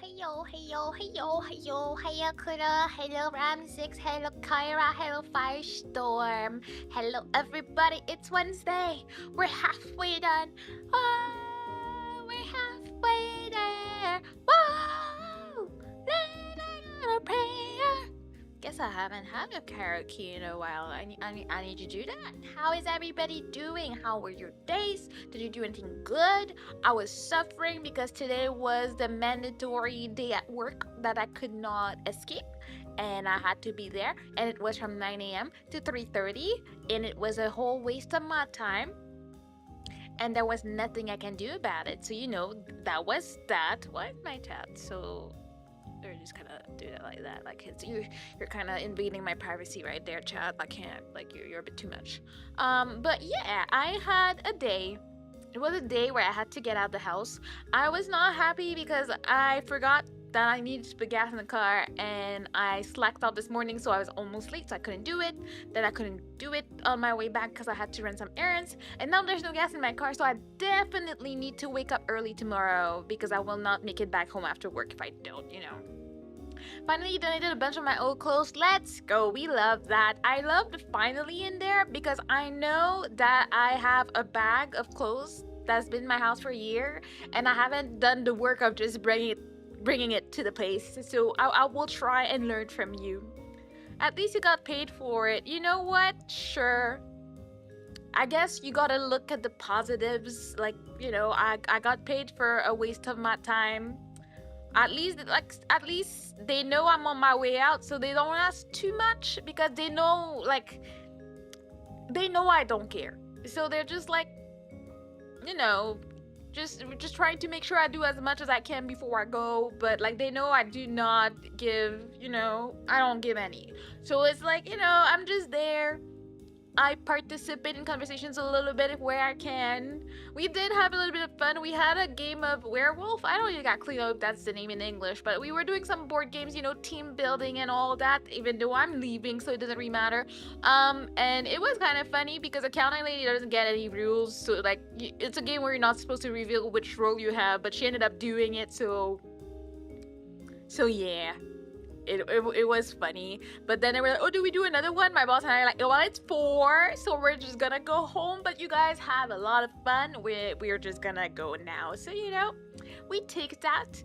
Hiya Kuda, hello Ram6, hello Kyra, hello Firestorm, hello everybody, it's Wednesday, we're halfway done, we're halfway there, whoa, little prayer. Guess I haven't had a karaoke in a while. I need to do that. How is everybody doing? How were your days? Did you do anything good? I was suffering because today was the mandatory day at work that I could not escape, and I had to be there, and it was from 9 a.m. to 3:30, and it was a whole waste of my time, and there was nothing I can do about it. So that was that. Why is my chat so? Or just kind of do it like that, like you're kind of invading my privacy right there, chat. I can't, like, you're a bit too much. But yeah, I had a day. It was a day where I had to get out of the house. I was not happy because I forgot that I needed to put gas in the car, and I slacked off this morning, so I was almost late, so I couldn't do it. Then I couldn't do it on my way back because I had to run some errands, and now there's no gas in my car, so I definitely need to wake up early tomorrow because I will not make it back home after work if I don't. Finally donated a bunch of my old clothes. Let's go. We love that. I love the finally in there because I know that I have a bag of clothes that's been in my house for a year, and I haven't done the work of just bringing it to the place. So I will try and learn from you. At least you got paid for it. You know what? Sure. I guess you gotta look at the positives. Like, I got paid for a waste of my time. At least they know I'm on my way out, so they don't ask too much because they know I don't care. So they're just like, just trying to make sure I do as much as I can before I go. But like, they know I do not give, I don't give any. So it's like, I'm just there. I participate in conversations a little bit where I can. We did have a little bit of fun. We had a game of werewolf. I don't even got clean up if that's the name in English, but we were doing some board games, team building and all that, even though I'm leaving, so it doesn't really matter. And it was kind of funny because accounting lady doesn't get any rules, so like, it's a game where you're not supposed to reveal which role you have, but she ended up doing it, so yeah. It was funny. But then they were like, oh, do we do another one? My boss and I are like, well, it's 4, so we're just gonna go home, but you guys have a lot of fun. We're just gonna go now. So we take that.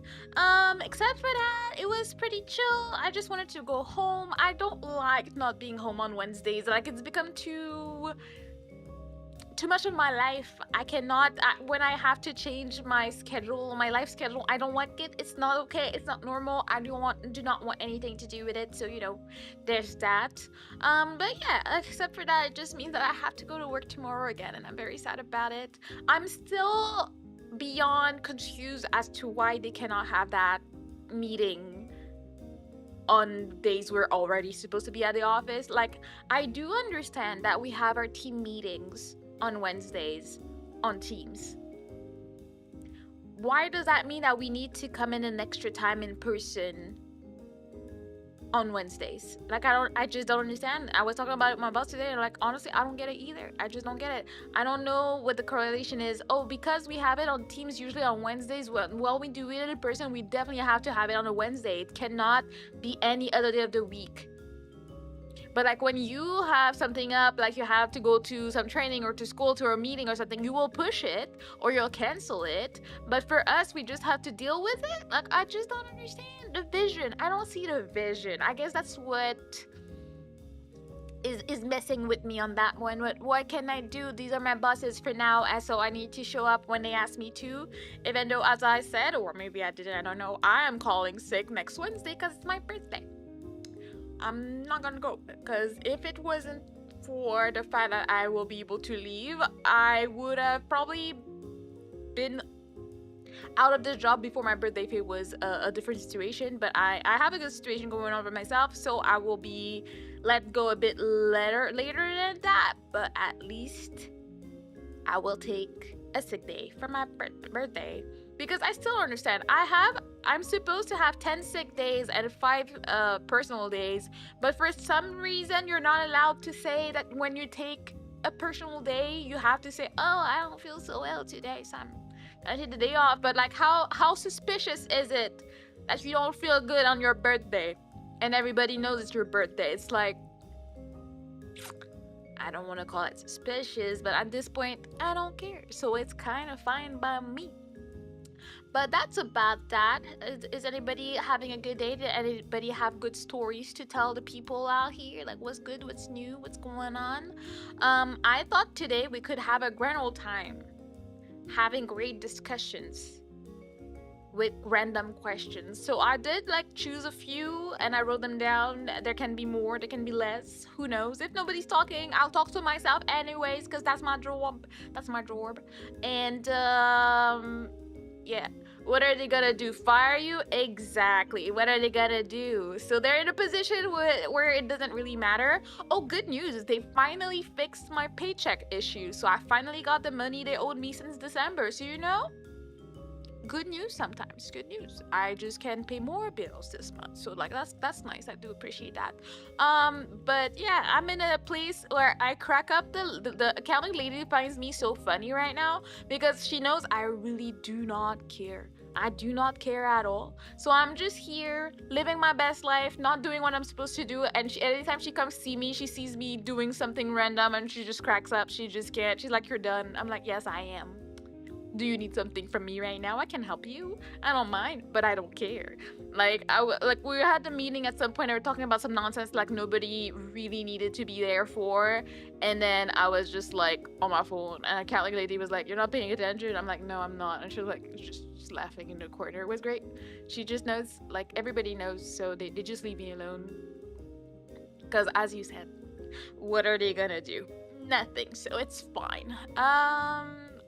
Except for that, it was pretty chill. I just wanted to go home. I don't like not being home on Wednesdays. Like, it's become too much of my life. I cannot, when I have to change my life schedule, I don't like it. It's not okay. It's not normal. I do not want anything to do with it. So there's that. But yeah, except for that, it just means that I have to go to work tomorrow again, and I'm very sad about it. I'm still beyond confused as to why they cannot have that meeting on days we're already supposed to be at the office. Like, I do understand that we have our team meetings on Wednesdays on Teams. Why does that mean that we need to come in an extra time in person on Wednesdays? Like, I just don't understand. I was talking about it with my boss today, and like, honestly, I don't get it either. I just don't get it. I don't know what the correlation is. Oh, because we have it on Teams usually on Wednesdays. Well, we do it in person. We definitely have to have it on a Wednesday. It cannot be any other day of the week. But like, when you have something up, like you have to go to some training or to school, to a meeting or something, you will push it or you'll cancel it. But for us, we just have to deal with it. Like, I just don't understand the vision. I don't see the vision. I guess that's what is messing with me on that one. What can I do? These are my bosses for now, and so I need to show up when they ask me to, even though, as I said, or maybe I didn't, I don't know, I am calling sick next Wednesday because it's my birthday. I'm not gonna go, because if it wasn't for the fact that I will be able to leave, I would have probably been out of this job before my birthday if it was a different situation. But I have a good situation going on for myself, so I will be let go a bit later than that. But at least I will take a sick day for my birthday, because I still understand. I'm supposed to have 10 sick days and 5 personal days, but for some reason you're not allowed to say that when you take a personal day. You have to say, oh, I don't feel so well today, so I'm gonna take the day off. But like, how suspicious is it that you don't feel good on your birthday, and everybody knows it's your birthday. It's like, I don't want to call it suspicious, but at this point, I don't care. So it's kind of fine by me. But that's about that. Is anybody having a good day? Did anybody have good stories to tell the people out here? Like, what's good, what's new, what's going on? I thought today we could have a grand old time having great discussions with random questions. So I did like choose a few and I wrote them down. There can be more, there can be less. Who knows? If nobody's talking, I'll talk to myself anyways, because that's my job. That's my job. And yeah. What are they gonna do? Fire you? Exactly. What are they gonna do? So they're in a position where it doesn't really matter. Oh, good news. They finally fixed my paycheck issue. So I finally got the money they owed me since December. So you know, good news sometimes. Good news. I just can pay more bills this month. So like that's nice. I do appreciate that. But yeah, I'm in a place where I crack up. The accounting lady finds me so funny right now because she knows I really do not care. I do not care at all. So I'm just here living my best life, not doing what I'm supposed to do. And anytime she comes see me, she sees me doing something random and she just cracks up. She just can't. She's like, "You're done." I'm like, "Yes, I am. Do you need something from me right now? I can help you. I don't mind, but I don't care." Like we had a meeting at some point. I were talking about some nonsense like nobody really needed to be there for, and then I was just like on my phone, and a cat lady was like, "You're not paying attention." I'm like, "No, I'm not," and she was like just laughing in the corner. It was great. She just knows, like everybody knows, so they just leave me alone. Because as you said, what are they gonna do? Nothing. So it's fine.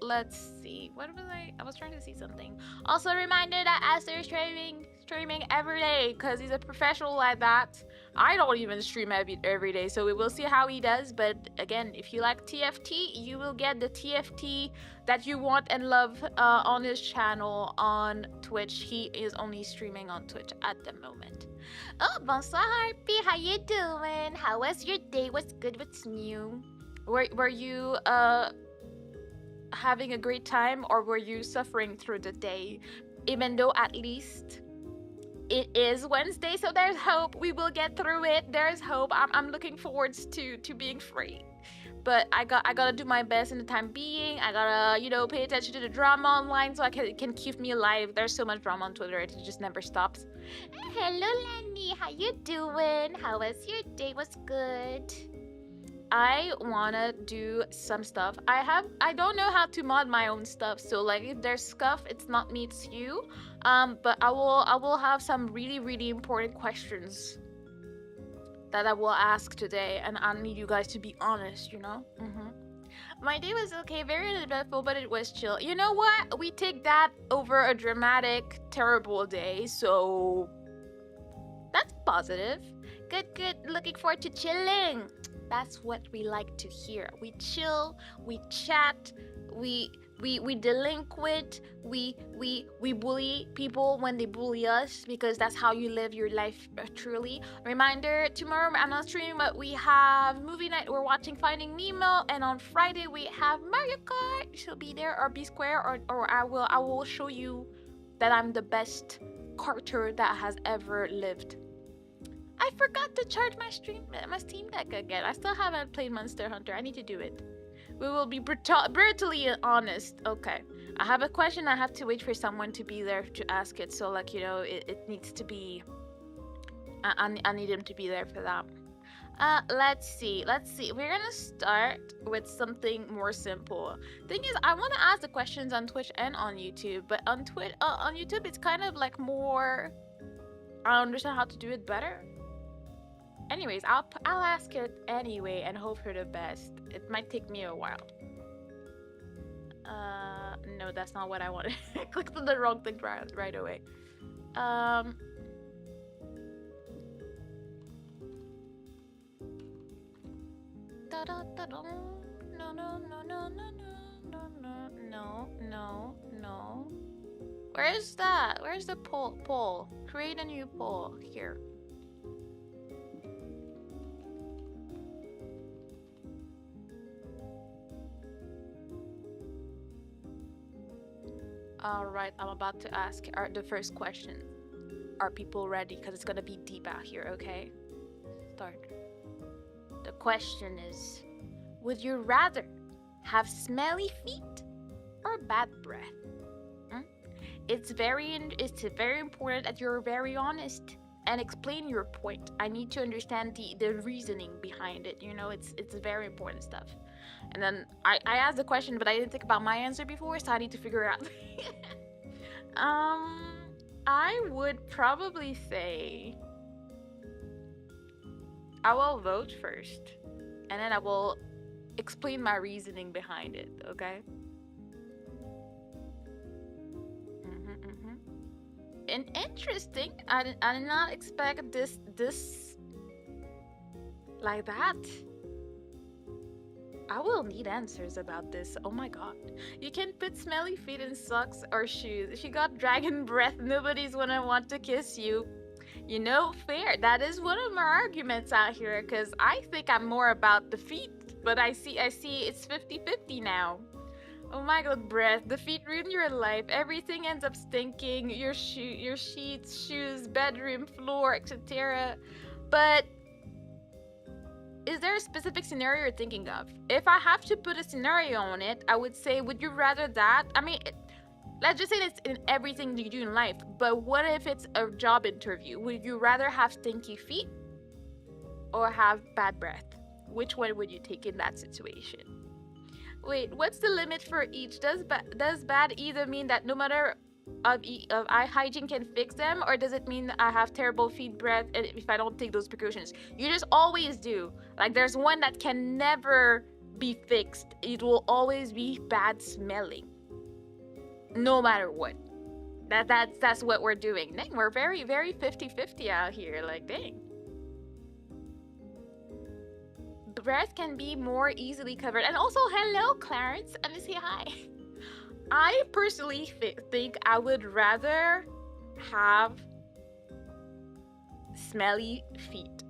Let's see. What was I was trying to see something. Also, a reminder that Aster is streaming every day because he's a professional at that. I don't even stream every day, so we will see how he does. But again, if you like TFT, you will get the TFT that you want and love on his channel on Twitch. He is only streaming on Twitch at the moment. Oh, bonsoir, Harpy. How you doing? How was your day? What's good? What's new? Were you having a great time, or were you suffering through the day? Even though at least it is Wednesday, so there's hope. We will get through it. There's hope. I'm looking forward to being free. But I gotta do my best in the time being. I gotta, pay attention to the drama online so I can keep me alive. There's so much drama on Twitter, it just never stops. Hello, Lenny. How you doing? How was your day? What's good? I wanna do some stuff. I don't know how to mod my own stuff, so like if there's stuff, it's not me, it's you. But I will have some really important questions that I will ask today, and I need you guys to be honest, My day was okay, very uneventful, but it was chill. You know what? We take that over a dramatic, terrible day, so that's positive. Good. Looking forward to chilling. That's what we like to hear. We chill, we chat, we delinquent, we bully people when they bully us, because that's how you live your life truly. Reminder, tomorrow I'm not streaming, but we have movie night. We're watching Finding Nemo, and on Friday we have Mario Kart. She'll be there, or be square, or I will show you that I'm the best carter that has ever lived. I forgot to charge my Steam Deck again. I still haven't played Monster Hunter. I need to do it. We will be brutally honest. Okay. I have a question. I have to wait for someone to be there to ask it. So, like, it needs to be... I need him to be there for that. Let's see. We're gonna start with something more simple. Thing is, I want to ask the questions on Twitch and on YouTube. But on YouTube, it's kind of like more... I understand how to do it better. Anyways, I'll ask it anyway and hope for the best. It might take me a while. No, that's not what I wanted. I clicked on the wrong thing right away. No. Where's that? Where's the poll? Create a new poll here. Alright, I'm about to ask the first question. Are people ready? Because it's gonna be deep out here, okay? Start. The question is, would you rather have smelly feet or bad breath? Hmm? It's very important that you're very honest and explain your point. I need to understand the reasoning behind it. You know, it's very important stuff. And then I asked the question, but I didn't think about my answer before, so I need to figure it out. I would probably say I will vote first, and then I will explain my reasoning behind it. Okay. And interesting. I did not expect this like that. I will need answers about this. Oh my god. You can put smelly feet in socks or shoes. If you got dragon breath, nobody's gonna want to kiss you. You know, fair. That is one of my arguments out here, because I think I'm more about the feet, but I see it's 50-50 now. Oh my god, breath. The feet ruin your life. Everything ends up stinking. Your sheets, shoes, bedroom, floor, etc. But is there a specific scenario you're thinking of? If I have to put a scenario on it, I would say, would you rather that? I mean, let's just say it's in everything you do in life, but what if it's a job interview? Would you rather have stinky feet or have bad breath? Which one would you take in that situation? Wait, what's the limit for each? Does bad either mean that no matter of eye hygiene can fix them, or does it mean I have terrible feet breath and if I don't take those precautions? You just always do. Like, there's one that can never be fixed. It will always be bad smelling, no matter what. That's what we're doing. Dang, we're very 50-50 out here. Like, dang. Breath can be more easily covered. And also, hello, Clarence. Let me say hi. I personally think I would rather have smelly feet.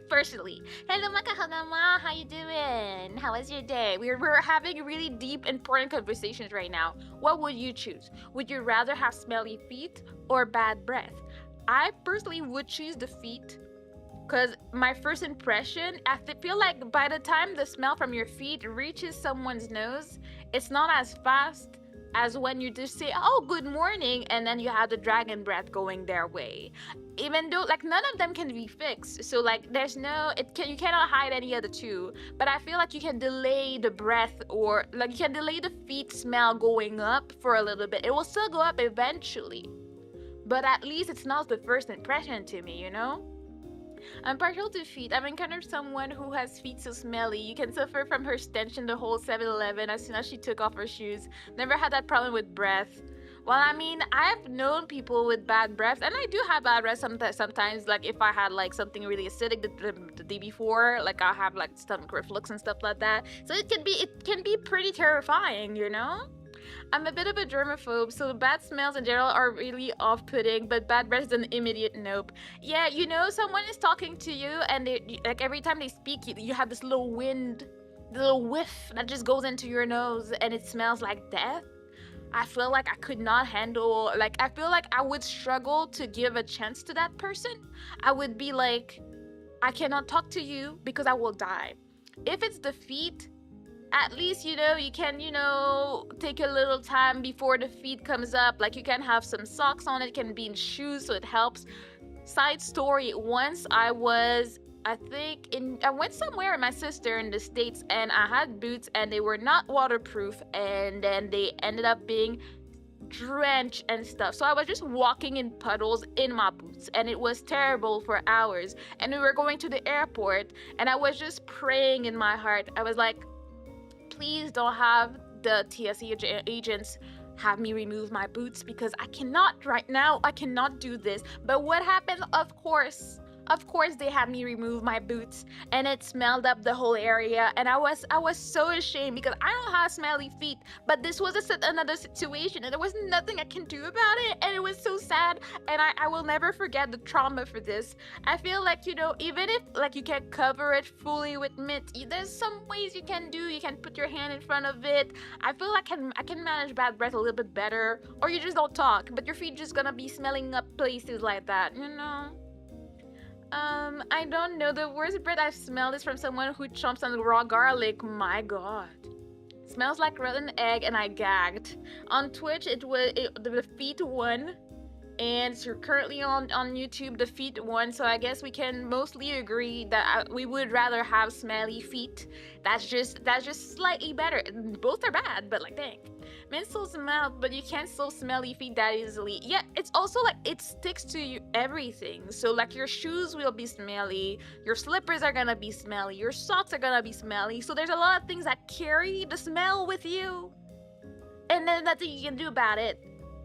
Personally. Hello, Makahagama. How you doing? How was your day? We're having really deep, important conversations right now. What would you choose? Would you rather have smelly feet or bad breath? I personally would choose the feet, because my first impression, I feel like by the time the smell from your feet reaches someone's nose, it's not as fast as when you just say, oh, good morning, and then you have the dragon breath going their way. Even though, like, none of them can be fixed. So, like, you cannot hide any of the two. But I feel like you can delay the breath, or, like, you can delay the feet smell going up for a little bit. It will still go up eventually. But at least it's not the first impression to me, you know? I'm partial to feet. I've encountered someone who has feet so smelly. You can suffer from her stench in the whole 7-Eleven as soon as she took off her shoes. Never had that problem with breath. Well, I mean, I've known people with bad breath, and I do have bad breath sometimes. Like, if I had, like, something really acidic the day before, like, I have, like, stomach reflux and stuff like that. So it can be pretty terrifying, you know? I'm a bit of a germaphobe, so bad smells in general are really off-putting, but bad breath is an immediate nope. Yeah, you know, someone is talking to you, and like, every time they speak, you have this little wind, the little whiff that just goes into your nose, and it smells like death. I feel like I could not handle, like, I feel like I would struggle to give a chance to that person. I would be like, I cannot talk to you because I will die. If it's the feet, at least, you know, you can, you know, take a little time before the feet comes up. Like, you can have some socks on. It can be in shoes, so it helps. Side story, once I went somewhere with my sister in the States, and I had boots, and they were not waterproof, and then they ended up being drenched and stuff. So I was just walking in puddles in my boots, and it was terrible for hours. And we were going to the airport, and I was just praying in my heart. I was like, please don't have the TSA agents have me remove my boots, because I cannot right now. I cannot do this. But what happens? Of course, Of course, they had me remove my boots, and it smelled up the whole area. And I was so ashamed because I don't have smelly feet. But this was another situation, and there was nothing I can do about it. And it was so sad. And I will never forget the trauma for this. I feel like, even if like you can cover it fully with mitt, there's some ways you can do. You can put your hand in front of it. I feel like I can manage bad breath a little bit better. Or you just don't talk, but your feet just gonna be smelling up places like that. I don't know. The worst breath I've smelled is from someone who chomps on raw garlic. My god. Smells like rotten egg, and I gagged. On Twitch, the feet one, and so currently on YouTube, the feet one. So I guess we can mostly agree that we would rather have smelly feet. That's just slightly better. Both are bad, but like dang. Men still smell, but you can't still smelly feet that easily. Yeah, it's also like it sticks to you everything. So like your shoes will be smelly, your slippers are gonna be smelly, your socks are gonna be smelly. So there's a lot of things that carry the smell with you, and then nothing you can do about it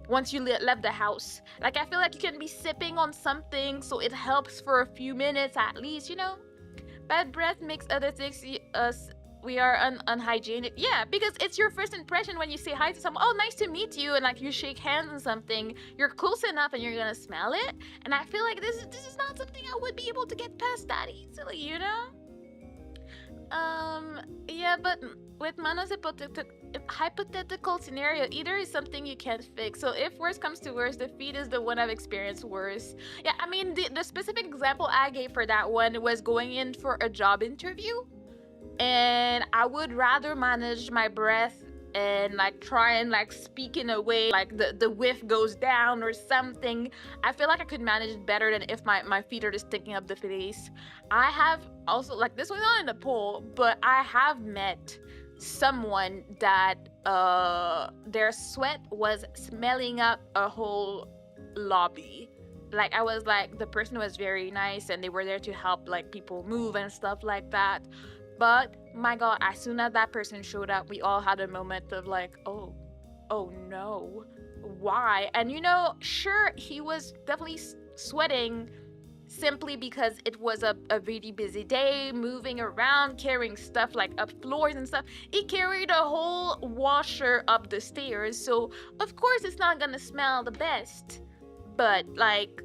once you left the house. Like I feel like you can be sipping on something, so it helps for a few minutes at least. Bad breath makes other things we are unhygienic. Yeah, because it's your first impression when you say hi to someone. Oh, nice to meet you, and like you shake hands and something. You're close enough, and you're gonna smell it. And I feel like this is not something I would be able to get past that easily. Yeah, but with Mano's hypothetical scenario, either is something you can't fix. So if worse comes to worse, the feet is the one I've experienced worse. Yeah, I mean, the specific example I gave for that one was going in for a job interview. And I would rather manage my breath and like try and like speak in a way like the whiff goes down or something. I feel like I could manage it better than if my feet are just sticking up the face. I have also, like, this was not in the poll, but I have met someone that their sweat was smelling up a whole lobby. Like I was like, the person was very nice and they were there to help like people move and stuff like that. But my god, as soon as that person showed up, we all had a moment of like, oh no, why? And sure, he was definitely sweating simply because it was a really busy day, moving around, carrying stuff like up floors and stuff. He carried a whole washer up the stairs, so of course it's not gonna smell the best. But like,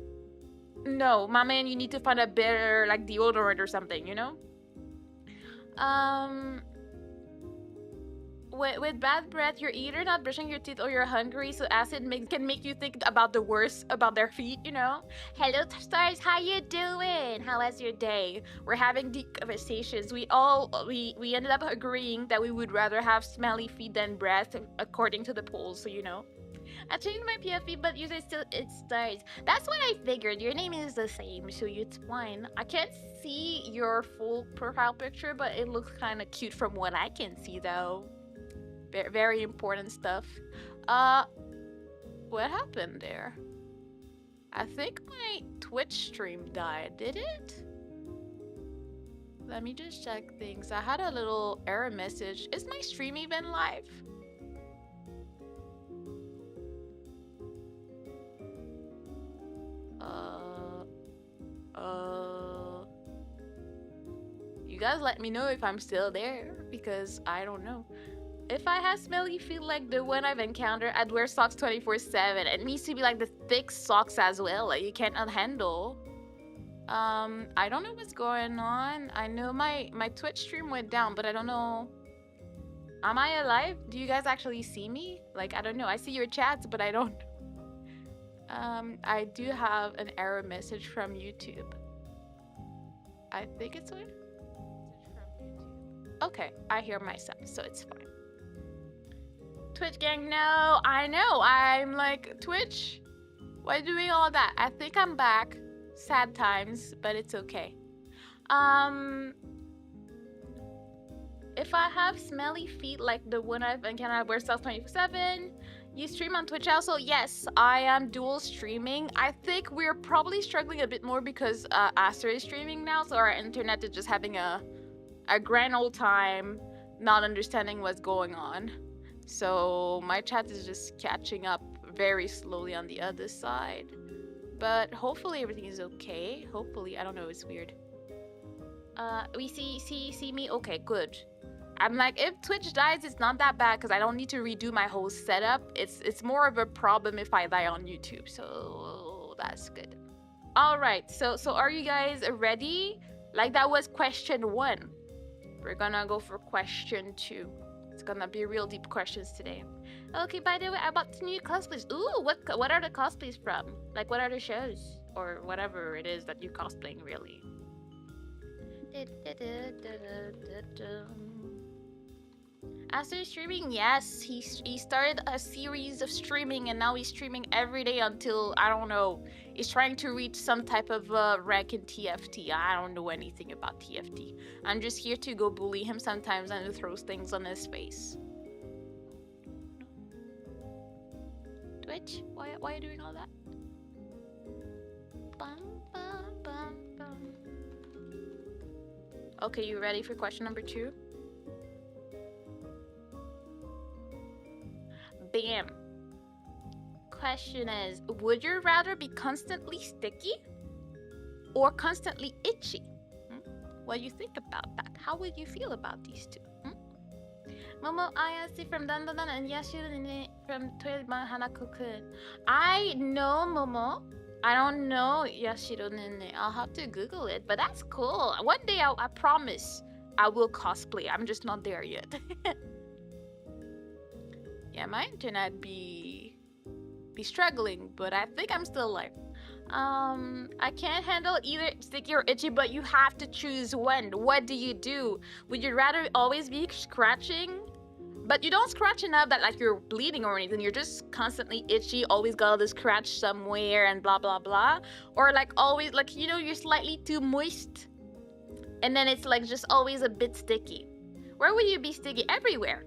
no, my man, you need to find a better like deodorant or something, With bad breath, you're either not brushing your teeth or you're hungry, so acid can make you think about the worst about their feet. Hello, stars, how you doing? How was your day? We're having deep conversations. We ended up agreeing that we would rather have smelly feet than breath, according to the polls, so I changed my PFP, but usually it's stars. That's what I figured. Your name is the same, so it's fine. I can't see your full profile picture, but it looks kind of cute from what I can see, though. Very, very important stuff. What happened there? I think my Twitch stream died. Did it? Let me just check things. I had a little error message. Is my stream even live? You guys let me know if I'm still there, because I don't know. If I have smelly feet like the one I've encountered, I'd wear socks 24/7. It needs to be like the thick socks as well, like you can't unhandle. I don't know what's going on. I know my Twitch stream went down, but I don't know. Am I alive? Do you guys actually see me? Like, I don't know. I see your chats, but I don't. I do have an error message from YouTube. I think it's weird. Okay, I hear myself, so it's fine. Twitch gang, no, I know. I'm like, Twitch, why doing all that? I think I'm back. Sad times, but it's okay. If I have smelly feet like the one I've encountered, I wear socks 24/7. You stream on Twitch also? Yes, I am dual streaming. I think we're probably struggling a bit more because Aster is streaming now, so our internet is just having a grand old time not understanding what's going on. So my chat is just catching up very slowly on the other side. but hopefully everything is okay. Hopefully, I don't know, it's weird. We see me? Okay, good. I'm like, if Twitch dies, it's not that bad because I don't need to redo my whole setup. It's more of a problem if I die on YouTube, so that's good. All right, so are you guys ready? Like, that was question 1. We're gonna go for question 2. It's gonna be real deep questions today. Okay, by the way, I bought 2 new cosplays. Ooh, what are the cosplays from? Like, what are the shows? Or whatever it is that you're cosplaying, really. After streaming, yes, he started a series of streaming, and now he's streaming every day until, I don't know, he's trying to reach some type of rank in TFT. I don't know anything about TFT. I'm just here to go bully him sometimes and to throw things on his face. Twitch, why are you doing all that? Okay, you ready for question number 2? Bam. Question is, would you rather be constantly sticky or constantly itchy? What do you think about that? How would you feel about these two? Momo Ayase from Dandadan and Yashiro from Toyotban Hanako-kun. I know Momo. I don't know Yashiro Nene. I'll have to Google it, but that's cool. One day I promise I will cosplay. I'm just not there yet. Yeah, my internet be struggling, but I think I'm still alive. I can't handle either sticky or itchy, but you have to choose one. What do you do? Would you rather always be scratching? But you don't scratch enough that like you're bleeding or anything. You're just constantly itchy, always got to scratch somewhere and blah blah blah. Or like always like, you know, you're slightly too moist and then it's like just always a bit sticky. Where would you be sticky? Everywhere.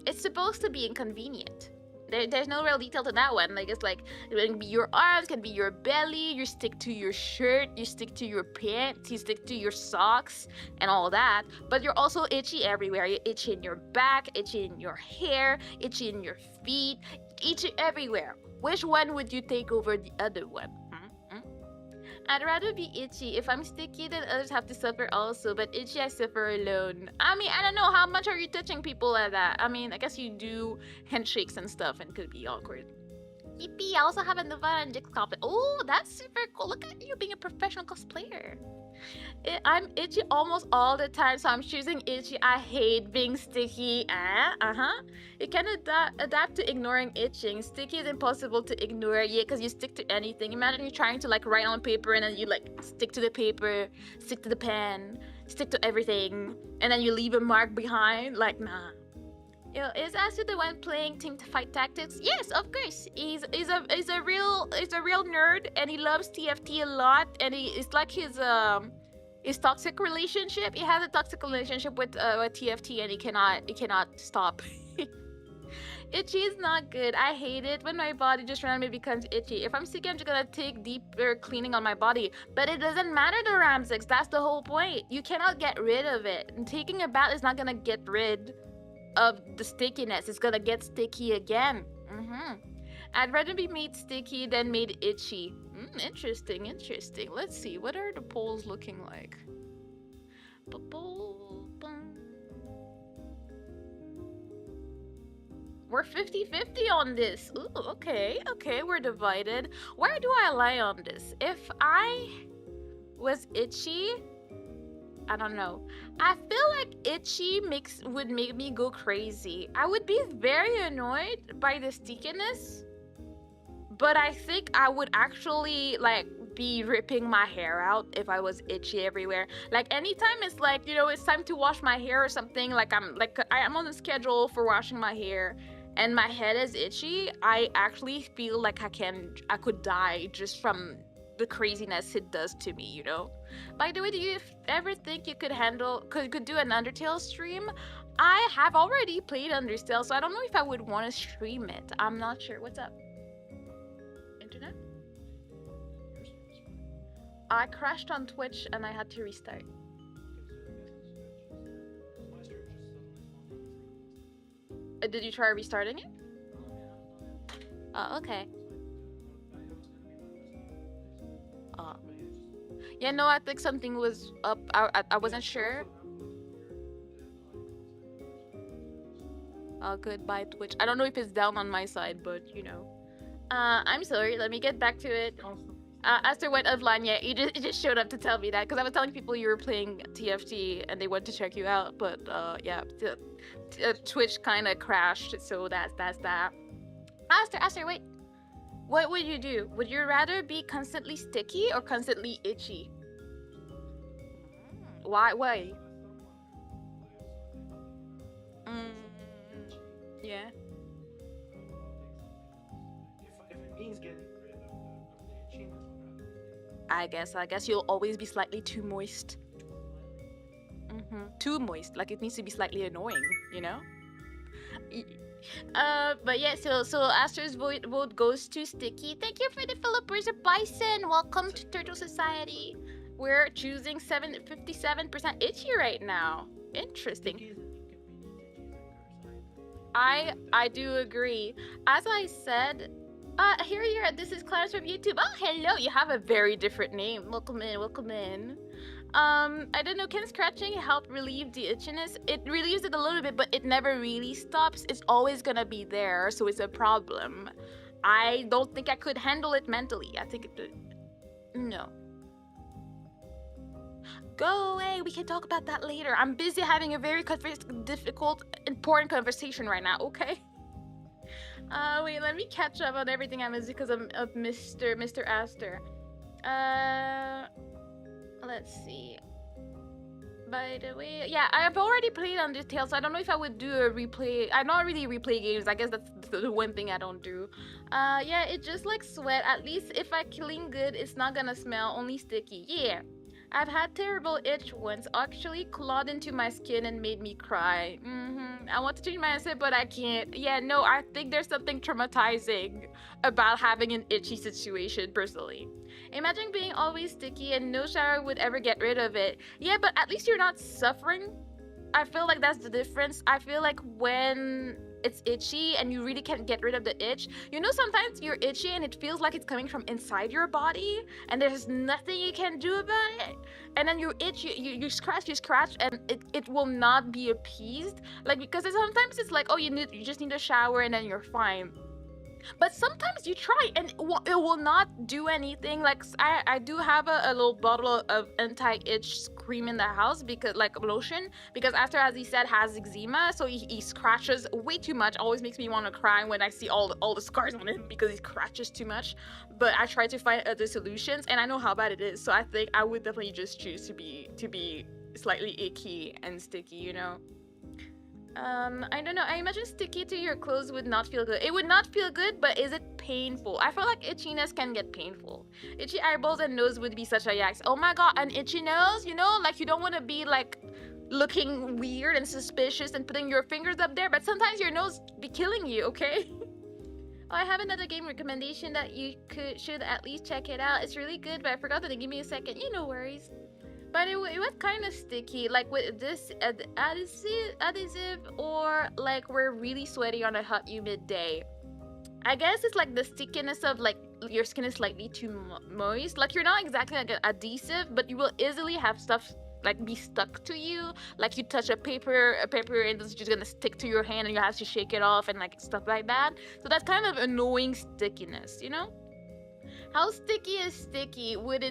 It's supposed to be inconvenient. There's no real detail to that one. Like, it's like, it can be your arms, can be your belly, you stick to your shirt, you stick to your pants, you stick to your socks, and all that. But you're also itchy everywhere. You're itchy in your back, itchy in your hair, itchy in your feet, itchy everywhere. Which one would you take over the other one? I'd rather be itchy. If I'm sticky, then others have to suffer also. But itchy, I suffer alone. I mean, I don't know. How much are you touching people like that? I mean, I guess you do handshakes and stuff and could be awkward. Yippee, I also have a Levare and Jix cosplay. Oh, that's super cool. Look at you being a professional cosplayer. I'm itchy almost all the time, so I'm choosing itchy. I hate being sticky. You can adapt to ignoring itching. Sticky is impossible to ignore, yeah, because you stick to anything. Imagine you're trying to like write on paper and then you like stick to the paper, stick to the pen, stick to everything, and then you leave a mark behind. Like, nah. Yo, is Asu the one playing Team Fight Tactics? Yes, of course. He's a real nerd, and he loves TFT a lot. And it's like his toxic relationship. He has a toxic relationship with TFT, and he cannot stop. Itchy is not good. I hate it when my body just randomly becomes itchy. If I'm sick, I'm just gonna take deeper cleaning on my body. But it doesn't matter to Ramsix. That's the whole point. You cannot get rid of it. And taking a bath is not gonna get rid of the stickiness. It's gonna get sticky again. I'd rather be made sticky than made itchy. Interesting. Let's see. What are the polls looking like? We're 50-50 on this. Ooh, okay, we're divided. Where do I lie on this? If I was itchy, I don't know. I feel like itchy would make me go crazy. I would be very annoyed by the stickiness, but I think I would actually like be ripping my hair out if I was itchy everywhere. Like anytime it's like, you know, it's time to wash my hair or something, like I'm on the schedule for washing my hair and my head is itchy, I actually feel like I could die just from the craziness it does to me, you know? By the way, do you ever think you could do an Undertale stream? I have already played Undertale, so I don't know if I would want to stream it. I'm not sure. What's up? Internet? I crashed on Twitch and I had to restart. Did you try restarting it? Oh, okay. Yeah, no, I think something was up. I wasn't sure. Goodbye, Twitch. I don't know if it's down on my side, but you know. I'm sorry. Let me get back to it. Aster went offline. Yeah, you just showed up to tell me that because I was telling people you were playing TFT and they went to check you out. But yeah, Twitch kind of crashed, so that's that. Aster, wait. What would you do? Would you rather be constantly sticky or constantly itchy? Why? Mm, yeah. If it means getting rid of the itchiness, I guess you'll always be slightly too moist. Too moist. Like it needs to be slightly annoying, you know? But yeah, so Aster's vote goes to Sticky. Thank you for the Philippines of Bison. Welcome to Turtle Society. We're choosing 57% itchy right now. Interesting. I do agree. As I said, here you are. This is Clarence from YouTube. Oh, hello. You have a very different name. Welcome in. I don't know, can scratching help relieve the itchiness? It relieves it a little bit, but it never really stops. It's always gonna be there, so it's a problem. I don't think I could handle it mentally. I think it... No. Go away, we can talk about that later. I'm busy having a very difficult, important conversation right now, okay? Wait, let me catch up on everything I missed because of Mr. Aster. Let's see. By the way, yeah, I've already played Undertale, so I don't know if I would do a replay. I don't really replay games. I guess that's the one thing I don't do. Yeah, it just like sweat. At least if I clean good, it's not gonna smell, only sticky. Yeah. I've had terrible itch once, actually clawed into my skin and made me cry. I want to change my answer, but I can't. Yeah, no, I think there's something traumatizing about having an itchy situation, personally. Imagine being always sticky and no shower would ever get rid of it. Yeah, but at least you're not suffering. I feel like that's the difference. I feel like when it's itchy and you really can't get rid of the itch, you know, sometimes you're itchy and it feels like it's coming from inside your body and there's nothing you can do about it, and then you itch, you scratch and it will not be appeased, like, because sometimes it's like, oh, you just need a shower and then you're fine. But sometimes you try and it will not do anything. Like, I do have a little bottle of anti-itch cream in the house, because, like, lotion, because Aster, as he said, has eczema, so he scratches way too much. Always makes me want to cry when I see all the scars on him because he scratches too much. But I try to find other solutions, and I know how bad it is, so I think I would definitely just choose to be slightly icky and sticky, you know? I don't know. I imagine sticky to your clothes would not feel good. It would not feel good, but is it painful? I feel like itchiness can get painful. Itchy eyeballs and nose would be such a yikes. Oh my god, an itchy nose? You know, like, you don't want to be, like, looking weird and suspicious and putting your fingers up there, but sometimes your nose be killing you, okay? Oh, I have another game recommendation that you should at least check it out. It's really good, but I forgot to give me a second. No worries. But it was kind of sticky, like with this adhesive, or like we're really sweaty on a hot, humid day. I guess it's like the stickiness of, like, your skin is slightly too moist. Like, you're not exactly like an adhesive, but you will easily have stuff like be stuck to you. Like, you touch a paper and it's just gonna stick to your hand and you have to shake it off and like stuff like that. So that's kind of annoying stickiness, you know? How sticky is sticky? Would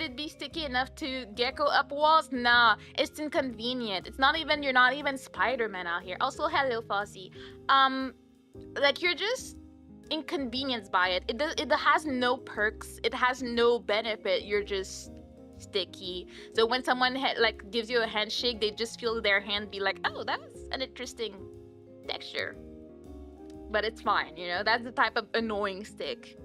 it be sticky enough to gecko up walls? Nah, it's inconvenient. It's not even, you're not even Spider-Man out here. Also, hello, Fossy. Like, you're just inconvenienced by it. It has no perks. It has no benefit. You're just sticky. So when someone like gives you a handshake, they just feel their hand be like, oh, that was an interesting texture. But it's fine, you know? That's the type of annoying stick.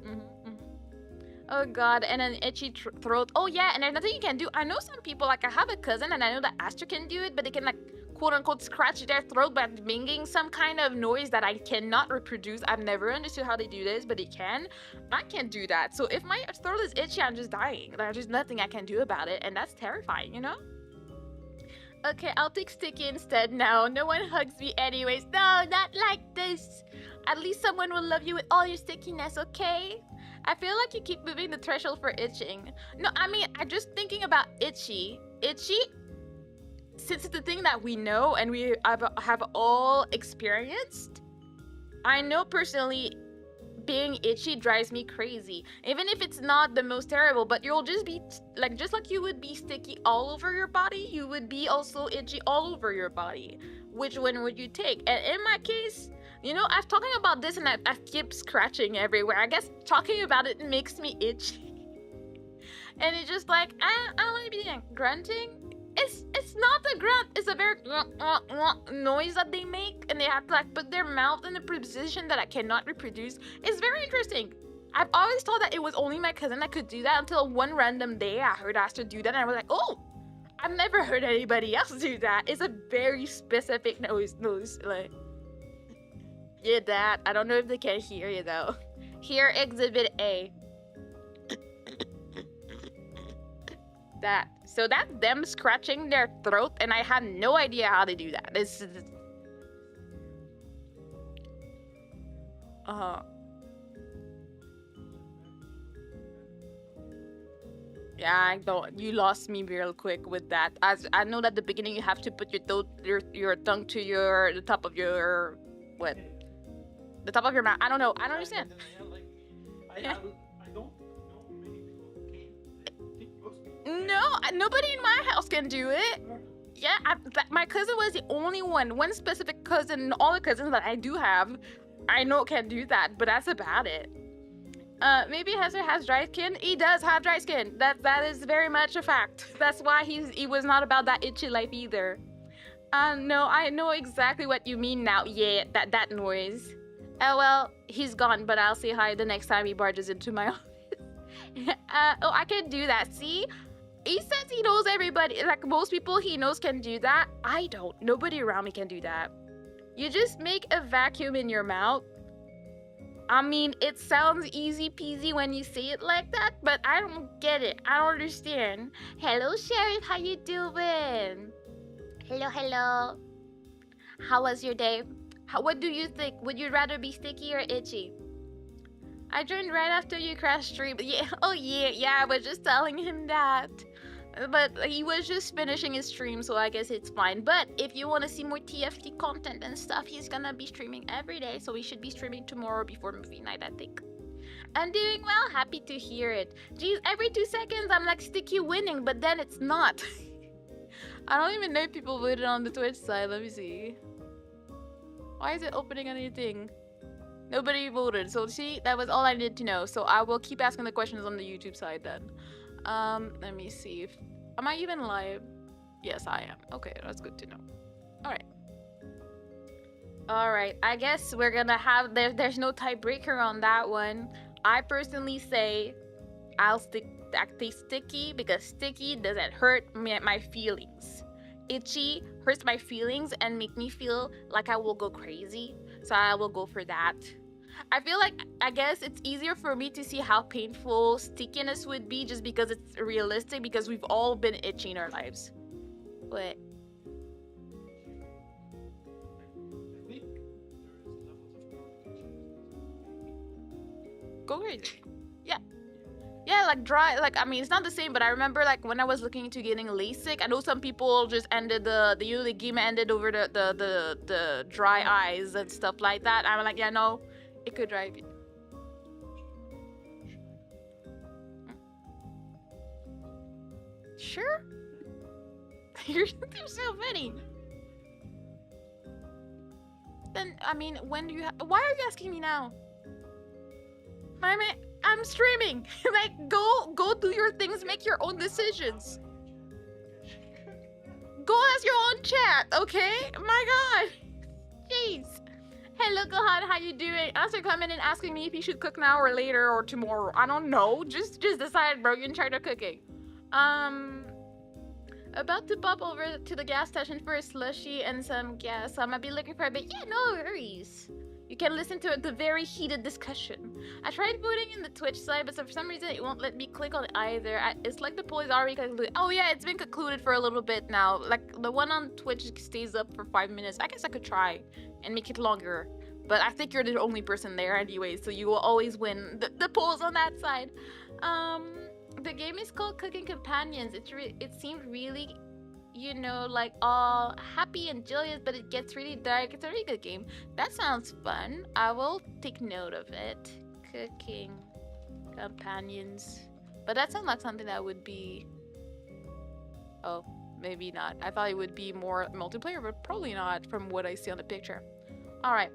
Oh god, and an itchy throat. Oh yeah, and there's nothing you can do. I know some people, like, I have a cousin and I know that Aster can do it, but they can, like, quote-unquote scratch their throat by making some kind of noise that I cannot reproduce. I've never understood how they do this, but they can. I can't do that. So if my throat is itchy, I'm just dying. There's just nothing I can do about it, and that's terrifying, you know? Okay, I'll take sticky instead now. No one hugs me anyways. No, not like this. At least someone will love you with all your stickiness, okay? I feel like you keep moving the threshold for itching. No, I mean, I'm just thinking about itchy. Itchy, since it's the thing that we know and we have all experienced, I know personally being itchy drives me crazy. Even if it's not the most terrible, but you'll just be like, just like you would be sticky all over your body, you would be also itchy all over your body. Which one would you take? And in my case, you know, I'm talking about this and I keep scratching everywhere. I guess talking about it makes me itchy. And it's just like, I don't want to be grunting. It's not a grunt, it's a very noise that they make, and they have to like put their mouth in a position that I cannot reproduce. It's very interesting. I've always thought that it was only my cousin that could do that until one random day I heard Aster do that, and I was like, oh, I've never heard anybody else do that. It's a very specific noise, like, yeah, that. I don't know if they can hear you though. Here, exhibit A. That. So that's them scratching their throat, and I had no idea how to do that. It's yeah, I don't. You lost me real quick with that. As I know that at the beginning you have to put your tongue to the top of your what? The top of your mouth. I don't know. I don't understand. I don't know many people who can. I think most people. No, nobody in my house can do it. Yeah, my cousin was the only one specific cousin. All the cousins that I do have, I know can do that, but that's about it. Maybe Hester has dry skin. He does have dry skin. That is very much a fact. That's why he was not about that itchy life either. No, I know exactly what you mean now. Yeah, that noise. Oh well, he's gone, but I'll say hi the next time he barges into my office. Oh, I can do that. See? He says he knows everybody. Like most people he knows can do that. I don't. Nobody around me can do that. You just make a vacuum in your mouth. I mean, it sounds easy peasy when you say it like that, but I don't get it. I don't understand. Hello, Sheriff. How you doing? Hello. How was your day? What do you think? Would you rather be sticky or itchy? I joined right after you crashed stream. Yeah. Oh yeah. I was just telling him that. But he was just finishing his stream, so I guess it's fine. But if you want to see more TFT content and stuff, he's gonna be streaming every day, so he should be streaming tomorrow before movie night, I think. I'm doing well, happy to hear it. Geez, every 2 seconds I'm like sticky winning, but then it's not. I don't even know if people voted on the Twitch side, let me see. Why is it opening anything? Nobody voted, so see, that was all I needed to know. So I will keep asking the questions on the YouTube side then. Let me see if... Am I even live? Yes, I am. Okay, that's good to know. Alright, I guess we're gonna have... There's no tiebreaker on that one. I personally say I'll stay sticky because sticky doesn't hurt my feelings. Itchy hurts my feelings and make me feel like I will go crazy. So I will go for that. I feel like, I guess it's easier for me to see how painful stickiness would be just because it's realistic, because we've all been itchy in our lives. What? Go crazy. Yeah, like dry, like, I mean, it's not the same, but I remember, like, when I was looking into getting LASIK, I know some people just ended the game ended over the dry eyes and stuff like that. I'm like, yeah, no, it could drive you. Sure? You're so funny. Then, I mean, when do you why are you asking me now? I'm streaming. Like, go do your things, make your own decisions. Go ask your own chat, okay? My god. Jeez. Hello, Gohan, how you doing? After coming and asking me if you should cook now or later or tomorrow. I don't know. Just decide, bro. You're in charge of cooking. About to pop over to the gas station for a slushie and some gas. I might be looking for a bit. Yeah, no worries. You can listen to the very heated discussion. I tried voting in the Twitch side, but for some reason it won't let me click on it either. It's like the poll is already concluded. Oh yeah, it's been concluded for a little bit now. Like the one on Twitch stays up for 5 minutes. I guess I could try and make it longer. But I think you're the only person there anyway, so you will always win the polls on that side. The game is called Cooking Companions. It seemed really, you know, like all happy and joyous, but it gets really dark. It's a really good game. That sounds fun. I will take note of it. Cooking Companions. But that sounds like something that would be... Oh, maybe not. I thought it would be more multiplayer, but probably not from what I see on the picture. Alright.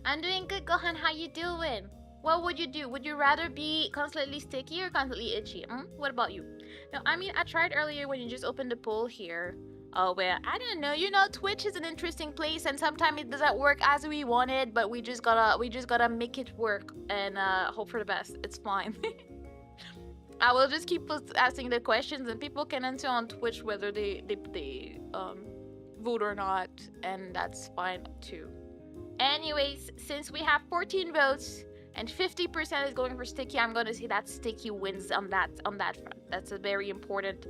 I'm doing good, Gohan. How you doing? What would you do? Would you rather be constantly sticky or constantly itchy? What about you? No, I mean, I tried earlier when you just opened the poll here. Oh, well, I don't know. You know, Twitch is an interesting place, and sometimes it doesn't work as we wanted, but we just gotta make it work and hope for the best. It's fine. I will just keep asking the questions, and people can answer on Twitch whether they vote or not, and that's fine too. Anyways, since we have 14 votes and 50% is going for sticky, I'm going to say that sticky wins on that front. That's a very important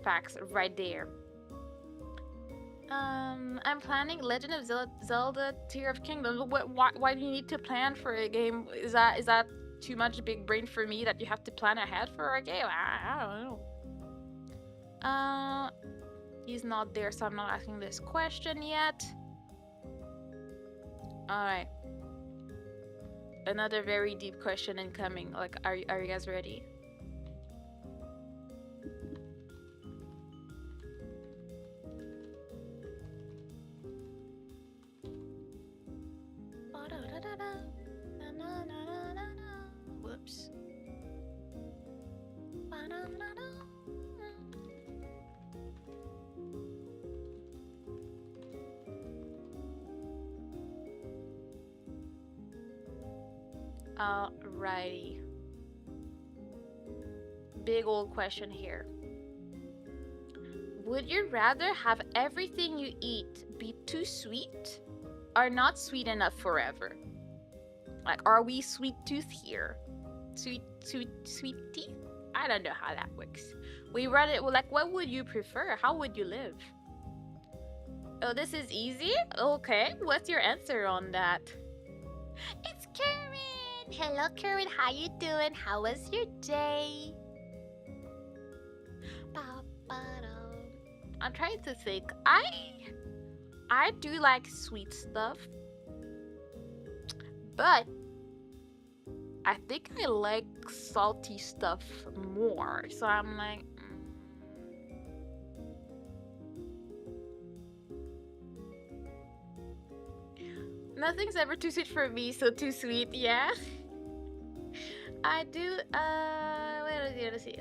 facts right there. I'm planning Legend of Zelda Tear of Kingdoms. Why do you need to plan for a game? Is that too much big brain for me that you have to plan ahead for a game? I don't know. He's not there, so I'm not asking this question yet. Alright. Another very deep question incoming. Like, are you guys ready? Whoops. Alrighty. Big old question here. Would you rather have everything you eat be too sweet or not sweet enough forever? Like, are we sweet tooth here? Sweet teeth? I don't know how that works. We read it, like, what would you prefer? How would you live? Oh, this is easy? Okay, what's your answer on that? It's Karen! Hello, Karen, how you doing? How was your day? I'm trying to think. I do like sweet stuff, but I think I like salty stuff more. So I'm like, nothing's ever too sweet for me, so too sweet, yeah. I do, let's see.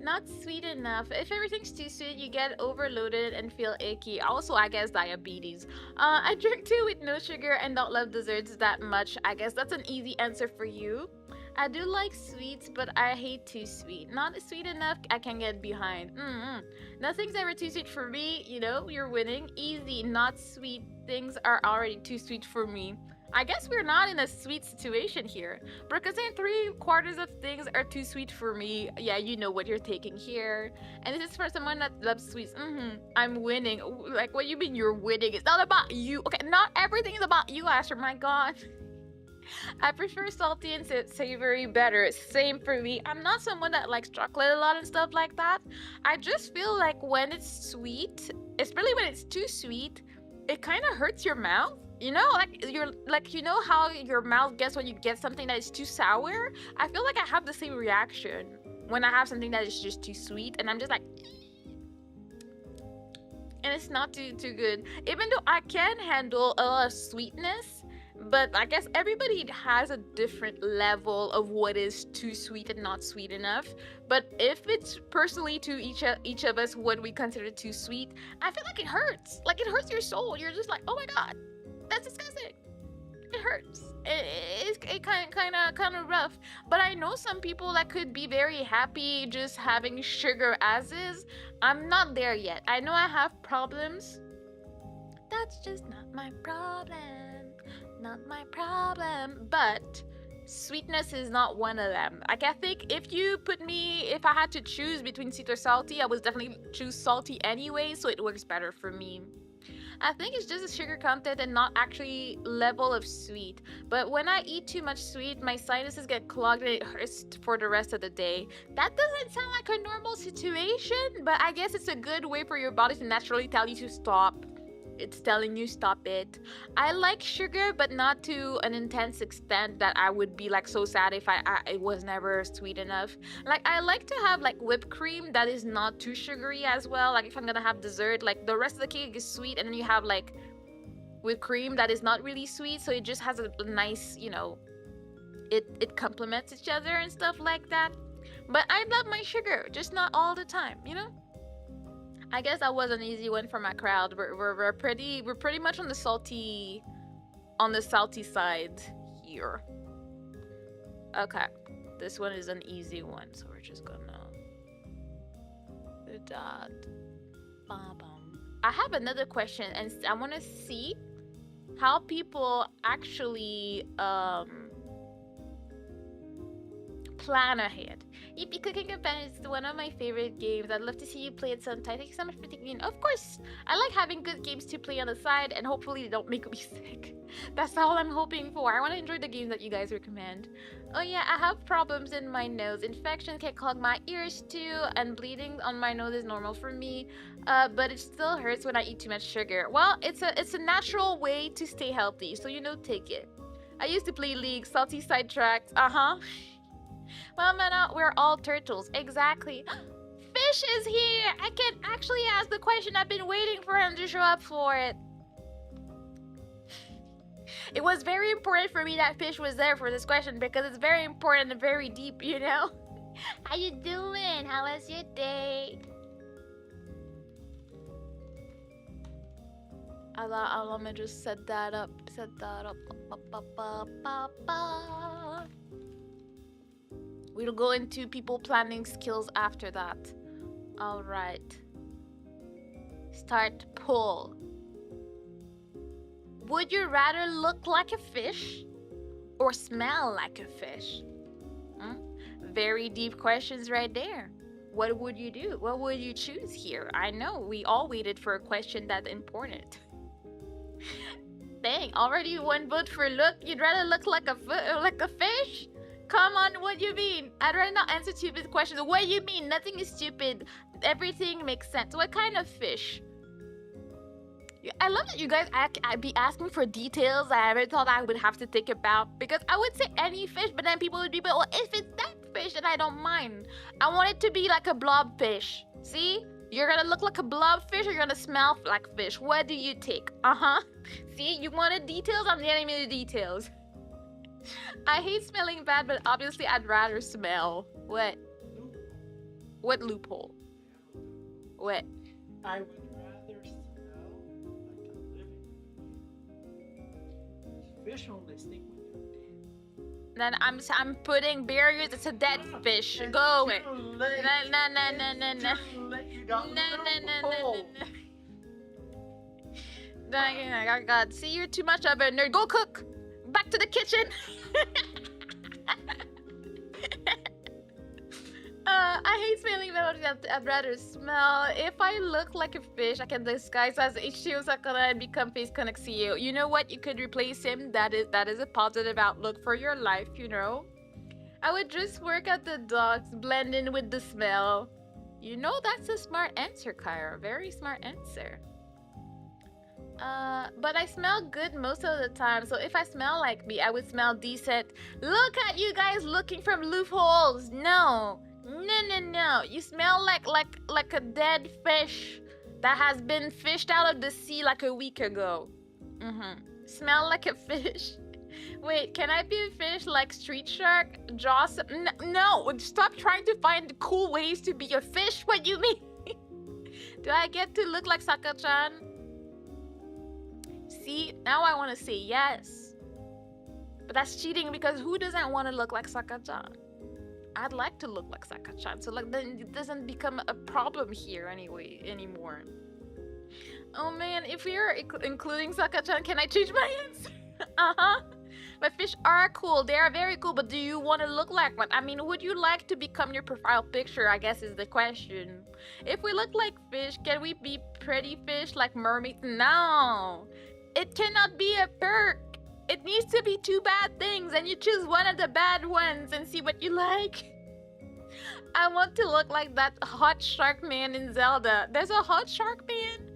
Not sweet enough. If everything's too sweet, you get overloaded and feel icky. Also, I guess diabetes. I drink tea with no sugar and don't love desserts that much. I guess that's an easy answer for you. I do like sweets, but I hate too sweet. Not sweet enough, I can get behind. Nothing's ever too sweet for me. You know, you're winning. Easy, not sweet. Things are already too sweet for me. I guess we're not in a sweet situation here. Because in 3/4 of things are too sweet for me. Yeah, you know what you're taking here. And this is for someone that loves sweets. I'm winning. Like, what do you mean you're winning? It's not about you. Okay, not everything is about you, Asher. My God. I prefer salty and savory better. Same for me. I'm not someone that likes chocolate a lot and stuff like that. I just feel like when it's sweet, especially when it's too sweet, it kind of hurts your mouth. You know, you know how your mouth gets when you get something that is too sour? I feel like I have the same reaction when I have something that is just too sweet, and I'm just like, and it's not too good. Even though I can handle a lot of sweetness, but I guess everybody has a different level of what is too sweet and not sweet enough. But if it's personally to each of us what we consider too sweet, I feel like it hurts. Like, it hurts your soul. You're just like, oh my God. That's disgusting. It hurts. It's kind of rough. But I know some people that could be very happy just having sugar as is. I'm not there yet. I know I have problems. That's just not my problem. Not my problem. But sweetness is not one of them. Like, I think if I had to choose between sweet or salty, I would definitely choose salty anyway, so it works better for me. I think it's just the sugar content and not actually level of sweet. But when I eat too much sweet, my sinuses get clogged and it hurts for the rest of the day. That doesn't sound like a normal situation, but I guess it's a good way for your body to naturally tell you to stop. It's telling you stop it. I like sugar, but not to an intense extent that I would be like so sad if it was never sweet enough. Like I like to have like whipped cream that is not too sugary as well. Like if I'm gonna have dessert, like the rest of the cake is sweet, and then you have like whipped cream that is not really sweet, so it just has a nice, it complements each other and stuff like that. But I love my sugar, just not all the time, you know. I guess that was an easy one for my crowd. We're pretty much on the salty side here. Okay, this one is an easy one, so we're just gonna do that. I have another question, and I want to see how people actually plan ahead. Yippee, Cooking Companion is one of my favorite games. I'd love to see you play it sometime. Thank you so much for taking me in. Of course, I like having good games to play on the side, and hopefully they don't make me sick. That's all I'm hoping for. I want to enjoy the games that you guys recommend. Oh yeah, I have problems in my nose. Infections can clog my ears too, and bleeding on my nose is normal for me. But it still hurts when I eat too much sugar. Well, it's a natural way to stay healthy, so take it. I used to play League, salty sidetracked. Well, Mana, we're all turtles. Exactly. Fish is here! I can actually ask the question. I've been waiting for him to show up for it. It was very important for me that Fish was there for this question because it's very important and very deep, How you doing? How was your day? Let me just set that up. We'll go into people planning skills after that. All right. Start poll. Would you rather look like a fish or smell like a fish? Very deep questions right there. What would you do? What would you choose here? I know we all waited for a question that important. Dang, already one vote for look. You'd rather look like a fish? Come on, what do you mean? I'd rather not answer stupid questions. What do you mean? Nothing is stupid. Everything makes sense. What kind of fish? I love that you guys I'd be asking for details I never thought I would have to think about. Because I would say any fish, but then people would be, well, if it's that fish, then I don't mind. I want it to be like a blobfish. See? You're gonna look like a blobfish or you're gonna smell like fish. What do you take? See? You wanted details? I'm getting me the details. I hate smelling bad, but obviously I'd rather smell. What? What loophole? What? I would rather smell like a living fish only stink when you're dead. Then I'm putting barriers. It's a dead fish. Go away. No. Oh God, see, you're too much of a nerd. Go cook. Back to the kitchen. I hate smelling bad. I'd rather smell. If I look like a fish, I can disguise as Ichio Sakura and become Face Konexio. You know what? You could replace him. That is a positive outlook for your life, I would just work at the docks, blend in with the smell. That's a smart answer, Kyra. Very smart answer. But I smell good most of the time, so if I smell like me, I would smell decent. Look at you guys looking from loopholes. No. You smell like a dead fish that has been fished out of the sea like a week ago. Smell like a fish. Wait, can I be a fish like Street Shark? Jaws? No, stop trying to find cool ways to be a fish. What do you mean? Do I get to look like Saka-chan? See, now I want to say yes. But that's cheating because who doesn't want to look like Saka-chan? I'd like to look like Saka-chan, so then it doesn't become a problem here anymore. Oh man, if we are including Saka-chan, can I change my answer? But fish are cool. They are very cool. But do you want to look like one? I mean, would you like to become your profile picture? I guess is the question. If we look like fish, can we be pretty fish like mermaids? No. It cannot be a perk. It needs to be two bad things, and you choose one of the bad ones and see what you like. I want to look like that hot shark man in Zelda. There's a hot shark man?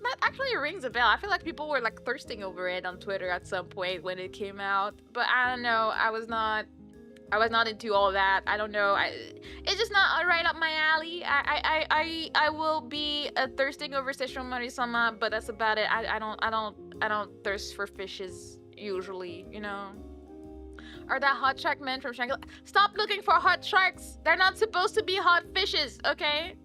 That actually rings a bell. I feel like people were like thirsting over it on Twitter at some point when it came out. But I don't know. I was not into all that. I don't know. It's just not right up my alley. I will be thirsting over Sessho Marisama, but that's about it. I don't thirst for fishes usually, you know. Or that hot shark men from Shangri-La. Stop looking for hot sharks. They're not supposed to be hot fishes, okay?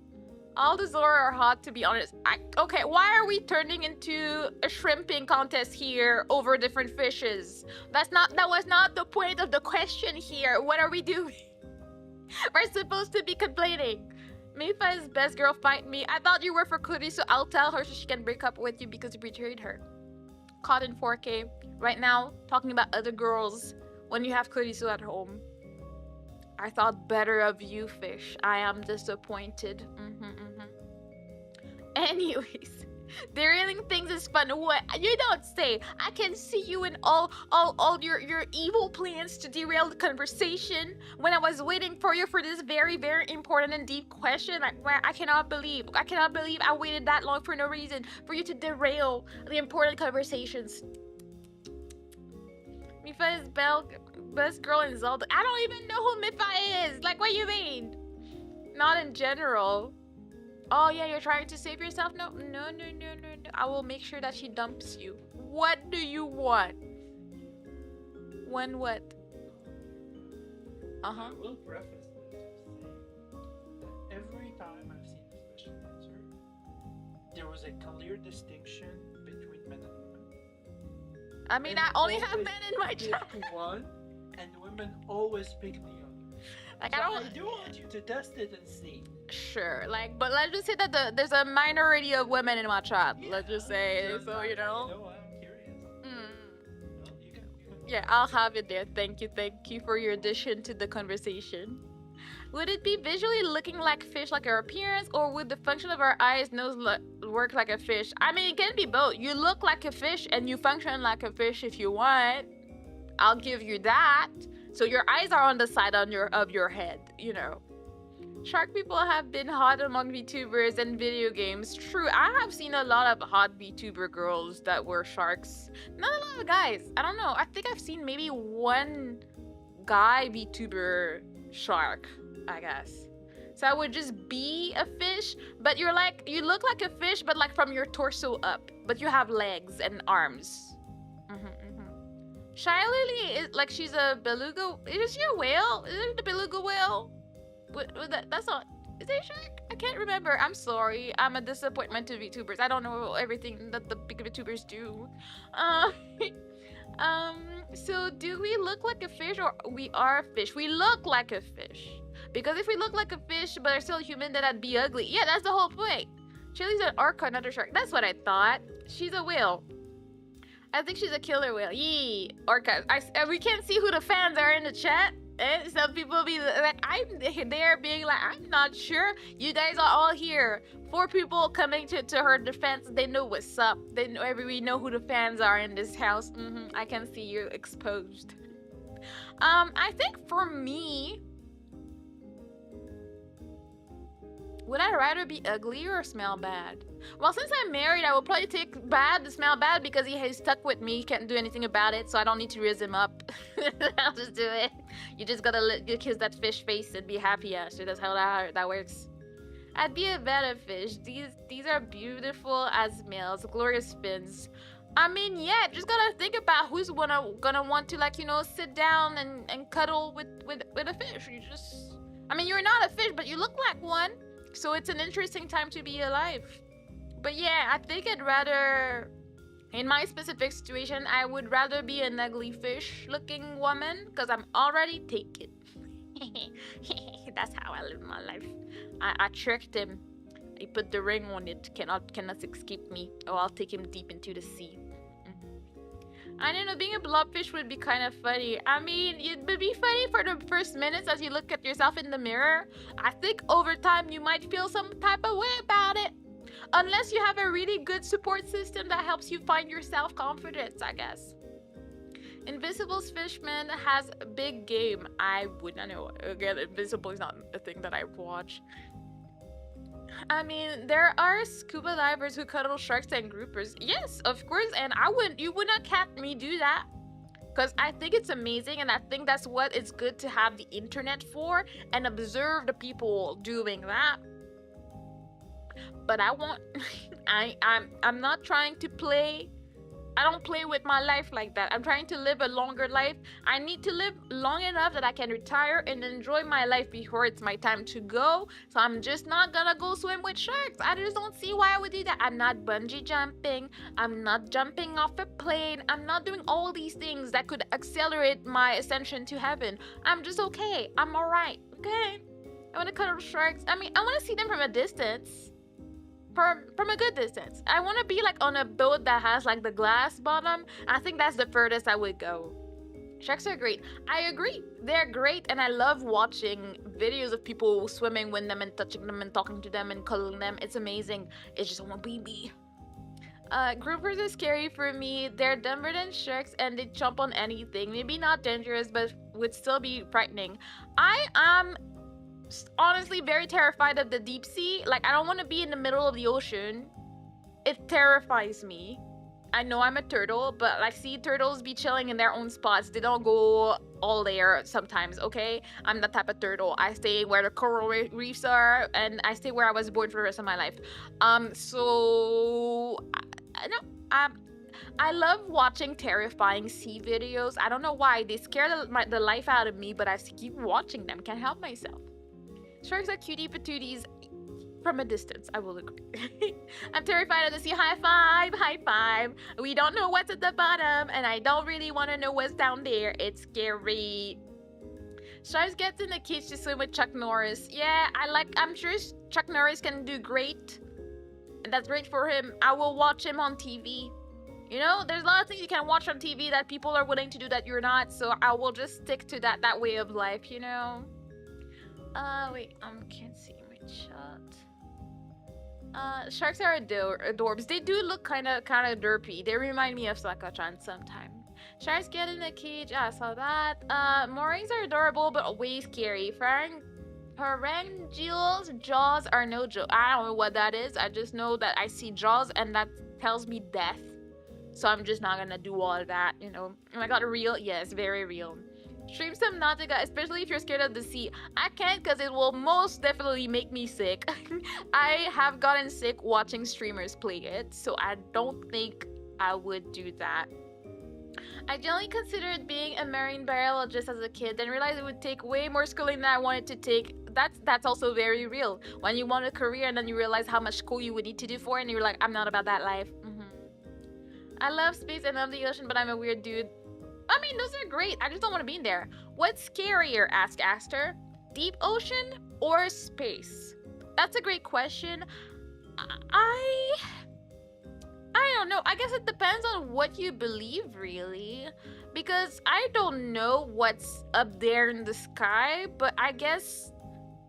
All the Zora are hot, to be honest. Okay, why are we turning into a shrimping contest here over different fishes? That was not the point of the question here. What are we doing? We're supposed to be complaining. Mifai's best girl fight me. I thought you were for Kuri, so I'll tell her so she can break up with you because you betrayed her. Caught in 4K. Right now, talking about other girls when you have Kurisu at home. I thought better of you, fish. I am disappointed. Anyways, derailing things is fun. What? You don't say. I can see you in all your evil plans to derail the conversation when I was waiting for you for this very, very important and deep question. Like, I cannot believe I waited that long for no reason for you to derail the important conversations. Mifa is best girl in Zelda. I don't even know who Mifa is. Like, what do you mean? Not in general. Oh yeah, you're trying to save yourself? No. I will make sure that she dumps you. What do you want? When what? I will preface this to say that every time I've seen a special answer, there was a clear distinction between men and women. I mean, I only have men in my chat. One, and women always pick the other. Like, so I do want you to test it and see. Sure, like, but let's just say that there's a minority of women in my chat. Yeah, let's just say, so you know. I'm curious. Well, you can. Yeah, I'll have it there. Thank you for your addition to the conversation. Would it be visually looking like fish, like our appearance, or would the function of our eyes, nose work like a fish? I mean, it can be both. You look like a fish and you function like a fish if you want. I'll give you that. So your eyes are on the side of your head, you know. Shark people have been hot among VTubers and video games. True, I have seen a lot of hot VTuber girls that were sharks. Not a lot of guys. I don't know. I think I've seen maybe one guy VTuber shark, I guess. So I would just be a fish, but you look like a fish, but like from your torso up. But you have legs and arms. Shy Lily is like she's a beluga. Is she a whale? Is it the beluga whale? That's not. Is it a shark? I can't remember. I'm sorry. I'm a disappointment to VTubers. I don't know everything that the big VTubers do. So do we look like a fish or we are a fish? We look like a fish. Because if we look like a fish but are still human, then that'd be ugly. Yeah, that's the whole point. Chili's an orca, not a shark. That's what I thought. She's a whale. I think she's a killer whale. Yee, orca. We can't see who the fans are in the chat. And some people be like, I'm there being like, I'm not sure. You guys are all here. 4 people coming to her defense. They know what's up. We know who the fans are in this house. I can see you exposed. I think for me, would I rather be ugly or smell bad? Well, since I'm married, I will probably take the smell bad because he has stuck with me. He can't do anything about it, so I don't need to raise him up. I'll just do it. You just gotta kiss that fish face and be happy, Ashley. That's how that works. I'd be a better fish. These are beautiful as males, glorious fins. I mean, yeah, just gotta think about who's gonna want to, like, you know, sit down and cuddle with a fish. I mean, you're not a fish, but you look like one. So it's an interesting time to be alive. But yeah, I think I'd rather, in my specific situation, I would rather be an ugly fish-looking woman because I'm already taken. That's how I live my life. I tricked him. I put the ring on it. Cannot escape me. Or I'll take him deep into the sea. I don't know, being a blobfish would be kind of funny. I mean, it would be funny for the first minutes as you look at yourself in the mirror. I think over time you might feel some type of way about it. Unless you have a really good support system that helps you find your self-confidence, I guess. Invisible's Fishman has a big game. I would not know. Again, Invisible is not a thing that I watch. I mean, there are scuba divers who cuddle sharks and groupers. Yes, of course, and you would not catch me do that. Because I think it's amazing, and I think that's what it's good to have the internet for, and observe the people doing that. But I want, I'm not trying to play. I don't play with my life like that. I'm trying to live a longer life. I need to live long enough that I can retire and enjoy my life before it's my time to go. So I'm just not gonna go swim with sharks. I just don't see why I would do that. I'm not bungee jumping. I'm not jumping off a plane. I'm not doing all these things that could accelerate my ascension to heaven. I'm just okay. I'm alright. Okay? I wanna cuddle sharks. I mean, I wanna see them from a distance. From a good distance. I want to be like on a boat that has like the glass bottom. I think that's the furthest I would go. Sharks are great. I agree. They're great, and I love watching videos of people swimming with them and touching them and talking to them and cuddling them. It's amazing. It's just a baby. Groupers are scary for me. They're dumber than sharks and they jump on anything. Maybe not dangerous, but would still be frightening. I am honestly very terrified of the deep sea. Like, I don't want to be in the middle of the ocean. It terrifies me. I know I'm a turtle, but like, sea turtles be chilling in their own spots. They don't go all there sometimes, okay? I'm that type of turtle. I stay where the coral reefs are, and I stay where I was born for the rest of my life. I love watching terrifying sea videos. I don't know why. They scare the life out of me, but I keep watching them. Can't help myself. Sharks are cutie patooties from a distance, I will agree. I'm terrified of the sea. High five, high five. We don't know what's at the bottom, and I don't really want to know what's down there. It's scary. Sharks gets in the cage to swim with Chuck Norris. Yeah, I'm sure Chuck Norris can do great. And that's great for him. I will watch him on TV. You know, there's a lot of things you can watch on TV that people are willing to do that you're not, so I will just stick to that way of life, you know? Wait, can't see my chat. Sharks are adorbs. They do look kind of derpy. They remind me of Sakachan sometimes. Sharks get in a cage. I saw that. Moorings are adorable, but way scary. Pharyngeals jaws are no joke. I don't know what that is. I just know that I see jaws, and that tells me death. So I'm just not gonna do all that, you know. Oh my god, real? Yes, very real. Stream some Nautica, especially if you're scared of the sea. I can't, because it will most definitely make me sick. I have gotten sick watching streamers play it, so I don't think I would do that. I generally considered being a marine biologist as a kid, then realized it would take way more schooling than I wanted to take. That's also very real. When you want a career and then you realize how much school you would need to do for it, and you're like, I'm not about that life. I love space and love the ocean, but I'm a weird dude. I mean, those are great. I just don't want to be in there. What's scarier, asked Aster? Deep ocean or space? That's a great question. I don't know. I guess it depends on what you believe, really. Because I don't know what's up there in the sky, but I guess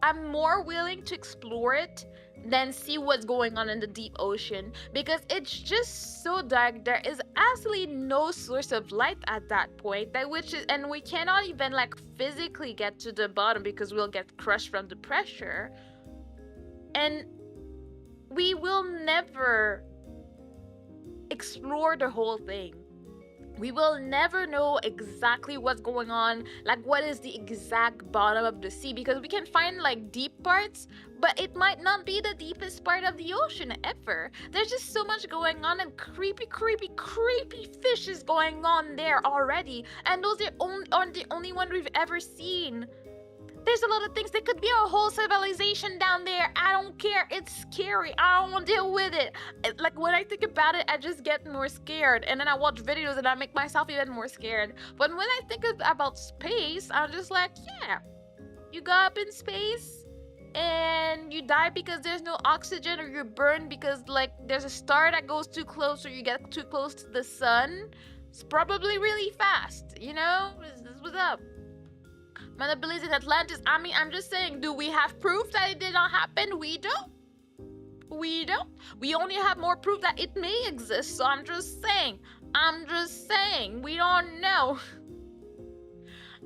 I'm more willing to explore it than see what's going on in the deep ocean, because it's just so dark. There is absolutely no source of light at that point, and we cannot even like physically get to the bottom because we'll get crushed from the pressure, and we will never explore the whole thing. We will never know exactly what's going on, like what is the exact bottom of the sea, because we can find like deep parts, but it might not be the deepest part of the ocean ever. There's just so much going on, and creepy fishes going on there already, and those aren't the only one we've ever seen. There's a lot of things. There could be a whole civilization down there. I don't care. It's scary. I don't want to deal with it. Like, when I think about it, I just get more scared. And then I watch videos and I make myself even more scared. But when I think about space, I'm just like, yeah. You go up in space and you die because there's no oxygen, or you're burned because, like, there's a star that goes too close, or you get too close to the sun. It's probably really fast, you know? What's up? Monopolies in Atlantis. I mean, I'm just saying, do we have proof that it did not happen? We don't. We don't. We only have more proof that it may exist, so I'm just saying. We don't know.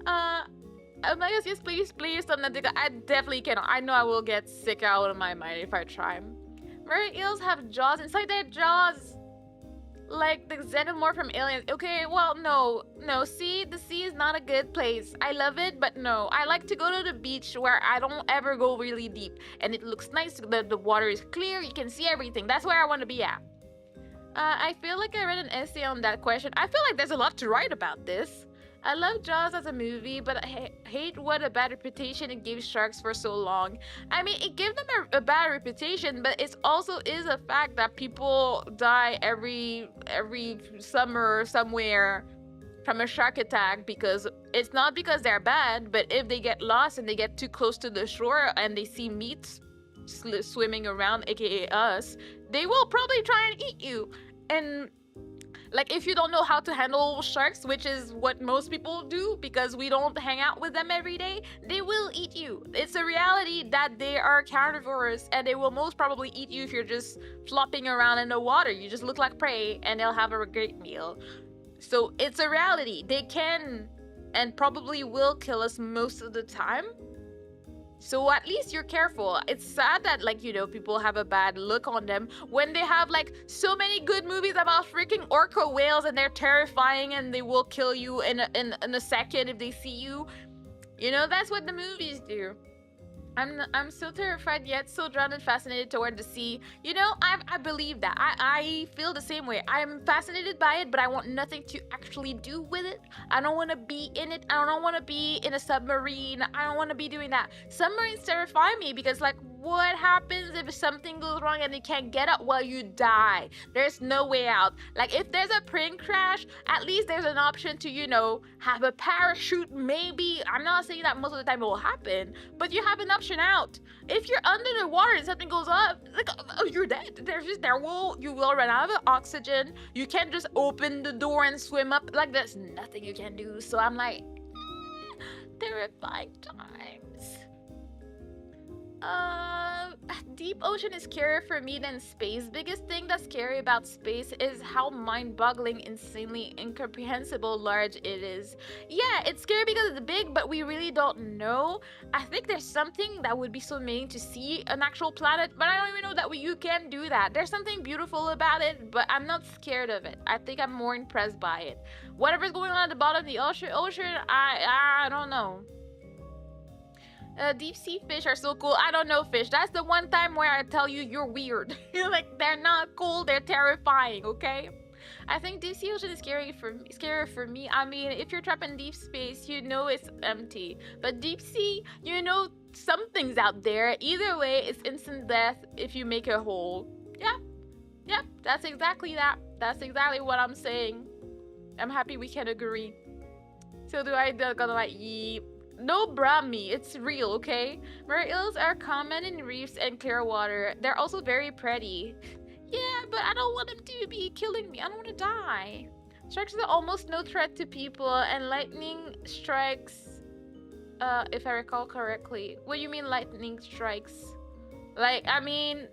Oh my gosh, yes, please, Subnautica. I definitely cannot. I know I will get sick out of my mind if I try. Mermaid eels have jaws inside their jaws. Like the xenomorph from Aliens. Okay, well, no. See, the sea is not a good place. I love it, but no. I like to go to the beach where I don't ever go really deep. And it looks nice. The water is clear. You can see everything. That's where I want to be at. I feel like I read an essay on that question. I feel like there's a lot to write about this. I love Jaws as a movie, but I hate what a bad reputation it gave sharks for so long. I mean, it gave them a bad reputation, but it also is a fact that people die every summer somewhere from a shark attack, because it's not because they're bad, but if they get lost and they get too close to the shore and they see meat swimming around, aka us, they will probably try and eat you. And like, if you don't know how to handle sharks, which is what most people do because we don't hang out with them every day, they will eat you. It's a reality that they are carnivores, and they will most probably eat you if you're just flopping around in the water. You just look like prey, and they'll have a great meal. So it's a reality. They can and probably will kill us most of the time. So at least you're careful. It's sad that, like, you know, people have a bad look on them when they have, like, so many good movies about freaking orca whales and they're terrifying and they will kill you in a second if they see you. You know, that's what the movies do. I'm so terrified yet so drawn and fascinated toward the sea. You know, I believe that. I feel the same way. I'm fascinated by it, but I want nothing to actually do with it. I don't want to be in it. I don't want to be in a submarine. I don't want to be doing that. Submarines terrify me because, like, what happens if something goes wrong and they can't get up? Well, you die. There's no way out. Like, if there's a plane crash, at least there's an option to, you know, have a parachute, maybe. I'm not saying that most of the time it will happen, but you have an option out. If you're under the water and something goes up, like, oh, you're dead. You will run out of oxygen. You can't just open the door and swim up. Like, there's nothing you can do. So I'm like, terrifying times. Deep ocean is scarier for me than space. Biggest thing that's scary about space is how mind-boggling, insanely incomprehensible large it is. Yeah, it's scary because it's big, but we really don't know. I think there's something that would be so amazing to see an actual planet, but I don't even know that you can do that. There's something beautiful about it, but I'm not scared of it. I think I'm more impressed by it. Whatever's going on at the bottom of the ocean, I don't know. Deep sea fish are so cool. I don't know fish. That's the one time where I tell you you're weird. Like, they're not cool. They're terrifying. Okay. I think deep sea ocean is scarier for me. I mean, if you're trapped in deep space, you know it's empty. But deep sea, you know something's out there. Either way, it's instant death if you make a hole. Yeah. That's exactly that. That's exactly what I'm saying. I'm happy we can agree. So do I gotta like yeep? No brahmi, it's real, okay? Mermaid eels are common in reefs and clear water. They're also very pretty. Yeah, but I don't want them to be killing me. I don't want to die. Sharks are almost no threat to people, and lightning strikes, if I recall correctly. What do you mean lightning strikes? Like, I mean,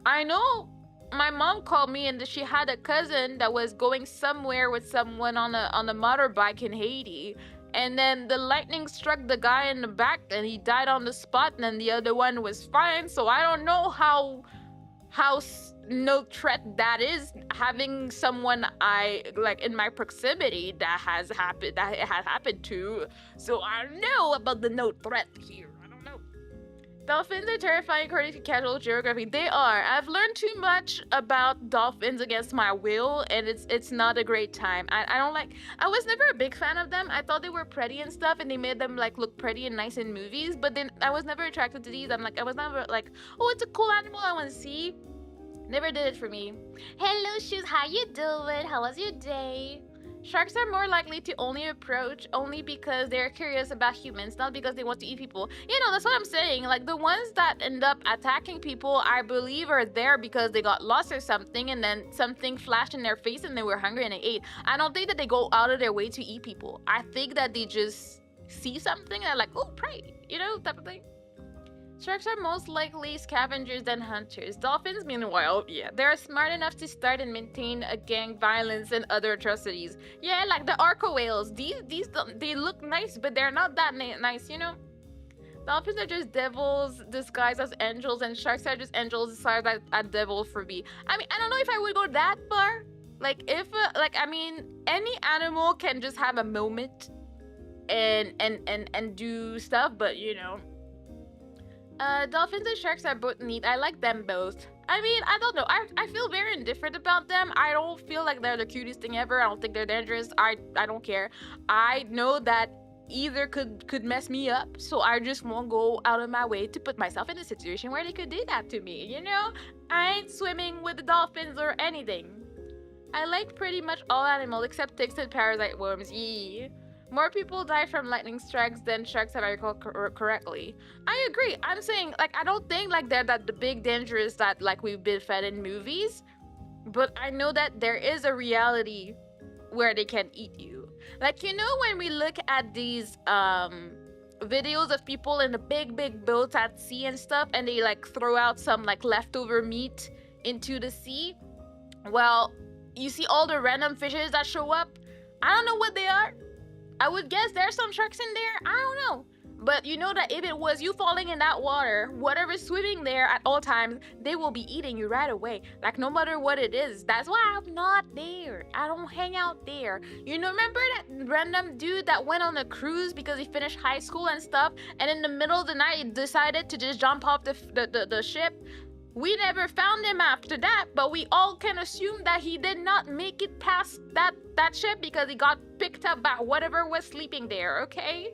I know my mom called me and she had a cousin that was going somewhere with someone on a motorbike in Haiti. And then the lightning struck the guy in the back and he died on the spot, and then the other one was fine. So I don't know how no threat that is, having someone I like in my proximity that has happened to. So I don't know about the no threat here. I don't know. Dolphins are terrifying according to casual geography. They are. I've learned too much about dolphins against my will, and it's not a great time. I don't like. I was never a big fan of them. I thought they were pretty and stuff, and they made them like look pretty and nice in movies. But then I was never attracted to these. I was never like, oh, it's a cool animal I want to see. Never did it for me. Hello, Shoes. How you doing? How was your day? Sharks are more likely to only approach only because they're curious about humans, not because they want to eat people. You know, that's what I'm saying. Like, the ones that end up attacking people, I believe, are there because they got lost or something, and then something flashed in their face and they were hungry and they ate. I don't think that they go out of their way to eat people. I think that they just see something and they're like, oh, prey, you know, type of thing. Sharks are most likely scavengers than hunters. Dolphins, meanwhile, yeah, they're smart enough to start and maintain a gang violence and other atrocities. Yeah, like the orca whales. These they look nice, but they're not that nice, you know. Dolphins are just devils disguised as angels, and sharks are just angels disguised as devils for me. I mean, I don't know if I would go that far. Like, if I mean, any animal can just have a moment and do stuff, but you know. Dolphins and sharks are both neat. I like them both. I mean, I don't know. I feel very indifferent about them. I don't feel like they're the cutest thing ever. I don't think they're dangerous. I don't care. I know that either could mess me up, so I just won't go out of my way to put myself in a situation where they could do that to me, you know? I ain't swimming with the dolphins or anything. I like pretty much all animals except ticks and parasite worms. Yee. More people die from lightning strikes than sharks, if I recall correctly. I agree. I'm saying, like, I don't think like they're that the big dangerous that like we've been fed in movies, but I know that there is a reality where they can eat you. Like, you know, when we look at these videos of people in the big boats at sea and stuff, and they like throw out some like leftover meat into the sea. Well, you see all the random fishes that show up. I don't know what they are. I would guess there's some sharks in there. I don't know. But you know that if it was you falling in that water, whatever's swimming there at all times, they will be eating you right away. Like, no matter what it is. That's why I'm not there. I don't hang out there. You know, remember that random dude that went on a cruise because he finished high school and stuff, and in the middle of the night he decided to just jump off the ship? We never found him after that, but we all can assume that he did not make it past that ship because he got picked up by whatever was sleeping there, okay?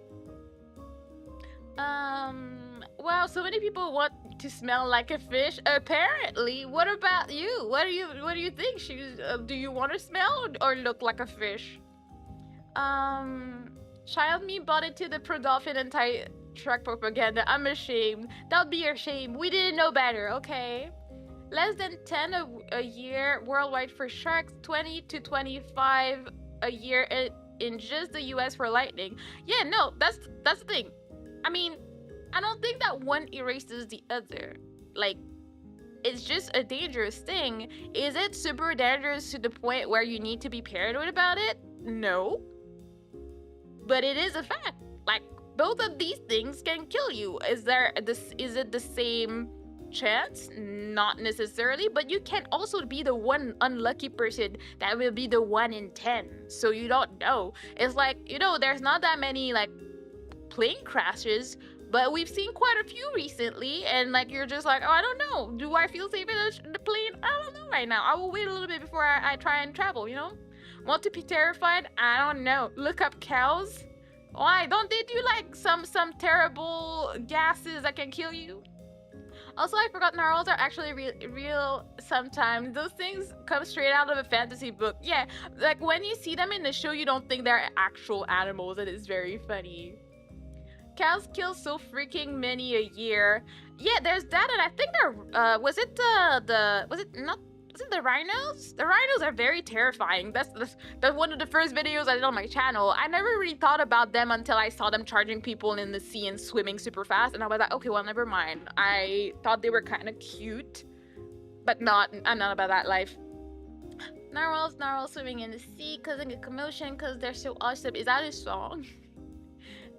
Wow, so many people want to smell like a fish. Apparently. What about you? What do you think? Do you want to smell or look like a fish? Child me bought into the pro-dolphin anti-shark propaganda. I'm ashamed. That'll be your shame. We didn't know better, okay? Less than 10 a year worldwide for sharks, 20 to 25 a year in just the US for lightning. Yeah, no, that's the thing. I mean, I don't think that one erases the other. Like, it's just a dangerous thing. Is it super dangerous to the point where you need to be paranoid about it? No. But it is a fact. Like, both of these things can kill you. Is it the same chance? Not necessarily, but you can also be the one unlucky person that will be the 1 in 10. So you don't know. It's like, you know, there's not that many like plane crashes, but we've seen quite a few recently, and like you're just like, oh, I don't know. Do I feel safe in the plane? I don't know right now. I will wait a little bit before I try and travel, you know? Want to be terrified? I don't know. Look up cows. Why? Don't they do like some terrible gases that can kill you? Also, I forgot narwhals are actually real sometimes. Those things come straight out of a fantasy book. Yeah, like when you see them in the show, you don't think they're actual animals, and it's very funny. Cows kill so freaking many a year. Yeah, there's that, and I think they're was it the rhinos? The rhinos are very terrifying. That's one of the first videos I did on my channel. I never really thought about them until I saw them charging people in the sea and swimming super fast, and I was like, okay, well, never mind. I thought they were kind of cute, but I'm not about that life. Narwhals swimming in the sea, causing a commotion because they're so awesome. Is that a song?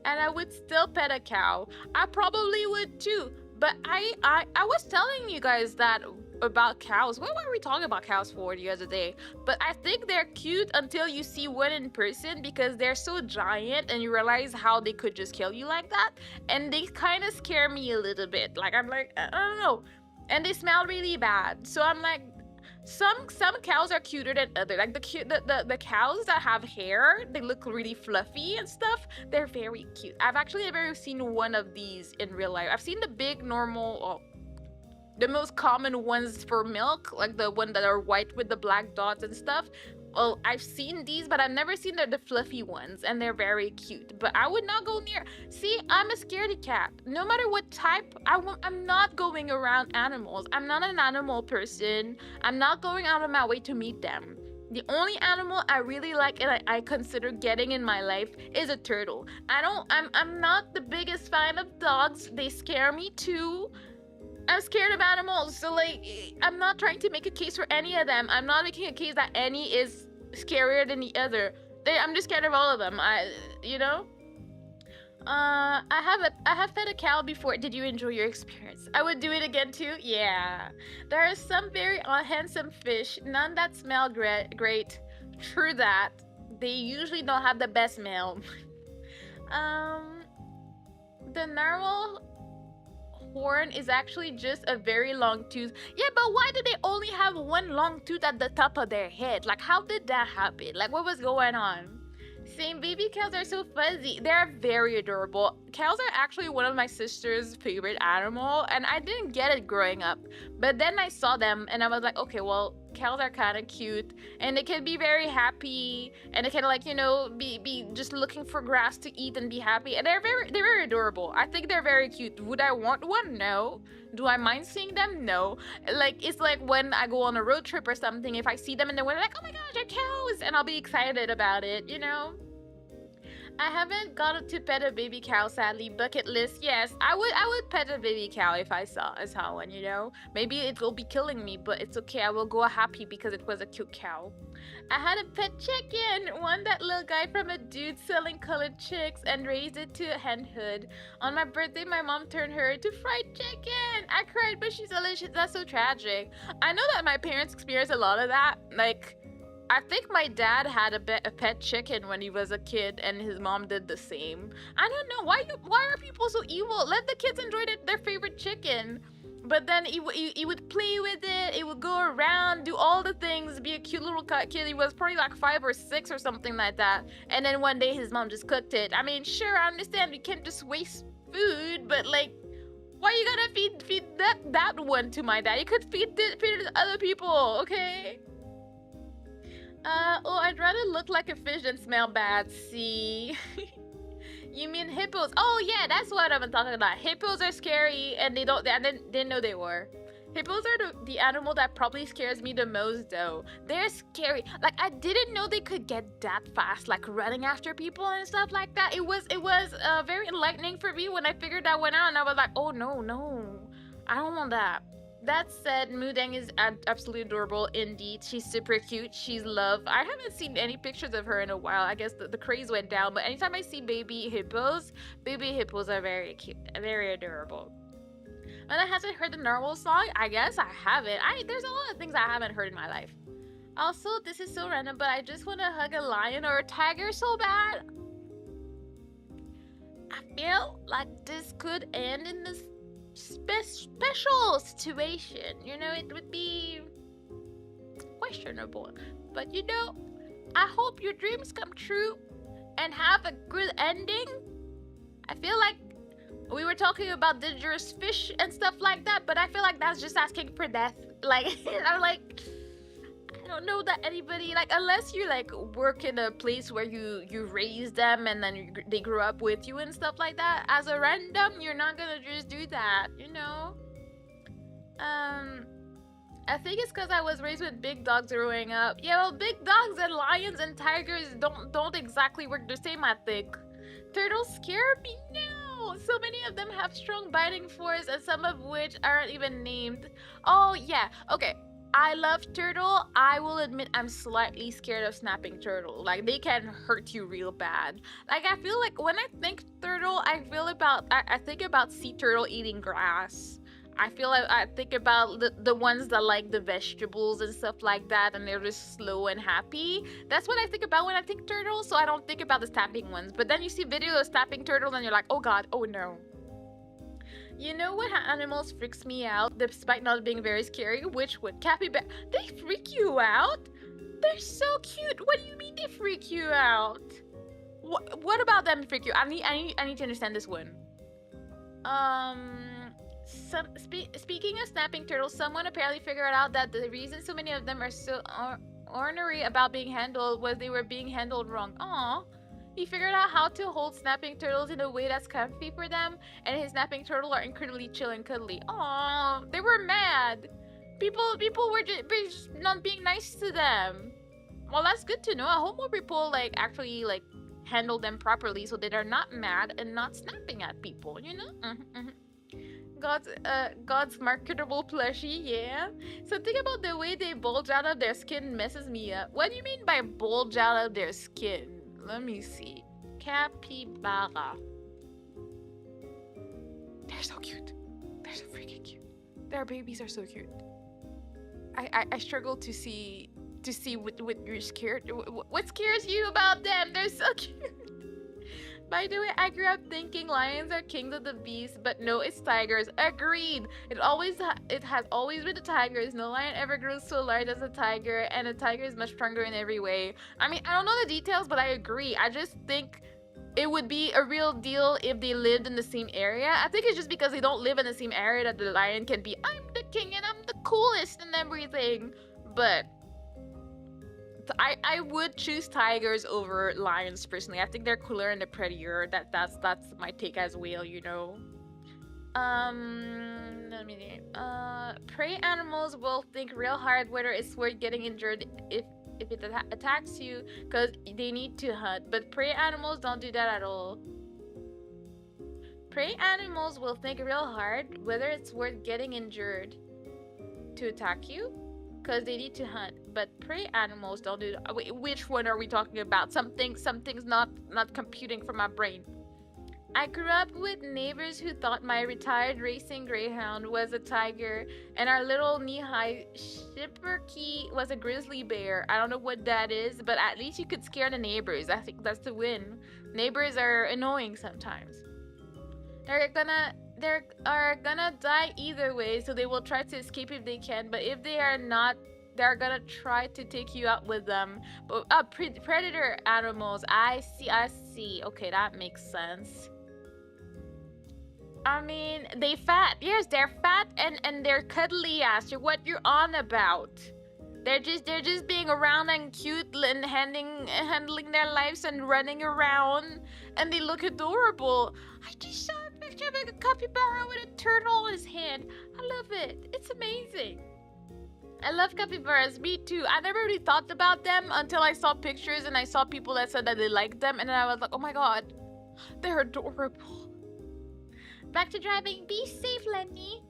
And I would still pet a cow. I probably would too. But I was telling you guys that about cows. What were we talking about cows for the other day? But I think they're cute until you see one in person, because they're so giant and you realize how they could just kill you like that. And they kind of scare me a little bit. Like, I'm like, I don't know. And they smell really bad. So I'm like, some cows are cuter than others. Like the cows that have hair, they look really fluffy and stuff. They're very cute. I've actually never seen one of these in real life. I've seen the big normal, the most common ones for milk, like the one that are white with the black dots and stuff. Well, I've seen these, but I've never seen the fluffy ones, and they're very cute. But I would not go near. See, I'm a scaredy cat. No matter what type, I'm not going around animals. I'm not an animal person. I'm not going out of my way to meet them. The only animal I really like and I consider getting in my life is a turtle. I'm not the biggest fan of dogs. They scare me too. I'm scared of animals, so like I'm not trying to make a case for any of them. I'm not making a case that any is scarier than the other. I'm just scared of all of them. You know. I have fed a cow before. Did you enjoy your experience? I would do it again too. Yeah, there are some very handsome fish, none that smell great. True that. They usually don't have the best smell. The narwhal horn is actually just a very long tooth. Yeah, but why do they only have one long tooth at the top of their head? Like, how did that happen? Like, what was going on? Same, baby cows are so fuzzy. They're very adorable. Cows are actually one of my sister's favorite animal, and I didn't get it growing up. But then I saw them, and I was like, okay, well, cows are kind of cute, and they can be very happy, and they can like be just looking for grass to eat and be happy, and they're very adorable. I think they're very cute. Would I want one? No. Do I mind seeing them? No. Like, it's like when I go on a road trip or something, if I see them in the winter, like, oh my gosh, they're cows, and I'll be excited about it, you know? I haven't gotten to pet a baby cow, sadly. Bucket list, yes. I would pet a baby cow if I saw one, you know? Maybe it will be killing me, but it's okay. I will go happy because it was a cute cow. I had a pet chicken, one that little guy from a dude selling colored chicks, and raised it to a henhood. On my birthday, my mom turned her into fried chicken. I cried, but she's delicious. That's so tragic. I know that my parents experienced a lot of that. Like, I think my dad had a pet chicken when he was a kid, and his mom did the same. I don't know why are people so evil? Let the kids enjoy their favorite chicken. But then he would play with it. It would go around, do all the things, be a cute little kid. He was probably like 5 or 6 or something like that. And then one day his mom just cooked it. I mean, sure, I understand we can't just waste food, but like, why you gotta feed that one to my dad? You could feed it to other people, okay? Oh, I'd rather look like a fish than smell bad. See? You mean hippos? Oh yeah, that's what I've been talking about. Hippos are scary, and I didn't know they were. Hippos are the animal that probably scares me the most, though. They're scary. Like, I didn't know they could get that fast, like running after people and stuff like that. It was very enlightening for me when I figured that one out, and I was like, oh no, I don't want that. That said, Mudeng is absolutely adorable indeed. She's super cute. She's love. I haven't seen any pictures of her in a while. I guess the craze went down, but anytime I see baby hippos are very cute, very adorable. And I haven't heard the narwhal song. I guess I haven't. There's a lot of things I haven't heard in my life. Also, this is so random, but I just want to hug a lion or a tiger so bad. I feel like this could end in this special situation, you know. It would be questionable, but you know, I hope your dreams come true and have a good ending. I feel like we were talking about dangerous fish and stuff like that, but I feel like that's just asking for death. Like, I'm like, I don't know that anybody, like, unless you like work in a place where you raise them and then they grow up with you and stuff like that, as a random, you're not gonna just do that, you know. I think it's because I was raised with big dogs growing up. Yeah, well, big dogs and lions and tigers don't exactly work the same, I think. Turtles scare me now. So many of them have strong biting force, and some of which aren't even named. Oh yeah, okay. I love turtle. I will admit I'm slightly scared of snapping turtle. Like, they can hurt you real bad. Like, I feel like when I think turtle, I think about sea turtle eating grass. I feel like I think about the ones that like the vegetables and stuff like that, and they're just slow and happy. That's what I think about when I think turtle, so I don't think about the snapping ones. But then you see videos of snapping turtles and you're like, oh god, oh no. You know what animals freaks me out, despite not being very scary? Which would capybara? They freak you out? They're so cute. What do you mean they freak you out? What about them freak you? I need to understand this one. Speaking of snapping turtles, someone apparently figured out that the reason so many of them are so ornery about being handled was they were being handled wrong. Aww. He figured out how to hold snapping turtles in a way that's comfy for them, and his snapping turtle are incredibly chill and cuddly. Aww, they were mad. People were just not being nice to them. Well, that's good to know. I hope more people like actually like handle them properly so that they're not mad and not snapping at people. You know. God's marketable plushie, yeah. Something about the way they bulge out of their skin messes me up. What do you mean by bulge out of their skin? Let me see. Capybara. They're so cute. They're so freaking cute. Their babies are so cute. I struggle to see what you're scared. What scares you about them? They're so cute. By the way, I grew up thinking lions are kings of the beasts, but no, it's tigers. Agreed. It has always been the tigers. No lion ever grew so large as a tiger, and a tiger is much stronger in every way. I mean, I don't know the details, but I agree. I just think it would be a real deal if they lived in the same area. I think it's just because they don't live in the same area that the lion can be, I'm the king and I'm the coolest and everything. But I would choose tigers over lions personally. I think they're cooler and they're prettier. That's my take as well, you know. Let me think. Prey animals will think real hard whether it's worth getting injured if it attacks you, because they need to hunt. But prey animals don't do that at all. Prey animals will think real hard whether it's worth getting injured to attack you, because they need to hunt. But prey animals don't do that. Wait, which one are we talking about? Something's not computing for my brain. I grew up with neighbors who thought my retired racing greyhound was a tiger, and our little knee-high Schipperke was a grizzly bear. I don't know what that is, but at least you could scare the neighbors. I think that's the win. Neighbors are annoying sometimes. They're gonna die either way, so they will try to escape if they can. But if they are not, they're gonna try to take you out with them. But predator animals, I see. Okay, that makes sense. I mean, they fat. Yes, they're fat and they're cuddly ass. What you're on about? They're just being around and cute and handling their lives and running around, and they look adorable. I just saw a picture of a capybara with a turtle in his hand. I love it. It's amazing. I love capybaras. Me too. I never really thought about them until I saw pictures and I saw people that said that they liked them, and then I was like, oh my god, they're adorable. Back to driving. Be safe, Lenny.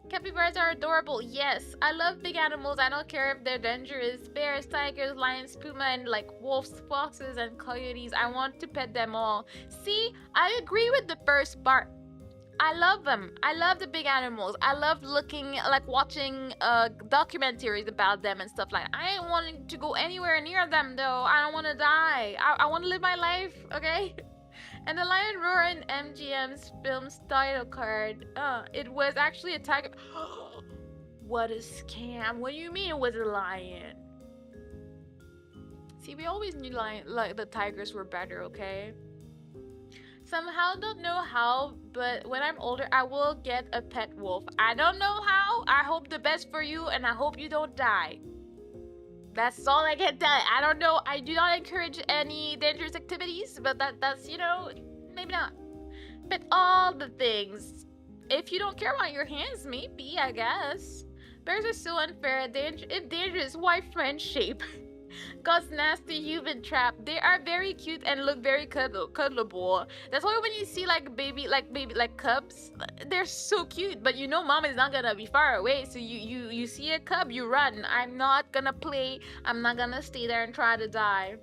Capybaras are adorable. Yes, I love big animals. I don't care if they're dangerous. Bears, tigers, lions, puma, and like wolves, foxes, and coyotes. I want to pet them all. See, I agree with the first part. I love them. I love the big animals. I love watching documentaries about them and stuff like that. I ain't wanting to go anywhere near them though. I don't want to die. I want to live my life, okay? And the lion roar in MGM's film's title card. It was actually a tiger. What a scam. What do you mean it was a lion? See, we always knew the tigers were better, okay? Somehow, don't know how, but when I'm older, I will get a pet wolf. I don't know how. I hope the best for you, and I hope you don't die. That's all I can tell. I don't know. I do not encourage any dangerous activities, but that's, you know, maybe not. But all the things. If you don't care about your hands, maybe, I guess. Bears are so unfair. If dangerous, why friendship? God's nasty human trap. They are very cute and look very cuddleable. That's why when you see baby cubs, they're so cute. But you know mom is not gonna be far away, so you see a cub, you run. I'm not gonna play. I'm not gonna stay there and try to die.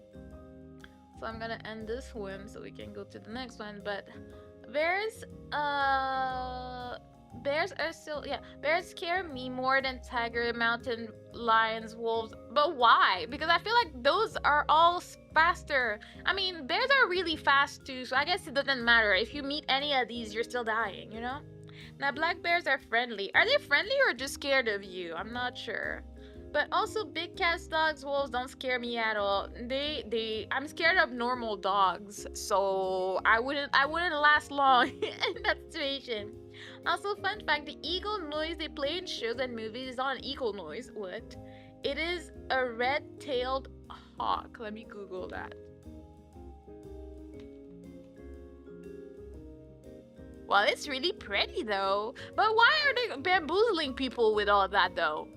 So I'm gonna end this one so we can go to the next one. But bears are still, yeah, bears scare me more than tiger, mountain lions, wolves. But why? Because I feel like those are all faster. I mean, bears are really fast too, so I guess it doesn't matter. If you meet any of these, you're still dying, you know? Now, black bears are friendly. Are they friendly or just scared of you? I'm not sure. But also, big cats, dogs, wolves don't scare me at all. I'm scared of normal dogs, so I wouldn't last long in that situation. Also, fun fact, the eagle noise they play in shows and movies is not an eagle noise. What? It is a red-tailed hawk. Let me Google that. Well, it's really pretty though. But why are they bamboozling people with all that though?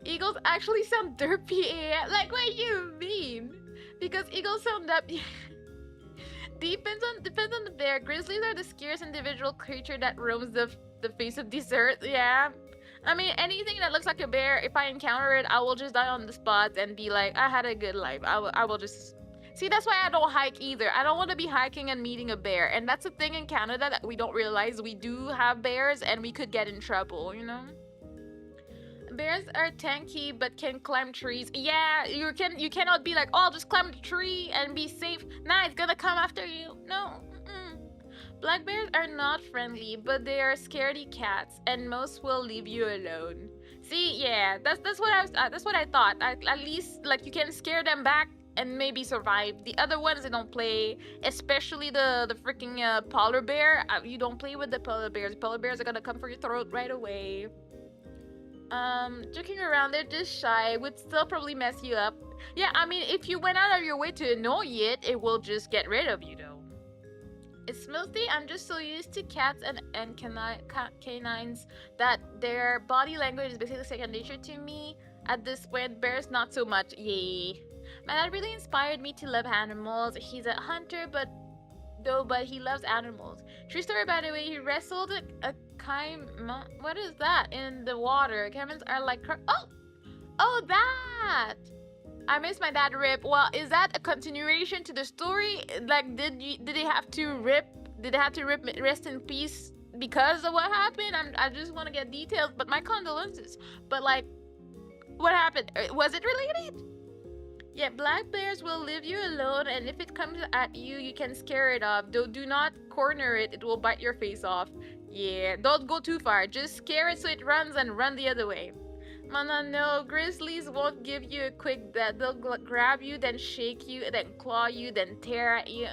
Eagles actually sound derpy. Like, what do you mean? Because eagles sound up. depends on the bear. Grizzlies are the scariest individual creature that roams the face of this earth. Yeah. I mean, anything that looks like a bear, if I encounter it, I will just die on the spot and be like, I had a good life. I will just... See, that's why I don't hike either. I don't want to be hiking and meeting a bear. And that's a thing in Canada that we don't realize. We do have bears and we could get in trouble, you know? Bears are tanky but can climb trees. Yeah, you cannot be like, oh, I'll just climb the tree and be safe. Nah, it's gonna come after you. No. Black bears are not friendly, but they are scaredy cats, and most will leave you alone. See, yeah, that's what I thought. At least like you can scare them back and maybe survive. The other ones they don't play, especially the freaking polar bear. You don't play with the polar bears. Polar bears are gonna come for your throat right away. Joking around, they're just shy. Would still probably mess you up. Yeah, I mean, if you went out of your way to annoy it will just get rid of you though. It's mostly I'm just so used to cats and canines that their body language is basically second nature to me. At this point, bears not so much. Yay. My dad really inspired me to love animals. He's a hunter, but he loves animals. True story, by the way. He wrestled a caimán. What is that in the water? Caimans are like oh that. I miss my dad. Rip. Well, is that a continuation to the story? Like, did they have to rip? Did they have to rip rest in peace because of what happened? I just want to get details. But my condolences. But like, what happened? Was it related? Yeah, black bears will leave you alone, and if it comes at you, you can scare it off. Though do not corner it; it will bite your face off. Yeah, don't go too far. Just scare it so it runs and run the other way. Mana, no, grizzlies won't give you a quick death. They'll grab you, then shake you, then claw you, then tear at you.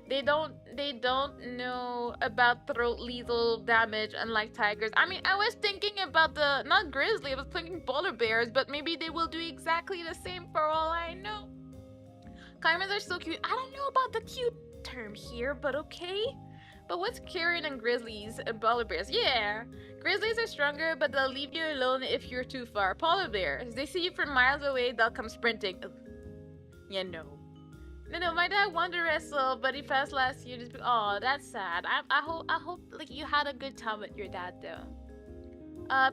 They don't know about throat lethal damage, unlike tigers. I mean, I was thinking about not grizzly, I was thinking polar bears, but maybe they will do exactly the same for all I know. Caimans are so cute. I don't know about the cute term here, but okay. But what's scarier than grizzlies and polar bears? Yeah, grizzlies are stronger, but they'll leave you alone if you're too far. Polar bears, they see you from miles away, they'll come sprinting. Ugh. Yeah, no, my dad wanted to wrestle, but he passed last year. Oh, that's sad. I hope like you had a good time with your dad though.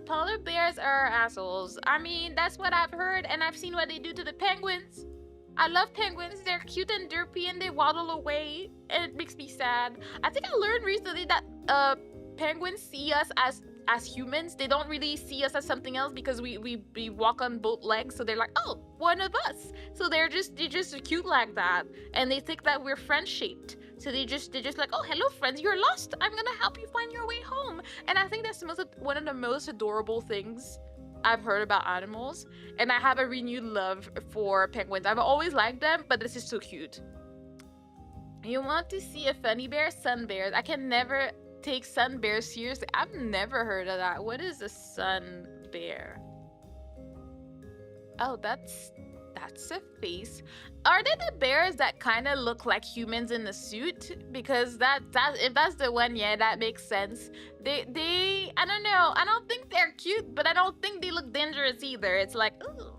Polar bears are assholes. I mean, that's what I've heard, and I've seen what they do to the penguins. I love penguins. They're cute and derpy and they waddle away and it makes me sad. I think I learned recently that penguins see us as humans. They don't really see us as something else because we walk on both legs, so they're like, oh, one of us. So they're just cute like that. And they think that we're friend shaped. So they're just like, oh, hello friends, you're lost. I'm gonna help you find your way home. And I think that's one of the most adorable things I've heard about animals, and I have a renewed love for penguins. I've always liked them, but this is so cute. You want to see a funny bear? Sun bears. I can never take sun bears seriously. I've never heard of that. What is a sun bear? Oh, that's a face. Are they the bears that kind of look like humans in the suit? Because if that's the one, yeah, that makes sense. They I don't know. I don't think they're cute, but I don't think they look dangerous either. It's like, ooh,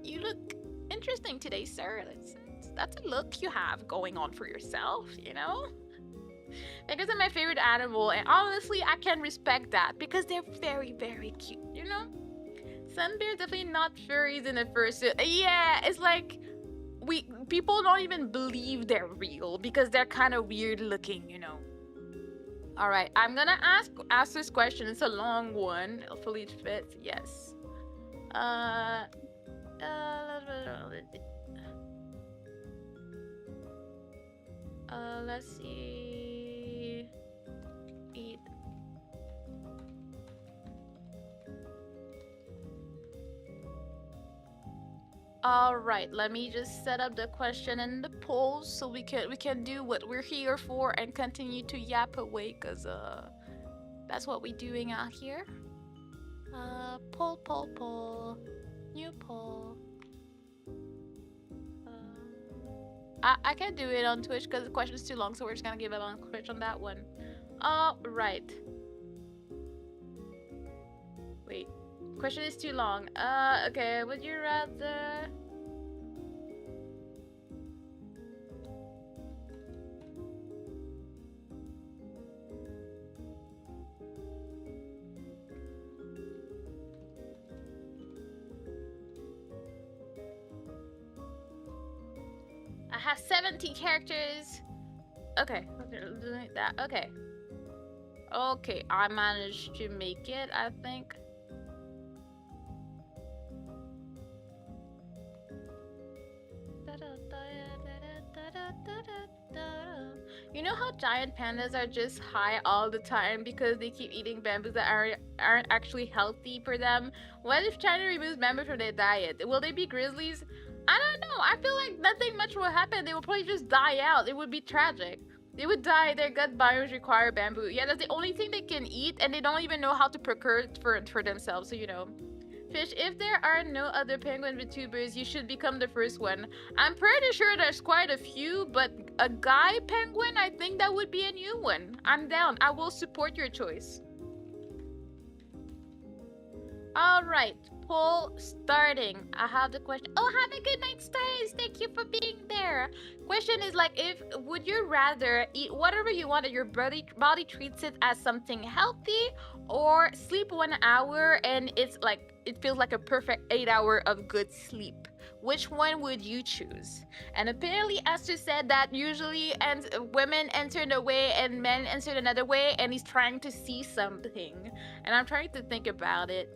you look interesting today, sir. That's a look you have going on for yourself, you know? Because they're my favorite animal, and honestly, I can respect that because they're very, very cute, you know? Sun bears definitely not furries in the first. Yeah, it's like people don't even believe they're real because they're kind of weird looking, you know. All right, I'm gonna ask this question. It's a long one. Hopefully it fits. Yes. Let's see. Eat. All right, let me just set up the question and the polls so we can do what we're here for and continue to yap away, cause That's what we're doing out here. Poll. New poll. I can't do it on Twitch because the question is too long, so we're just gonna give it on Twitch on that one. Right. Wait. Question is too long. Okay, would you rather... I have 70 characters. Okay, delete that. Okay. Okay, I managed to make it, I think. You know how giant pandas are just high all the time because they keep eating bamboos that aren't actually healthy for them? What if China removes bamboo from their diet? Will they be grizzlies? I don't know. I feel like nothing much will happen. They will probably just die out. It would be tragic. They would die. Their gut biomes require bamboo. Yeah, that's the only thing they can eat, and they don't even know how to procure it for themselves. So, you know. Fish, if there are no other penguin VTubers, you should become the first one. I'm pretty sure there's quite a few, but a guy penguin, I think that would be a new one. I'm down. I will support your choice. Alright, poll starting. I have the question. Oh, have a good night, Stars. Thank you for being there. Question is like, would you rather eat whatever you want that your body treats it as something healthy, or sleep 1 hour and it feels like a perfect 8 hour of good sleep? Which one would you choose? And apparently Esther said that usually women enter the way and men enter another way, and he's trying to see something. And I'm trying to think about it.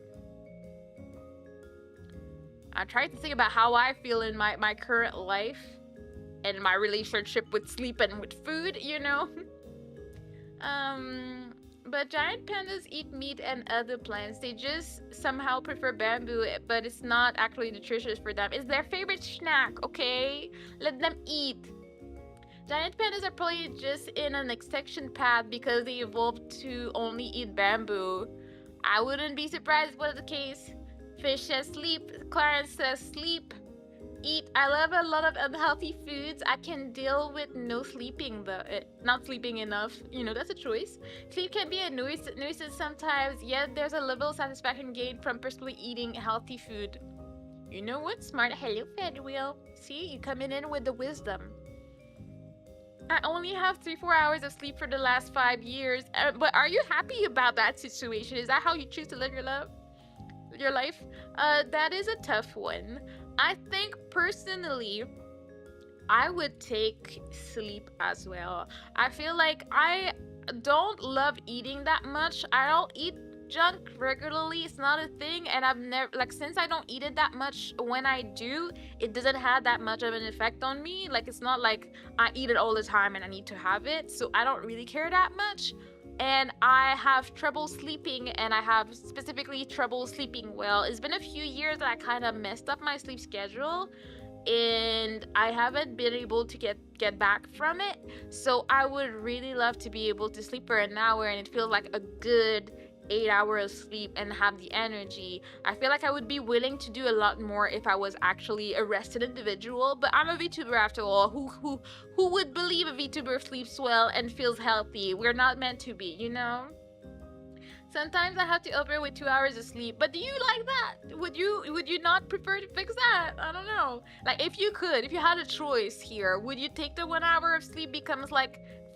I tried to think about how I feel in my current life and my relationship with sleep and with food, you know? But giant pandas eat meat and other plants. They just somehow prefer bamboo, but it's not actually nutritious for them. It's their favorite snack, okay? Let them eat. Giant pandas are probably just in an extinction path because they evolved to only eat bamboo. I wouldn't be surprised if it was the case. Fish says sleep. Clarence says sleep. Eat. I love a lot of unhealthy foods. I can deal with no sleeping, not sleeping enough. You know, that's a choice. Sleep can be a nuisance sometimes, yet there's a level of satisfaction gained from personally eating healthy food. You know what? Smart. Hello, Fedwheel. See, you coming in with the wisdom. I only have 3-4 hours of sleep for the last 5 years. But are you happy about that situation? Is that how you choose to live your life? That is a tough one. I think personally, I would take sleep as well. I feel like I don't love eating that much. I don't eat junk regularly. It's not a thing, and I've never, like, since I don't eat it that much, when I do, it doesn't have that much of an effect on me. Like, it's not like I eat it all the time and I need to have it, so I don't really care that much. And I have trouble sleeping, and I have specifically trouble sleeping well. It's been a few years that I kind of messed up my sleep schedule, and I haven't been able to get back from it. So I would really love to be able to sleep for an hour and it feels like a good 8 hours of sleep and have the energy. I feel like I would be willing to do a lot more if I was actually a rested individual, but I'm a VTuber after all. Who would believe a VTuber sleeps well and feels healthy? We're not meant to be, you know? Sometimes I have to operate with 2 hours of sleep. But do you like that? Would you not prefer to fix that? I don't know. Like, if you had a choice here, would you take the 1 hour of sleep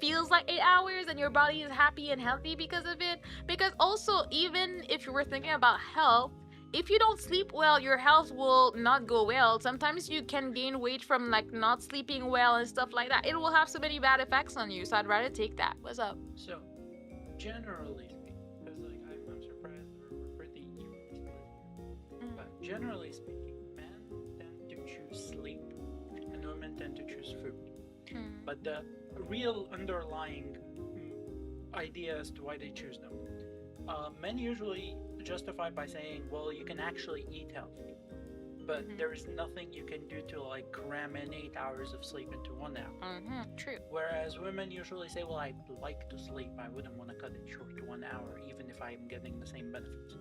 feels like 8 hours and your body is happy and healthy because of it? Because also, even if you were thinking about health, if you don't sleep well, your health will not go well. Sometimes you can gain weight from like not sleeping well and stuff like that. It will have so many bad effects on you, so I'd rather take that. What's up? So, generally speaking, because like I'm surprised we're pretty evenly split here. But generally speaking, men tend to choose sleep and women tend to choose food. But the real underlying idea as to why they choose them, men usually justify by saying, well, you can actually eat healthy, but there is nothing you can do to like like cram in 8 hours of sleep into 1 hour. True. Whereas women usually say, well, I like to sleep, I wouldn't want to cut it short to 1 hour, even if I'm getting the same benefits.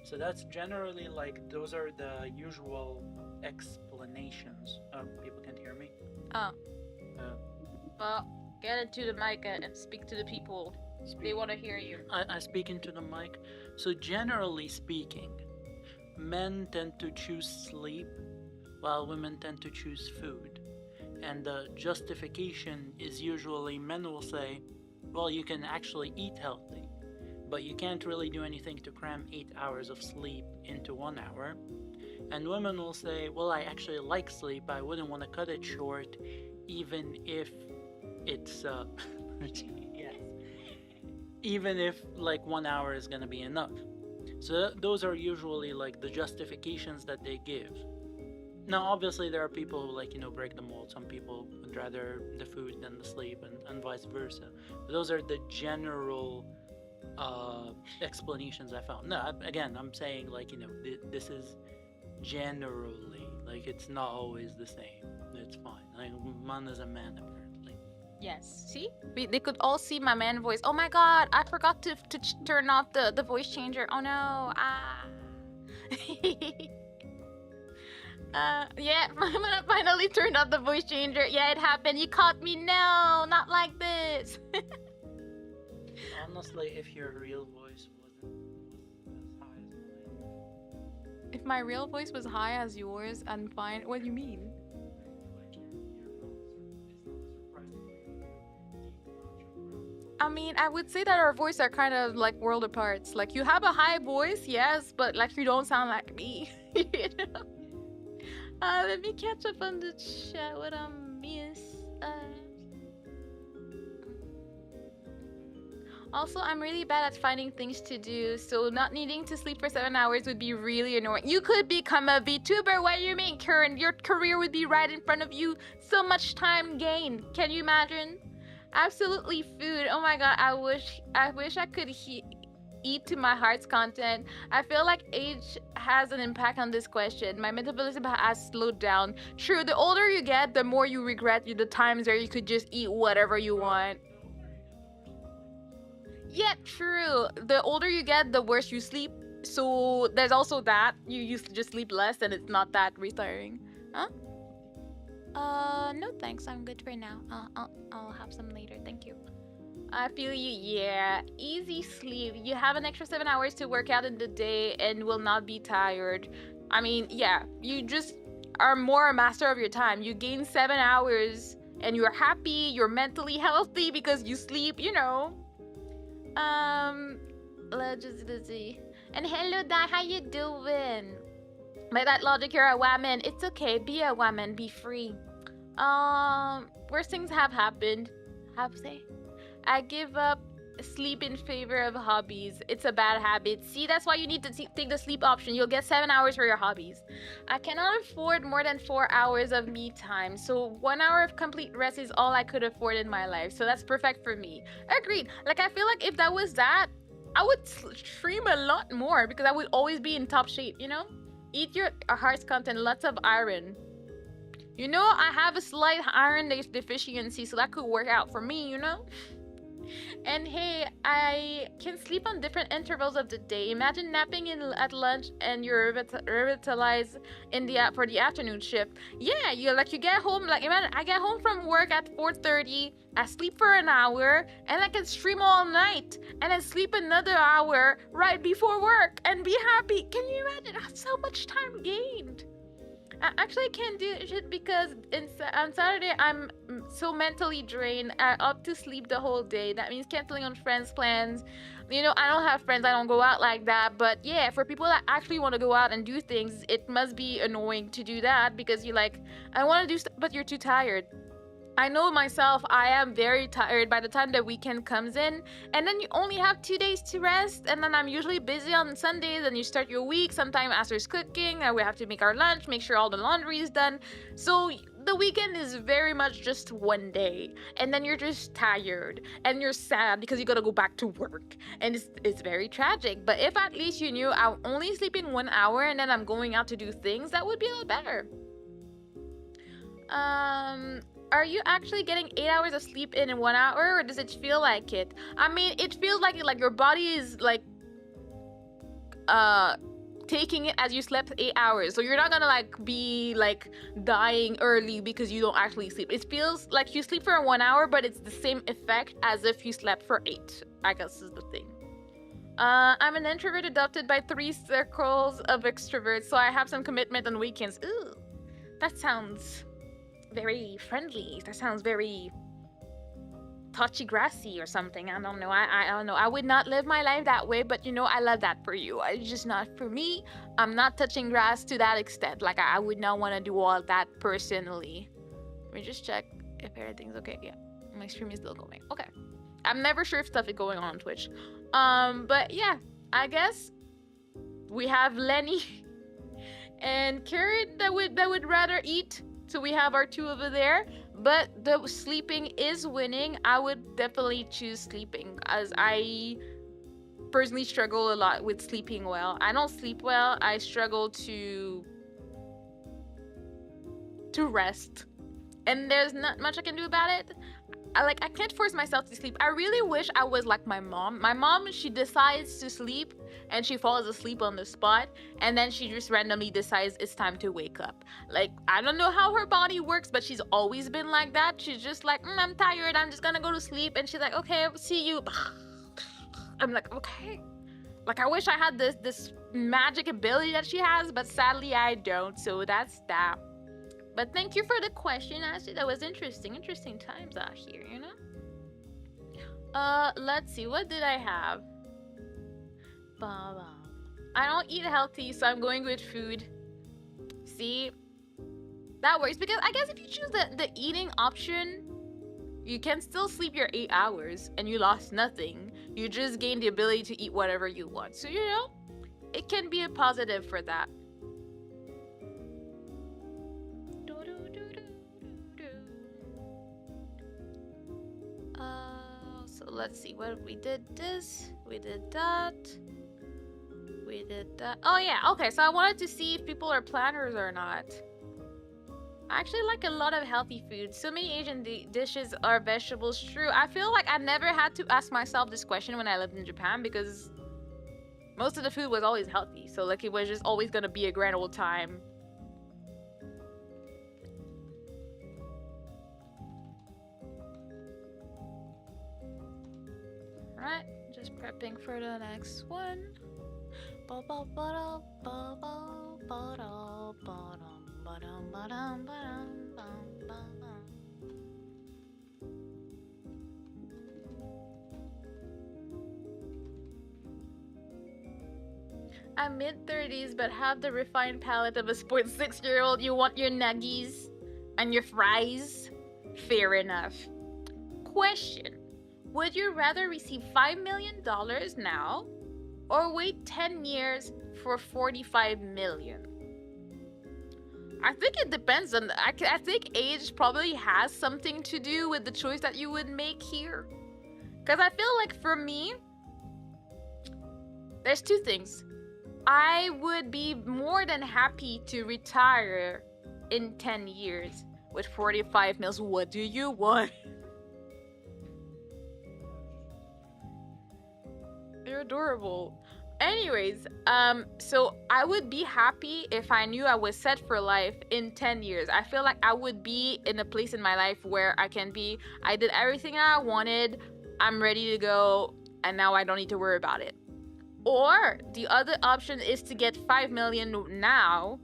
So that's generally like, those are the usual explanations. People can't hear me? Well, get into the mic and speak to the people. They want to hear you. I speak into the mic. So generally speaking, men tend to choose sleep while women tend to choose food. And the justification is usually men will say, well, you can actually eat healthy, but you can't really do anything to cram 8 hours of sleep into 1 hour. And women will say, well, I actually like sleep, I wouldn't want to cut it short, even if it's yes, even if like 1 hour is gonna be enough. So those are usually like the justifications that they give. Now obviously there are people who, like, break the mold. Some people would rather the food than the sleep, and vice versa. But those are the general explanations I found. No, again, I'm saying, like, this is generally, like, it's not always the same. It's fine. Like, man is a man, apparently. Yes. See? They could all see my man voice. Oh my god, I forgot to turn off the voice changer. Oh no. Yeah, I'm gonna finally turn off the voice changer. Yeah, it happened. You caught me. No, not like this. Honestly, if your real voice wasn't as high as mine. If my real voice was high as yours, I'm fine. What do you mean? I mean, I would say that our voices are kind of like world apart. Like, you have a high voice, yes, but like you don't sound like me. Let me catch up on the chat. What I miss. Also, I'm really bad at finding things to do, so not needing to sleep for 7 hours would be really annoying. You could become a VTuber. What do you mean, Karen? Your career would be right in front of you. So much time gained. Can you imagine? Absolutely food. Oh my god, I wish I could eat to my heart's content. I feel like age has an impact on this question. My metabolism has slowed down. True, the older you get, the more you regret the times where you could just eat whatever you want. Yeah, true. The older you get, the worse you sleep. So there's also that. You used to just sleep less and it's not that retiring. Huh? No thanks. I'm good for now. I'll have some later. Thank you. I feel you. Yeah, easy sleep. You have an extra 7 hours to work out in the day and will not be tired. I mean, yeah, you just are more a master of your time. You gain 7 hours and you're happy. You're mentally healthy because you sleep. Let's just see. And hello, Dai. How you doing? By that logic, you're a woman. It's okay. Be a woman. Be free. Worse things have happened. Have they? I give up sleep in favor of hobbies. It's a bad habit. See, that's why you need to take the sleep option. You'll get 7 hours for your hobbies. I cannot afford more than 4 hours of me time. So 1 hour of complete rest is all I could afford in my life. So that's perfect for me. Agreed. Like, I feel like if that was that, I would stream a lot more because I would always be in top shape, Eat your heart's content, lots of iron. I have a slight iron deficiency, so that could work out for me, And hey, I can sleep on different intervals of the day. Imagine napping at lunch and you're revitalized for the afternoon shift. Yeah, you get home, imagine I get home from work at 4:30, I sleep for an hour, and I can stream all night, and then sleep another hour right before work and be happy. Can you imagine? That's so much time gained. I actually can't do shit because on Saturday I'm so mentally drained. I opt to sleep the whole day. That means canceling on friends' plans. I don't have friends. I don't go out like that. But yeah, for people that actually want to go out and do things, it must be annoying to do that because you're like, I want to do stuff, but you're too tired. I know myself, I am very tired by the time the weekend comes in, and then you only have 2 days to rest, and then I'm usually busy on Sundays, and you start your week, sometime after's cooking, and we have to make our lunch, make sure all the laundry is done, so the weekend is very much just one day, and then you're just tired, and you're sad because you gotta go back to work, and it's very tragic, but if at least you knew I'm only sleeping 1 hour, and then I'm going out to do things, that would be a lot better. Are you actually getting 8 hours of sleep in 1 hour, or does it feel like it? I mean, it feels like it, like your body is like taking it as you slept 8 hours, so you're not gonna like be like dying early because you don't actually sleep. It feels like you sleep for 1 hour, but it's the same effect as if you slept for 8, I guess is the thing. I'm an introvert adopted by 3 circles of extroverts, so I have some commitment on weekends. Ooh, that sounds very friendly. That sounds very touchy-grassy or something. I don't know. I don't know. I would not live my life that way, but you know, I love that for you. It's just not for me. I'm not touching grass to that extent. Like, I would not want to do all that personally. Let me just check if everything's okay. Yeah, my stream is still going. Okay. I'm never sure if stuff is going on Twitch. But yeah, I guess we have Lenny and Carrot that would rather eat. So we have our 2 over there. But the sleeping is winning. I would definitely choose sleeping, as I personally struggle a lot with sleeping well. I don't sleep well. I struggle to rest, and there's not much I can do about it. I can't force myself to sleep. I really wish I was like my mom. My mom, she decides to sleep and she falls asleep on the spot, and then she just randomly decides it's time to wake up. Like, I don't know how her body works, but she's always been like that. She's just like, I'm tired, I'm just gonna go to sleep, and she's like, okay, see you. I'm like, okay. Like, I wish I had this magic ability that she has, but sadly I don't. So that's that. But thank you for the question, Ashley. That was interesting. Interesting times out here, you know? Let's see. What did I have? I don't eat healthy, so I'm going with food. See? That works. Because I guess if you choose the eating option, you can still sleep your 8 hours and you lost nothing. You just gained the ability to eat whatever you want. So, you know, it can be a positive for that. So let's see what we did. This, we did that, we did that. Oh yeah, okay. So I wanted to see if people are planners or not. I actually like a lot of healthy food. So many Asian dishes are vegetables. True. I feel like I never had to ask myself this question when I lived in Japan, because most of the food was always healthy. So like, it was just always gonna be a grand old time. Alright, just prepping for the next one. I'm mid-30s, but have the refined palate of a sports 6-year-old. You want your nuggies and your fries? Fair enough. Question. Would you rather receive $5 million now, or wait 10 years for $45 million? I think it depends on... I think age probably has something to do with the choice that you would make here. Because I feel like for me, there's 2 things. I would be more than happy to retire in 10 years with 45 mils. What do you want? You're adorable. Anyways, so I would be happy if I knew I was set for life in 10 years. I feel like I would be in a place in my life where I can be, I did everything I wanted, I'm ready to go, and now I don't need to worry about it. Or the other option is to get 5 million now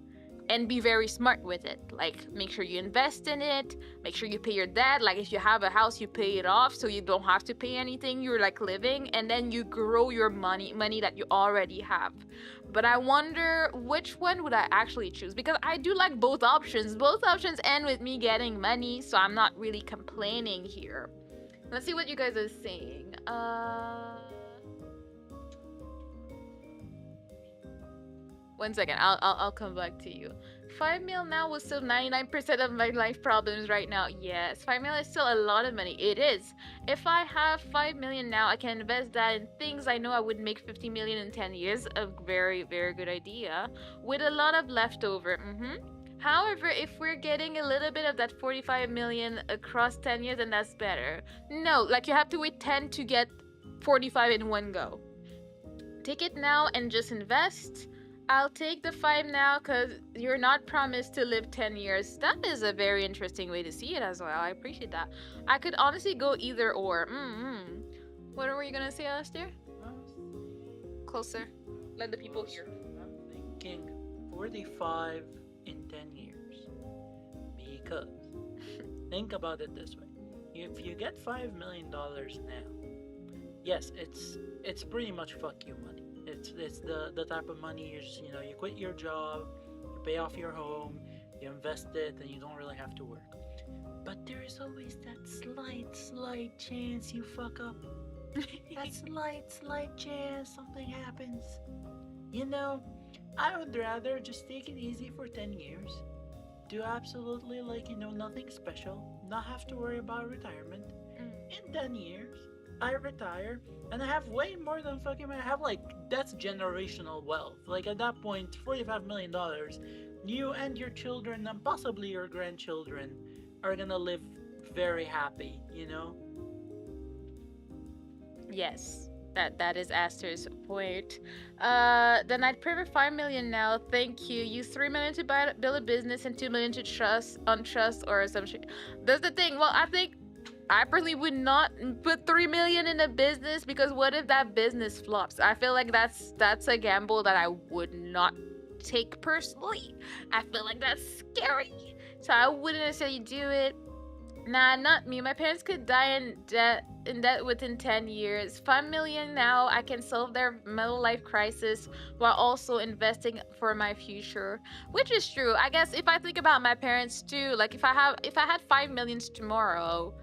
and be very smart with it. Like, make sure you invest in it, make sure you pay your debt. Like, if you have a house, you pay it off so you don't have to pay anything. You're like living, and then you grow your money that you already have. But I wonder which one would I actually choose, because I do like both options. Both options end with me getting money, so I'm not really complaining here. Let's see what you guys are saying. One second, I'll come back to you. 5 mil now will solve 99% of my life problems right now. Yes, 5 mil is still a lot of money. It is. If I have 5 million now, I can invest that in things I know I would make 50 million in 10 years. A very, very good idea. With a lot of leftover. However, if we're getting a little bit of that 45 million across 10 years, then that's better. No, like you have to wait 10 to get 45 in one go. Take it now and just invest. I'll take the 5 now because you're not promised to live 10 years. That is a very interesting way to see it as well. I appreciate that. I could honestly go either or. What were you going to say, Alistair? Closer. Let the people hear. I'm thinking 45 in 10 years. Because, think about it this way. If you get $5 million now, yes, it's pretty much fuck you money. It's the type of money you just, you quit your job, you pay off your home, you invest it, and you don't really have to work. But there is always that slight chance you fuck up. That slight chance something happens. I would rather just take it easy for 10 years. Do absolutely nothing special. Not have to worry about retirement. In 10 years, I retire and I have way more than fucking I have that's generational wealth. At that point, $45 million, you and your children and possibly your grandchildren are gonna live very happy, Yes, that is Aster's point. Then I'd prefer 5 million now. Thank you. Use 3 million to build a business and 2 million to trust or some shit. That's the thing. Well, I think I personally would not put 3 million in a business because what if that business flops? I feel like that's a gamble that I would not take personally. I feel like that's scary, so I wouldn't necessarily do it. Nah, not me. My parents could die in debt within 10 years. 5 million now, I can solve their middle life crisis while also investing for my future, which is true. I guess if I think about my parents too, if I had 5 millions tomorrow,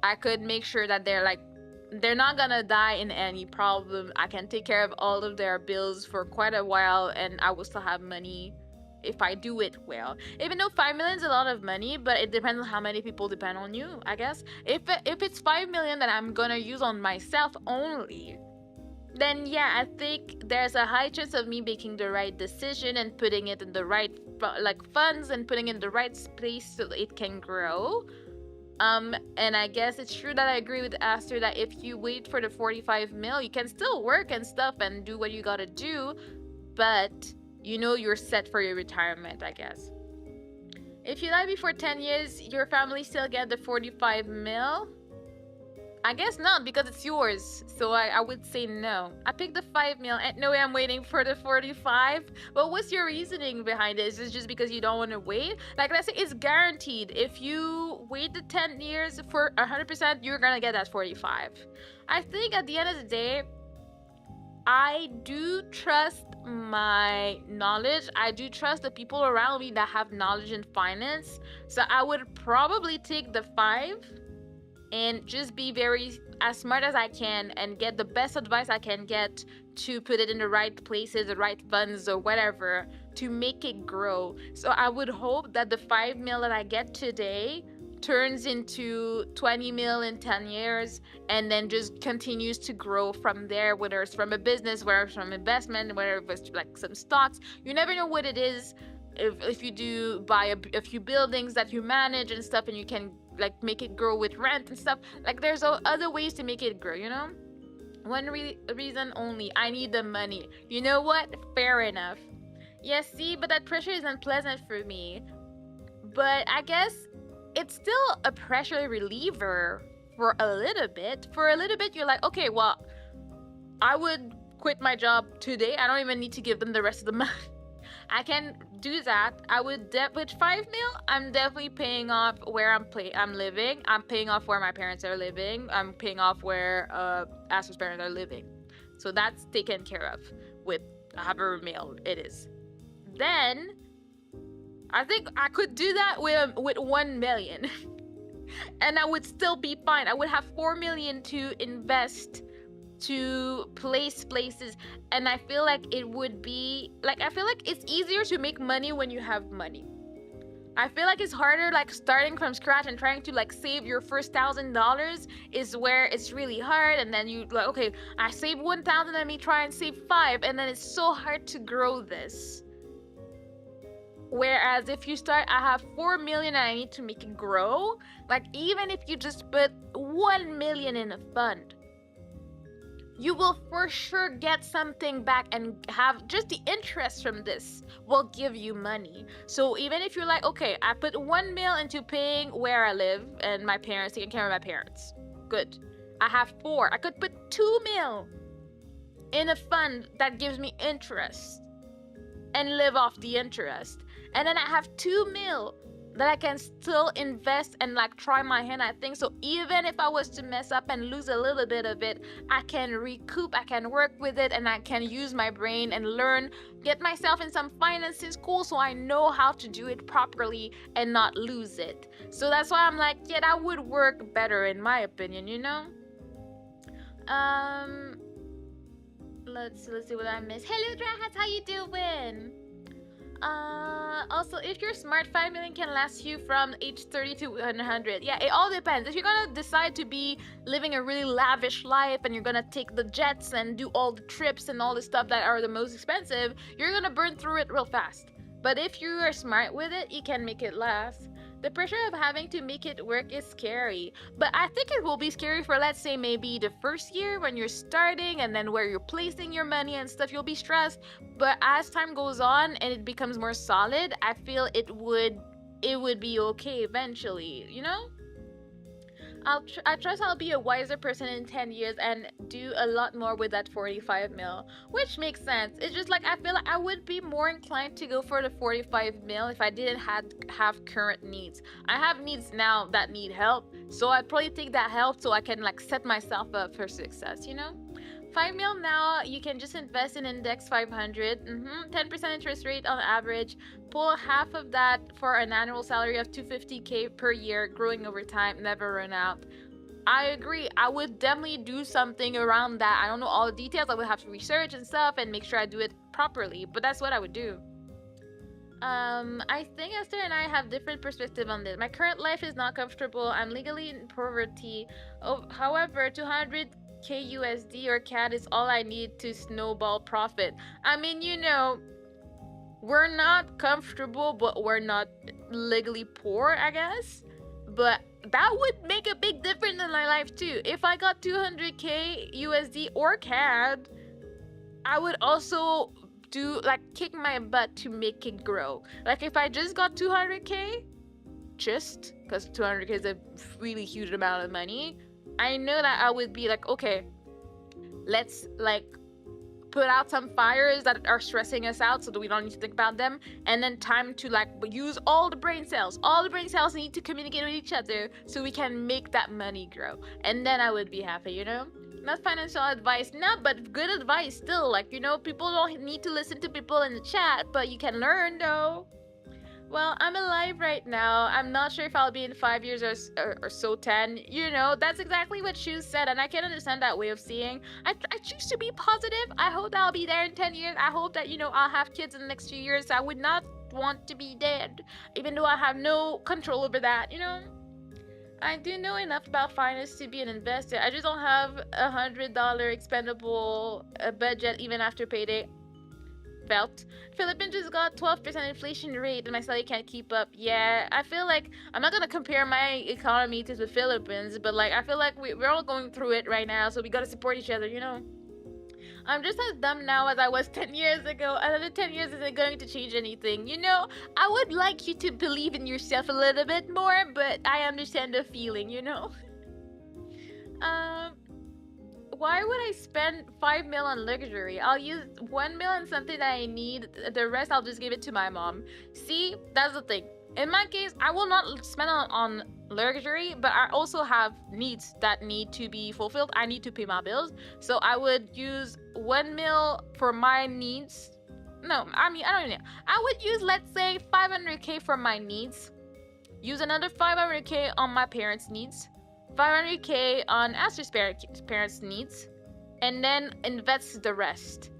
I could make sure that they're not gonna die in any problem. I can take care of all of their bills for quite a while and I will still have money if I do it well. Even though 5 million is a lot of money, but it depends on how many people depend on you, I guess. If it's 5 million that I'm gonna use on myself only, then yeah, I think there's a high chance of me making the right decision and putting it in the right funds and putting it in the right place so that it can grow. And I guess it's true that I agree with Aster that if you wait for the 45 mil, you can still work and stuff and do what you gotta do, but you're set for your retirement, I guess. If you die before 10 years, your family still get the 45 mil? I guess not, because it's yours. So I would say no. I picked the 5 mil, and no way I'm waiting for the 45. But what's your reasoning behind it? Is it just because you don't want to wait? Let's say it's guaranteed. If you wait the 10 years for 100%, you're gonna get that 45. I think at the end of the day, I do trust my knowledge. I do trust the people around me that have knowledge in finance. So I would probably take the 5 and just be very as smart as I can and get the best advice I can get to put it in the right places, the right funds or whatever to make it grow. So I would hope that the 5 mil that I get today turns into 20 mil in 10 years and then just continues to grow from there, whether it's from a business, whether it's from investment, whether it's some stocks. You never know what it is. If you do buy a few buildings that you manage and stuff and you can make it grow with rent and stuff, there's other ways to make it grow, one reason only: I need the money. You know what? Fair enough. Yes, see, but that pressure is unpleasant for me. But I guess it's still a pressure reliever for a little bit. For a little bit, you're like, okay, well, I would quit my job today. I don't even need to give them the rest of the month. I can do that. I would with 5 mil, I'm definitely paying off where I'm living. I'm paying off where my parents are living. I'm paying off where Aster's parents are living. So that's taken care of with however mil it is. Then I think I could do that with 1 million. And I would still be fine. I would have 4 million to invest to places, and I feel like it would be I feel like it's easier to make money when you have money. I feel like it's harder starting from scratch and trying to save your first $1,000 is where it's really hard, and then you okay, I save 1,000, let me try and save 5, and then it's so hard to grow this. Whereas if you start, I have 4 million and I need to make it grow. Like, even if you just put 1 million in a fund, you will for sure get something back, and have just the interest from this will give you money. So even if you're like, okay, I put 1 mil into paying where I live and my parents, taking care of my parents. Good. I have 4. I could put 2 mil in a fund that gives me interest and live off the interest. And then I have 2 mil that I can still invest and like try my hand at things. So even if I was to mess up and lose a little bit of it, I can recoup, I can work with it, and I can use my brain and learn, get myself in some finance in school so I know how to do it properly and not lose it. So that's why I'm like, yeah, that would work better in my opinion, you know? Let's see what I missed. Hello, Drahats, how you doing? Also, if you're smart, 5 million can last you from age 30 to 100. Yeah, it all depends. If you're gonna decide to be living a really lavish life and you're gonna take the jets and do all the trips and all the stuff that are the most expensive, you're gonna burn through it real fast. But if you are smart with it, you can make it last. The pressure of having to make it work is scary, but I think it will be scary for, let's say, maybe the first year when you're starting, and then where you're placing your money and stuff, you'll be stressed. But as time goes on and it becomes more solid, I feel it would be okay eventually, you know? I trust I'll be a wiser person in 10 years and do a lot more with that 45 mil, which makes sense. It's just like, I feel like I would be more inclined to go for the 45 mil if I didn't have current needs. I have needs now that need help, so I'd probably take that help so I can like set myself up for success, you know? 5 mil now, you can just invest in index 500, 10% interest rate on average. Pull half of that for an annual salary of 250K per year, growing over time, never run out. I agree. I would definitely do something around that. I don't know all the details. I would have to research and stuff and make sure I do it properly, but that's what I would do. I think Esther and I have different perspective on this. My current life is not comfortable. I'm legally in poverty. However, 200K USD or CAD is all I need to snowball profit. I mean, you know, we're not comfortable, but we're not legally poor, I guess. But that would make a big difference in my life too. If I got 200K USD or CAD, I would also do like kick my butt to make it grow. Like if I just got 200K, just because 200K is a really huge amount of money, I know that I would be like, okay, let's like put out some fires that are stressing us out so that we don't need to think about them, and then time to like use all the brain cells. All the brain cells need to communicate with each other so we can make that money grow, and then I would be happy, you know? Not financial advice, no, but good advice still. Like, you know, people don't need to listen to people in the chat, but you can learn though. Well, I'm alive right now. I'm not sure if I'll be in 5 years or so 10. You know, that's exactly what Shu said, and I can understand that way of seeing. I choose to be positive. I hope that I'll be there in 10 years. I hope that, you know, I'll have kids in the next few years. I would not want to be dead, even though I have no control over that, you know? I do know enough about finance to be an investor. I just don't have $100 expendable budget even after payday. Felt. Philippines just got 12% inflation rate and my salary can't keep up. Yeah, I feel like I'm not gonna compare my economy to the Philippines, but like I feel like we're all going through it right now, so we gotta support each other, you know? I'm just as dumb now as I was 10 years ago. Another 10 years isn't going to change anything, you know? I would like you to believe in yourself a little bit more, but I understand the feeling, you know? Why would I spend 5 mil on luxury? I'll use 1 mil on something that I need. The rest I'll just give it to my mom. See, that's the thing. In my case, I will not spend on luxury, but I also have needs that need to be fulfilled. I need to pay my bills. So I would use 1 mil for my needs. No, I mean, I don't even know. I would use, let's say, 500K for my needs. Use another 500K on my parents' needs. 500K on Esther's parents' needs, and then invest the rest.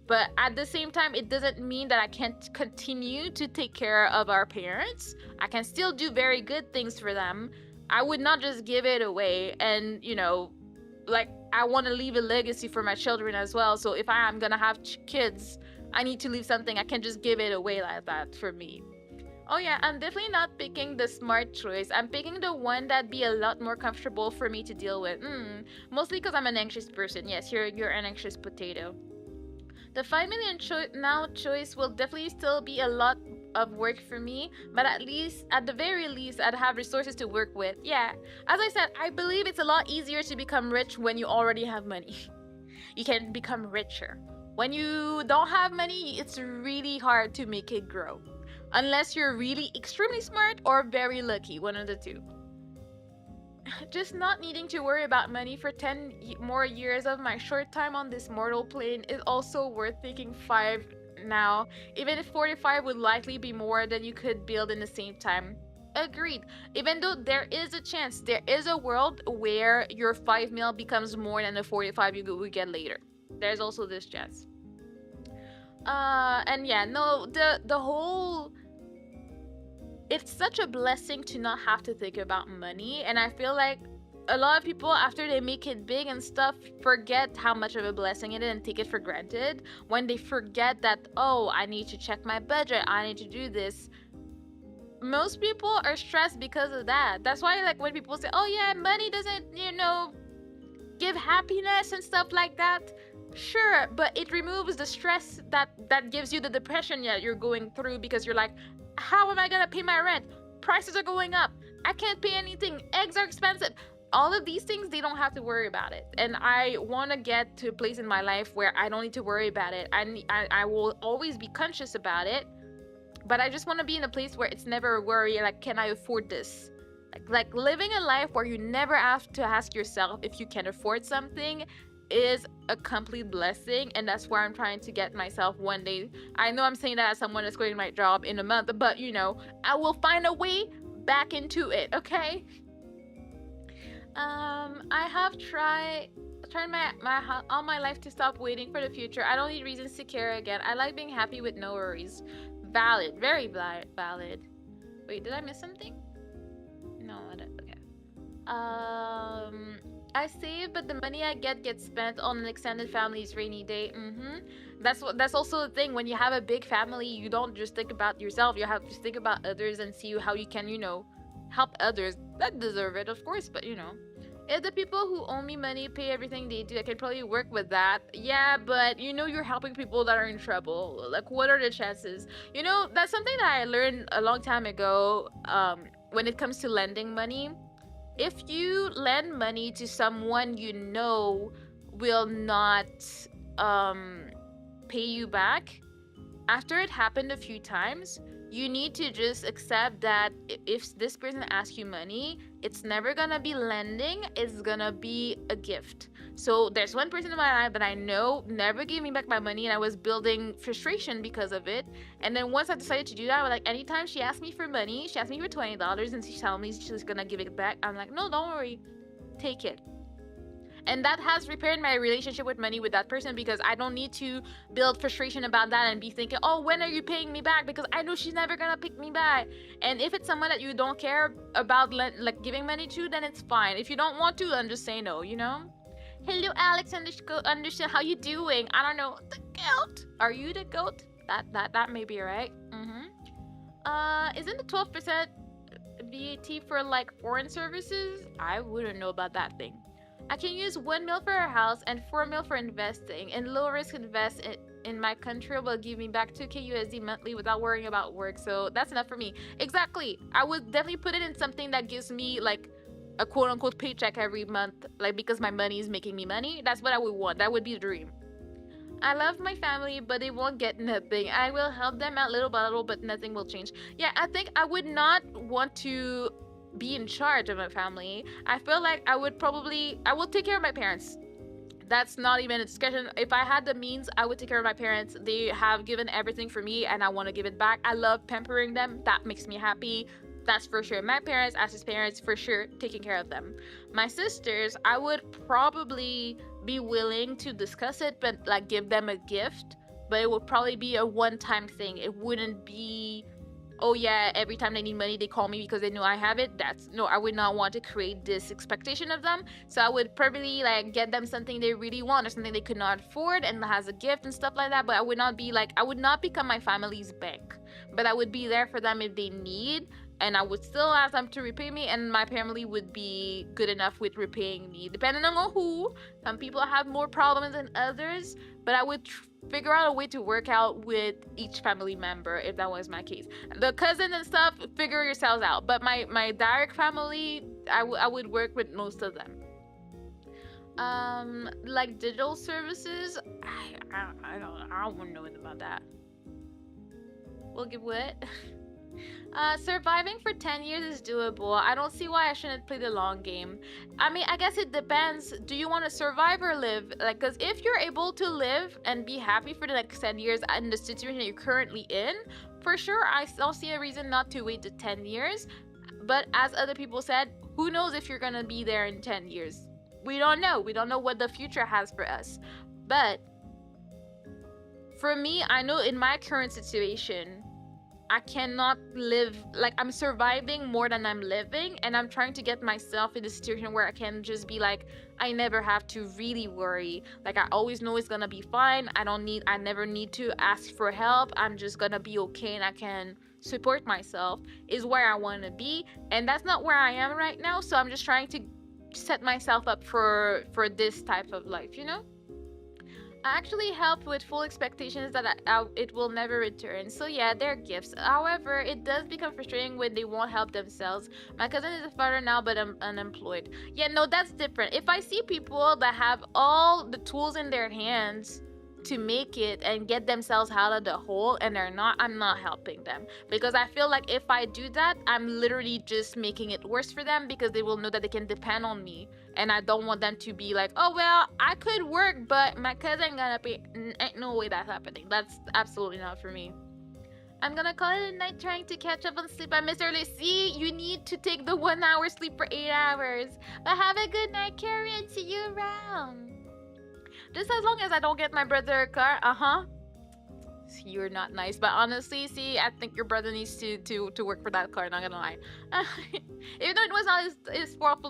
But at the same time, it doesn't mean that I can't continue to take care of our parents. I can still do very good things for them. I would not just give it away, and you know, like I want to leave a legacy for my children as well. So if I am gonna have kids, I need to leave something. I can't just give it away like that for me. Oh yeah, I'm definitely not picking the smart choice. I'm picking the one that'd be a lot more comfortable for me to deal with. Mostly because I'm an anxious person. Yes, you're an anxious potato. The 5 million now choice will definitely still be a lot of work for me, but at the very least, I'd have resources to work with. Yeah, as I said, I believe it's a lot easier to become rich when you already have money. You can become richer. When you don't have money, it's really hard to make it grow. Unless you're really extremely smart or very lucky, one of the two. Just not needing to worry about money for 10 more years of my short time on this mortal plane is also worth taking 5 now, even if 45 would likely be more than you could build in the same time. Agreed. Even though there is a chance, there is a world where your 5 mil becomes more than the 45 you will get later. There's also this chance. And yeah, no, the whole, it's such a blessing to not have to think about money, and I feel like a lot of people, after they make it big and stuff, forget how much of a blessing it is and take it for granted. When they forget that, oh, I need to check my budget, I need to do this. Most people are stressed because of that. That's why, like, when people say, oh yeah, money doesn't, give happiness and stuff like that. Sure, but it removes the stress that gives you the depression that you're going through, because you're like, how am I gonna pay my rent? Prices are going up. I can't pay anything. Eggs are expensive. All of these things, they don't have to worry about it. And I want to get to a place in my life where I don't need to worry about it. I will always be conscious about it, but I just want to be in a place where it's never a worry, like, can I afford this? Like living a life where you never have to ask yourself if you can afford something is a complete blessing, and that's where I'm trying to get myself one day. I know I'm saying that as someone that's quitting my job in a month, but I will find a way back into it, okay? I have tried all my life to stop waiting for the future. I don't need reasons to care again. I like being happy with no worries. Valid, very valid. Wait, did I miss something? No, I don't. Okay. I save, but the money I get gets spent on an extended family's rainy day. That's also the thing. When you have a big family, you don't just think about yourself. You have to think about others and see how you can, help others that deserve it, of course. But if the people who owe me money pay everything they do, I can probably work with that. Yeah, but you're helping people that are in trouble. Like, what are the chances? That's something that I learned a long time ago. When it comes to lending money, if you lend money to someone will not pay you back, after it happened a few times, you need to just accept that if this person asks you money, it's never gonna be lending, it's gonna be a gift. So there's one person in my life that I know never gave me back my money, and I was building frustration because of it. And then once I decided to do that, I was like, anytime she asked me for money, she asked me for $20 and she told me she's gonna give it back, I'm like, no, don't worry, take it. And that has repaired my relationship with money with that person, because I don't need to build frustration about that and be thinking, oh, when are you paying me back? Because I know she's never gonna pick me back. And if it's someone that you don't care about like giving money to, then it's fine. If you don't want to, then just say no, Hello, Alex understand. How you doing? I don't know. The goat. Are you the goat? That may be right. Isn't the 12% VAT for like foreign services? I wouldn't know about that thing. I can use 1 mil for a house and 4 mil for investing, and low risk invest in my country will give me back 2k USD monthly without worrying about work. So that's enough for me. Exactly. I would definitely put it in something that gives me like a quote unquote paycheck every month, like, because my money is making me money. That's what I would want. That would be the dream. I love my family, but they won't get nothing. I will help them out little by little, but nothing will change. Yeah, I think I would not want to be in charge of my family. I feel like I will take care of my parents. That's not even a discussion. If I had the means, I would take care of my parents. They have given everything for me, and I want to give it back. I love pampering them. That makes me happy. That's for sure. My parents, as his parents, for sure, taking care of them. My sisters, I would probably be willing to discuss it, but like give them a gift. But it would probably be a one-time thing. It wouldn't be, oh yeah, every time they need money, they call me because they know I have it. No, I would not want to create this expectation of them. So I would probably like get them something they really want or something they could not afford and has a gift and stuff like that. But I would not become my family's bank. but I would be there for them if they need, and I would still ask them to repay me, and my family would be good enough with repaying me, depending on who. Some people have more problems than others, but I would figure out a way to work out with each family member if that was my case. The cousin and stuff, figure yourselves out. But my direct family, I would work with most of them. Like digital services, I don't know about that. We'll give what? Surviving for 10 years is doable. I don't see why I shouldn't play the long game. I mean, I guess it depends. Do you want to survive or live? Like, because if you're able to live and be happy for the next 10 years in the situation you're currently in, for sure, I still see a reason not to wait the 10 years. But as other people said, who knows if you're going to be there in 10 years? We don't know. We don't know what the future has for us. But for me, I know in my current situation, I cannot live, like, I'm surviving more than I'm living, and I'm trying to get myself in a situation where I can just be like, I never have to really worry. Like, I always know it's gonna be fine. I never need to ask for help. I'm just gonna be okay, and I can support myself, is where I want to be. And that's not where I am right now, so I'm just trying to set myself up for this type of life, you know? I actually help with full expectations that it will never return. So yeah, they're gifts. However, it does become frustrating when they won't help themselves. My cousin is a father now, but I'm unemployed. Yeah, no, that's different. If I see people that have all the tools in their hands to make it and get themselves out of the hole and they're not, I'm not helping them, because I feel like if I do that, I'm literally just making it worse for them, because they will know that they can depend on me, and I don't want them to be like, oh well, I could work but my cousin gonna pay. Ain't no way that's happening. That's absolutely not for me. I'm gonna call it a night trying to catch up on sleep I missed earlier. See, you need to take the 1 hour sleep for 8 hours. But have a good night, Carrie, and see you around. Just as long as I don't get my brother a car, you're not nice. But honestly, see, I think your brother needs to work for that car, not gonna lie. Even though it was not his fault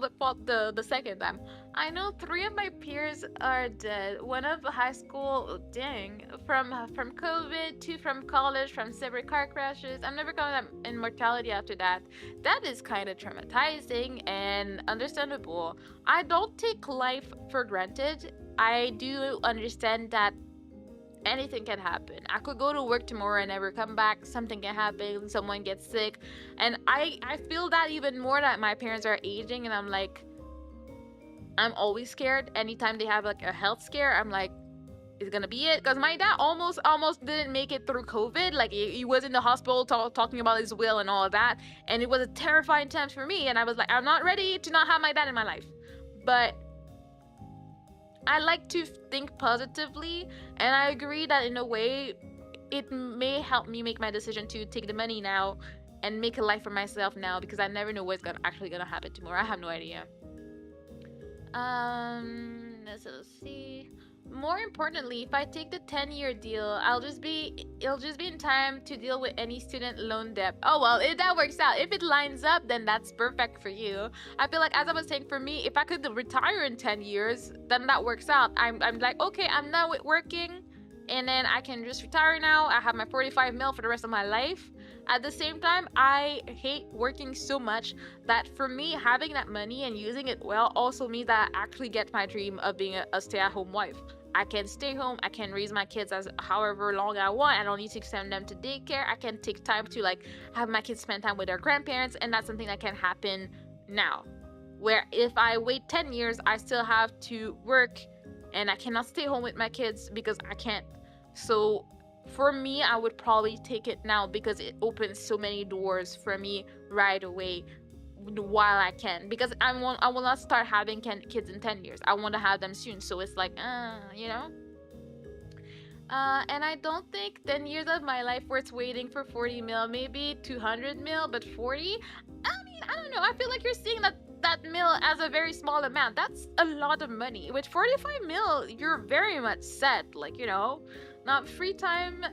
the second time. I know 3 of my peers are dead. One of high school, dang, from COVID, 2 from college, from several car crashes. I'm never coming up in mortality after that. That is kind of traumatizing and understandable. I don't take life for granted. I do understand that anything can happen. I could go to work tomorrow and never come back. Something can happen. Someone gets sick. And I feel that even more, that my parents are aging, and I'm like, I'm always scared. Anytime they have like a health scare, I'm like, is gonna be it? Because my dad almost didn't make it through COVID. Like, he was in the hospital talking about his will and all of that. And it was a terrifying time for me. And I was like, I'm not ready to not have my dad in my life. But I like to think positively, and I agree that in a way it may help me make my decision to take the money now and make a life for myself now, because I never know what's actually gonna happen tomorrow. I have no idea. Let's see. More importantly, if I take the 10-year deal, it'll just be in time to deal with any student loan debt. Oh well, if that works out, if it lines up, then that's perfect for you. I feel like, as I was saying, for me, if I could retire in 10 years, then that works out. I'm like, okay, I'm done with working, and then I can just retire now. I have my 45 mil for the rest of my life. At the same time, I hate working so much that for me, having that money and using it well also means that I actually get my dream of being a stay-at-home wife. I can stay home. I can raise my kids as however long I want. I don't need to send them to daycare. I can take time to like have my kids spend time with their grandparents, and that's something that can happen now. Where if I wait 10 years, I still have to work, and I cannot stay home with my kids because I can't. So for me, I would probably take it now, because it opens so many doors for me right away while I can, because I will not start having kids in 10 years. I want to have them soon, so it's like, you know. And I don't think 10 years of my life worth waiting for 40 mil, maybe 200 mil, but 40? I mean, I don't know. I feel like you're seeing that mil as a very small amount. That's a lot of money. With 45 mil, you're very much set, like, you know. Not free time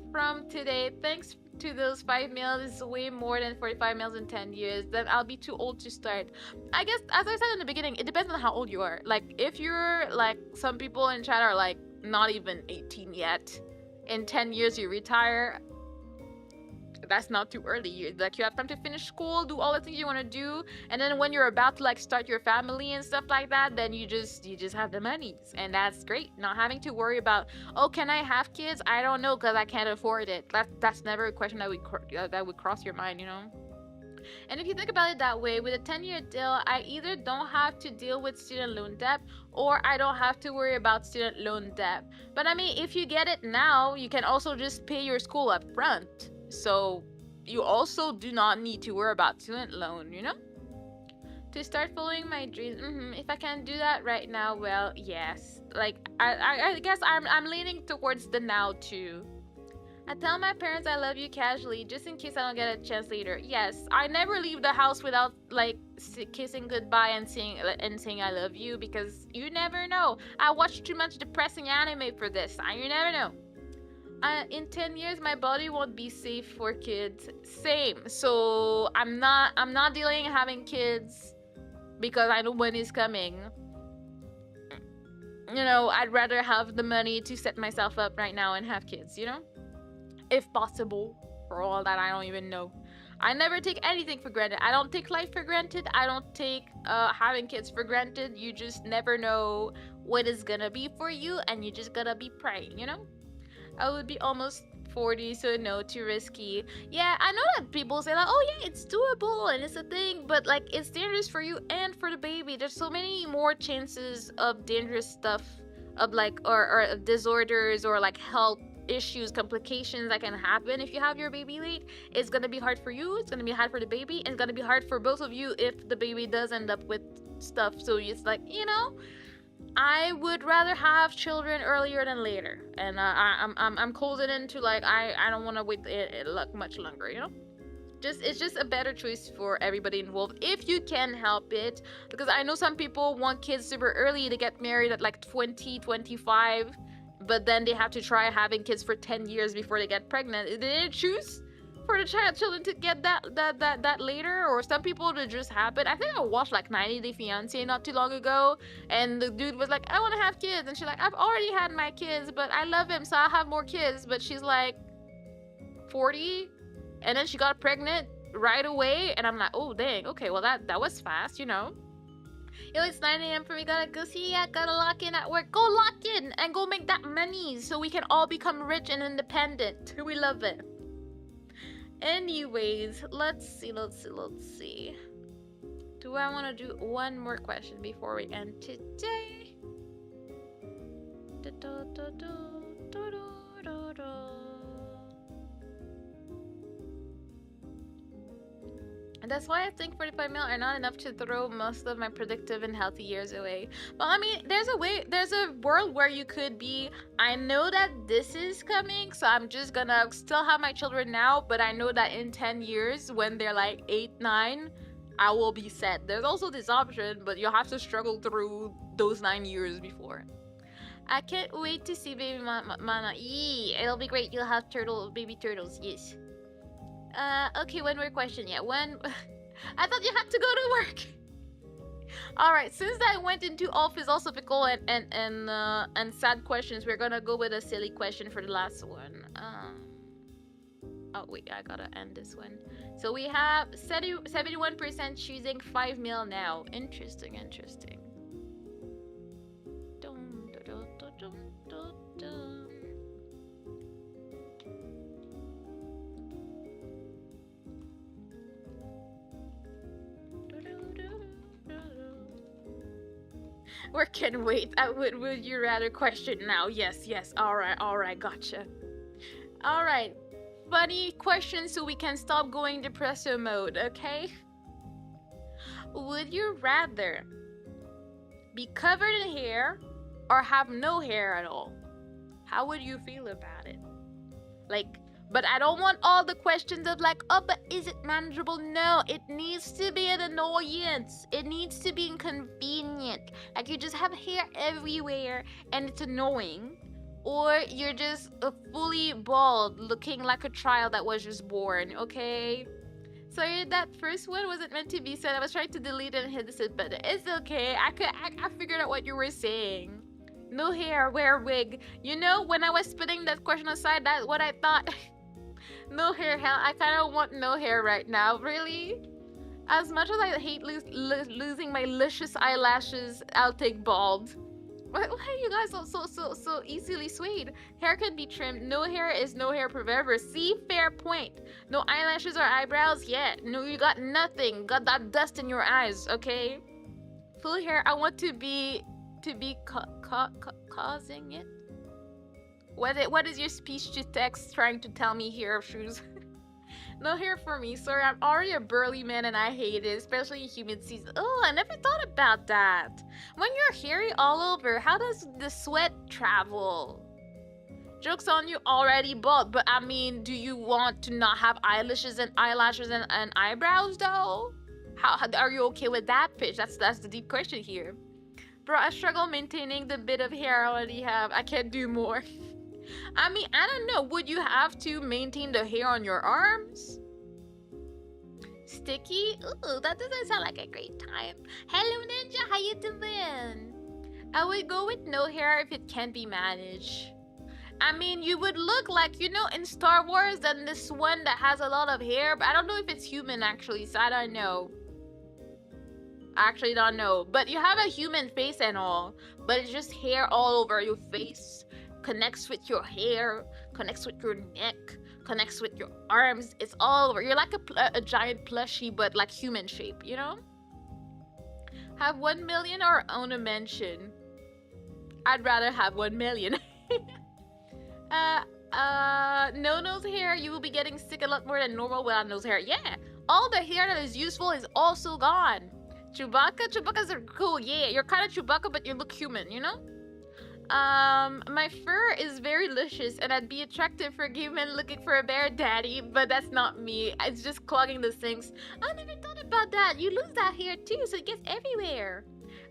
from today. Thanks to those 5 mils is way more than 45 mils in 10 years. Then I'll be too old to start. I guess, as I said in the beginning, it depends on how old you are. Like, if you're like some people in chat are like not even 18 yet, in 10 years you retire, That's not too early. You have time to finish school, do all the things you want to do, and then when you're about to like start your family and stuff like that, then you just have the monies, and that's great. Not having to worry about, oh, can I have kids? I don't know because I can't afford it. That's never a question that would cross your mind, you know. And if you think about it that way, with a 10-year deal, I either don't have to deal with student loan debt or I don't have to worry about student loan debt. But I mean, if you get it now, you can also just pay your school up front. So you also do not need to worry about student loan, you know? To start following my dreams, if I can do that right now, well, yes. Like, I guess I'm leaning towards the now too. I tell my parents I love you casually, just in case I don't get a chance later. Yes, I never leave the house without like kissing goodbye and saying I love you, because you never know. I watch too much depressing anime for this. You never know. In 10 years, my body won't be safe for kids. Same. So I'm not dealing having kids because I know money's coming. You know, I'd rather have the money to set myself up right now and have kids, you know? If possible. For all that, I don't even know. I never take anything for granted. I don't take life for granted. I don't take having kids for granted. You just never know what is gonna be for you, and you just gotta be praying, you know? I would be almost 40, so no, too risky. Yeah, I know that people say like, oh yeah, it's doable and it's a thing, but like it's dangerous for you and for the baby. There's so many more chances of dangerous stuff, of like or disorders or like health issues, complications that can happen if you have your baby late. It's gonna be hard for you, it's gonna be hard for the baby, and it's gonna be hard for both of you if the baby does end up with stuff. So it's like, you know, I would rather have children earlier than later, and I'm closing into like I don't want to wait much longer, you know. It's just a better choice for everybody involved if you can help it, because I know some people want kids super early. They get married at like 20, 25, but then they have to try having kids for 10 years before they get pregnant. They didn't choose for the children to get that later, or some people to just happen. I think I watched like 90 Day Fiancé not too long ago, and the dude was like, I want to have kids, and she's like, I've already had my kids, but I love him, so I'll have more kids. But she's like 40, and then she got pregnant right away, and I'm like, oh dang, okay, well that was fast, you know. Yo, it's 9 a.m. for me. Gotta go see ya. Gotta lock in at work. Go lock in and go make that money so we can all become rich and independent. We love it. Anyways, let's see. Do I want to do one more question before we end today? And that's why I think 45 mil are not enough to throw most of my productive and healthy years away. Well, I mean, there's a world where you could be, I know that this is coming, so I'm just gonna still have my children now, but I know that in 10 years, when they're like 8, 9, I will be set. There's also this option, but you'll have to struggle through those 9 years before. I can't wait to see baby Mana. It'll be great. You'll have baby turtles, yes. Okay, one more question. Yeah, I thought you had to go to work. All right, since I went into all philosophical and sad questions, we're gonna go with a silly question for the last one. Oh wait, I gotta end this one. So we have 71% choosing 5 mil now. Interesting. Dun, dun, dun, dun, dun, dun. Work can wait. Would you rather question now? Yes. All right, gotcha. All right, funny question so we can stop going depresso mode, okay? Would you rather be covered in hair or have no hair at all? How would you feel about it? Like, but I don't want all the questions of like, oh, but is it manageable? No, it needs to be an annoyance. It needs to be inconvenient. Like, you just have hair everywhere and it's annoying. Or you're just fully bald, looking like a child that was just born, okay? Sorry, that first one wasn't meant to be said. I was trying to delete it and hit this, but it's okay. I figured out what you were saying. No hair, wear wig. You know, when I was putting that question aside, that's what I thought. No hair, hell, I kind of want no hair right now. Really? As much as I hate losing my luscious eyelashes, I'll take bald. Why are you guys so easily swayed? Hair can be trimmed. No hair is no hair forever. See, fair point. No eyelashes or eyebrows yet. No, you got nothing. Got that dust in your eyes. Okay. Full hair. I want to be causing it. What is your speech to text trying to tell me here, Shoes? No hair for me. Sorry, I'm already a burly man and I hate it, especially in humid season. Oh, I never thought about that. When you're hairy all over, how does the sweat travel? Joke's on you, already bald, but I mean, do you want to not have eyelashes and eyebrows though? How are you okay with that, pitch? That's the deep question here. Bro, I struggle maintaining the bit of hair I already have. I can't do more. I mean, I don't know. Would you have to maintain the hair on your arms? Sticky? Ooh, that doesn't sound like a great time. Hello, Ninja. How you doing? I would go with no hair if it can be managed. I mean, you would look like, you know, in Star Wars, and this one that has a lot of hair, but I don't know if it's human, actually, so I don't know. I actually don't know. But you have a human face and all, but it's just hair all over your face. Connects with your hair, connects with your neck, connects with your arms. It's all over. You're like a giant plushie, but like human shape, you know? Have 1 million or own a mansion? I'd rather have 1 million. No nose hair. You will be getting sick a lot more than normal without nose hair. Yeah, all the hair that is useful is also gone. Chewbacca's are cool. Yeah, you're kind of Chewbacca, but you look human, you know? My fur is very luscious and I'd be attractive for gay men looking for a bear daddy, but that's not me. It's just clogging the sinks. I never thought about that. You lose that hair too, so it gets everywhere.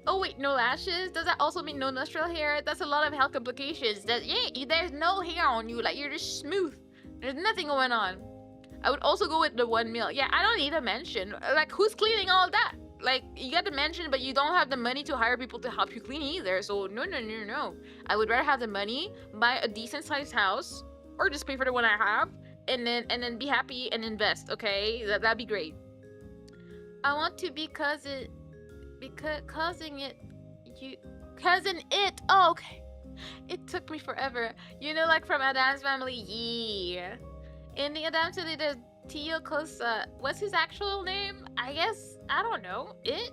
Oh wait, no lashes? Does that also mean no nostril hair? That's a lot of health complications. There's no hair on you, like you're just smooth. There's nothing going on. I would also go with the 1 mil. Yeah, I don't need a mansion. Like, who's cleaning all that? Like, you got the mansion, but you don't have the money to hire people to help you clean either. So, no. I would rather have the money, buy a decent-sized house, or just pay for the one I have, and then be happy and invest, okay? That'd be great. I want to be cousin it. Oh, okay. It took me forever. You know, like from Adam's Family? Yeah. In the Adam's Family, there's Tio Cosa. What's his actual name? I guess, I don't know. It?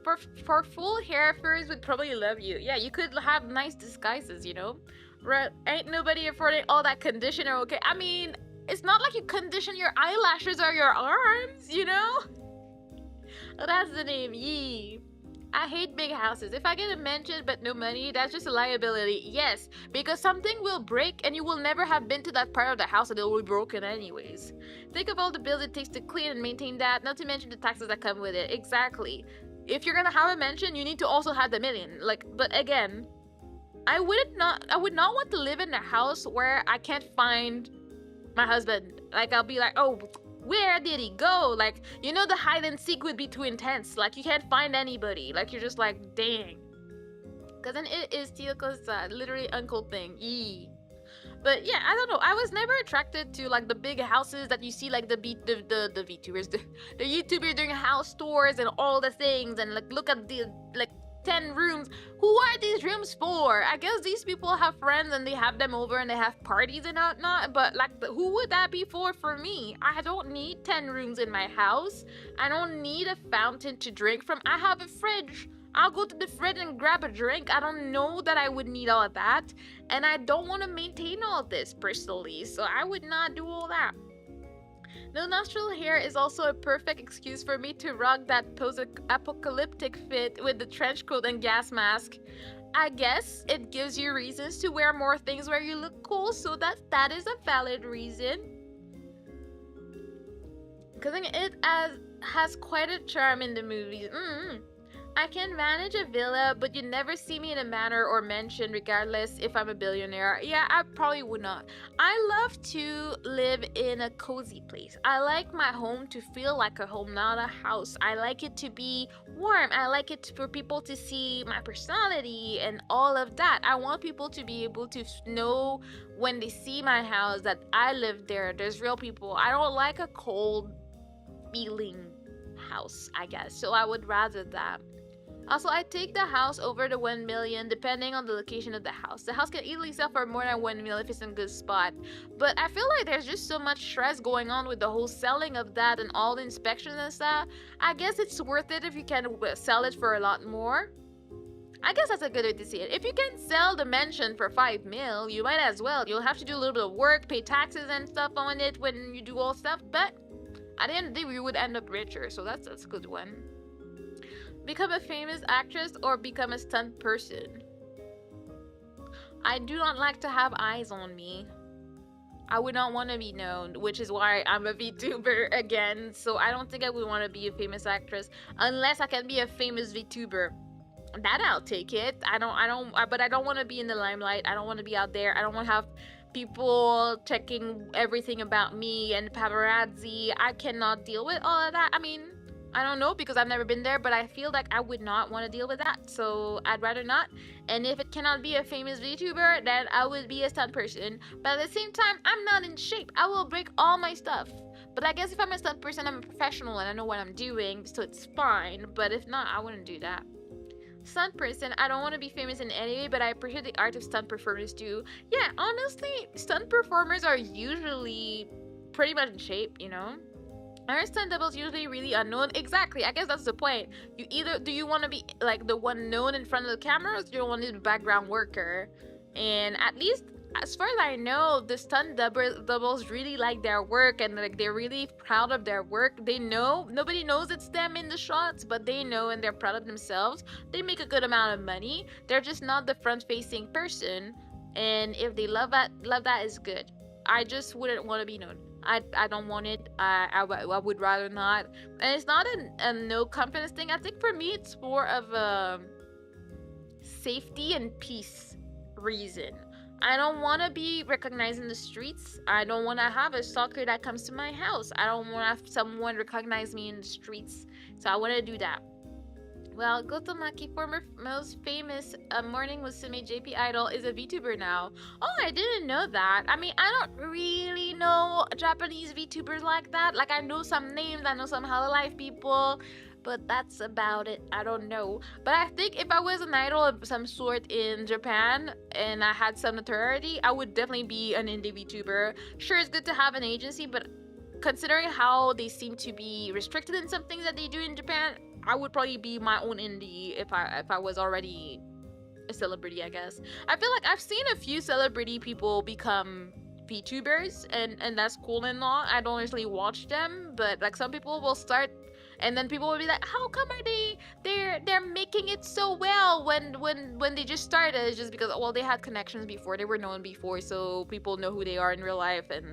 For full hair, furs would probably love you. Yeah, you could have nice disguises, you know? Right? Ain't nobody affording all that conditioner, okay? I mean, it's not like you condition your eyelashes or your arms, you know? That's the name, yee. I hate big houses. If I get a mansion but no money, that's just a liability. Yes, because something will break and you will never have been to that part of the house and it will be broken anyways. Think of all the bills it takes to clean and maintain that, not to mention the taxes that come with it. Exactly. If you're gonna have a mansion, you need to also have the million. Like, but again, I would not want to live in a house where I can't find my husband. Like, I'll be like, oh, where did he go? Like, you know, the hide and seek would be too intense. Like, you can't find anybody. Like, you're just like, dang. Because then it is Tioko's literally uncle thing. Eee. But yeah, I don't know. I was never attracted to like the big houses that you see, like the VTubers, the YouTubers doing house tours and all the things, and like look at the like 10 rooms. Who are these rooms for? I guess these people have friends and they have them over and they have parties and whatnot, but like who would that be for me? I don't need 10 rooms in my house. I don't need a fountain to drink from. I have a fridge. I'll go to the fridge and grab a drink. I don't know that I would need all of that, and I don't want to maintain all this personally, so I would not do all that. No nostril hair is also a perfect excuse for me to rock that post-apocalyptic fit with the trench coat and gas mask. I guess it gives you reasons to wear more things where you look cool, so that is a valid reason. Because it has quite a charm in the movies. I can manage a villa, but you'd never see me in a manor or mansion, regardless if I'm a billionaire. Yeah, I probably would not. I love to live in a cozy place. I like my home to feel like a home, not a house. I like it to be warm. I like it for people to see my personality and all of that. I want people to be able to know when they see my house that I live there. There's real people. I don't like a cold feeling house, I guess. So I would rather that. Also, I take the house over the 1 million depending on the location of the house. The house can easily sell for more than 1 million if it's in a good spot. But I feel like there's just so much stress going on with the whole selling of that and all the inspections and stuff. I guess it's worth it if you can sell it for a lot more. I guess that's a good way to see it. If you can sell the mansion for 5 mil, you might as well. You'll have to do a little bit of work, pay taxes and stuff on it when you do all stuff. But at the end of the day, we would end up richer. So that's a good one. Become a famous actress or become a stunt person. I do not like to have eyes on me. I would not want to be known, which is why I'm a VTuber again. So I don't think I would want to be a famous actress unless I can be a famous VTuber. That I'll take it. But I don't want to be in the limelight. I don't want to be out there. I don't want to have people checking everything about me and paparazzi. I cannot deal with all of that. I mean, I don't know because I've never been there, but I feel like I would not want to deal with that, so I'd rather not. And if it cannot be a famous VTuber, then I would be a stunt person. But at the same time, I'm not in shape. I will break all my stuff. But I guess if I'm a stunt person, I'm a professional and I know what I'm doing, so it's fine. But if not, I wouldn't do that. Stunt person, I don't want to be famous in any way, but I appreciate the art of stunt performers too. Yeah, honestly, stunt performers are usually pretty much in shape, you know? Our stunt doubles usually really unknown. Exactly, I guess that's the point. You either do you want to be like the one known in front of the camera, or do you want to be the background worker? And at least as far as I know, the stunt doubles really like their work and like they're really proud of their work. They know nobody knows it's them in the shots, but they know and they're proud of themselves. They make a good amount of money. They're just not the front-facing person, and if they love that is good. I just wouldn't want to be known. I don't want it. I would rather not. And it's not a no confidence thing. I think for me it's more of a safety and peace reason. I don't want to be recognized in the streets. I don't want to have a stalker that comes to my house. I don't want to have someone recognize me in the streets. So I want to do that. Well, Gotomaki, former most famous morning musume JP idol, is a VTuber now. Oh, I didn't know that. I mean, I don't really know Japanese VTubers like that. Like, I know some names, I know some Hololive people, but that's about it. I don't know. But I think if I was an idol of some sort in Japan and I had some notoriety, I would definitely be an indie VTuber. Sure, it's good to have an agency, but considering how they seem to be restricted in some things that they do in Japan, I would probably be my own indie if I was already a celebrity, I guess. I feel like I've seen a few celebrity people become VTubers, and that's cool and all. I don't usually watch them, but like some people will start, and then people will be like, "How come are they're making it so well when they just started?" It's just because well they had connections before, they were known before, so people know who they are in real life, and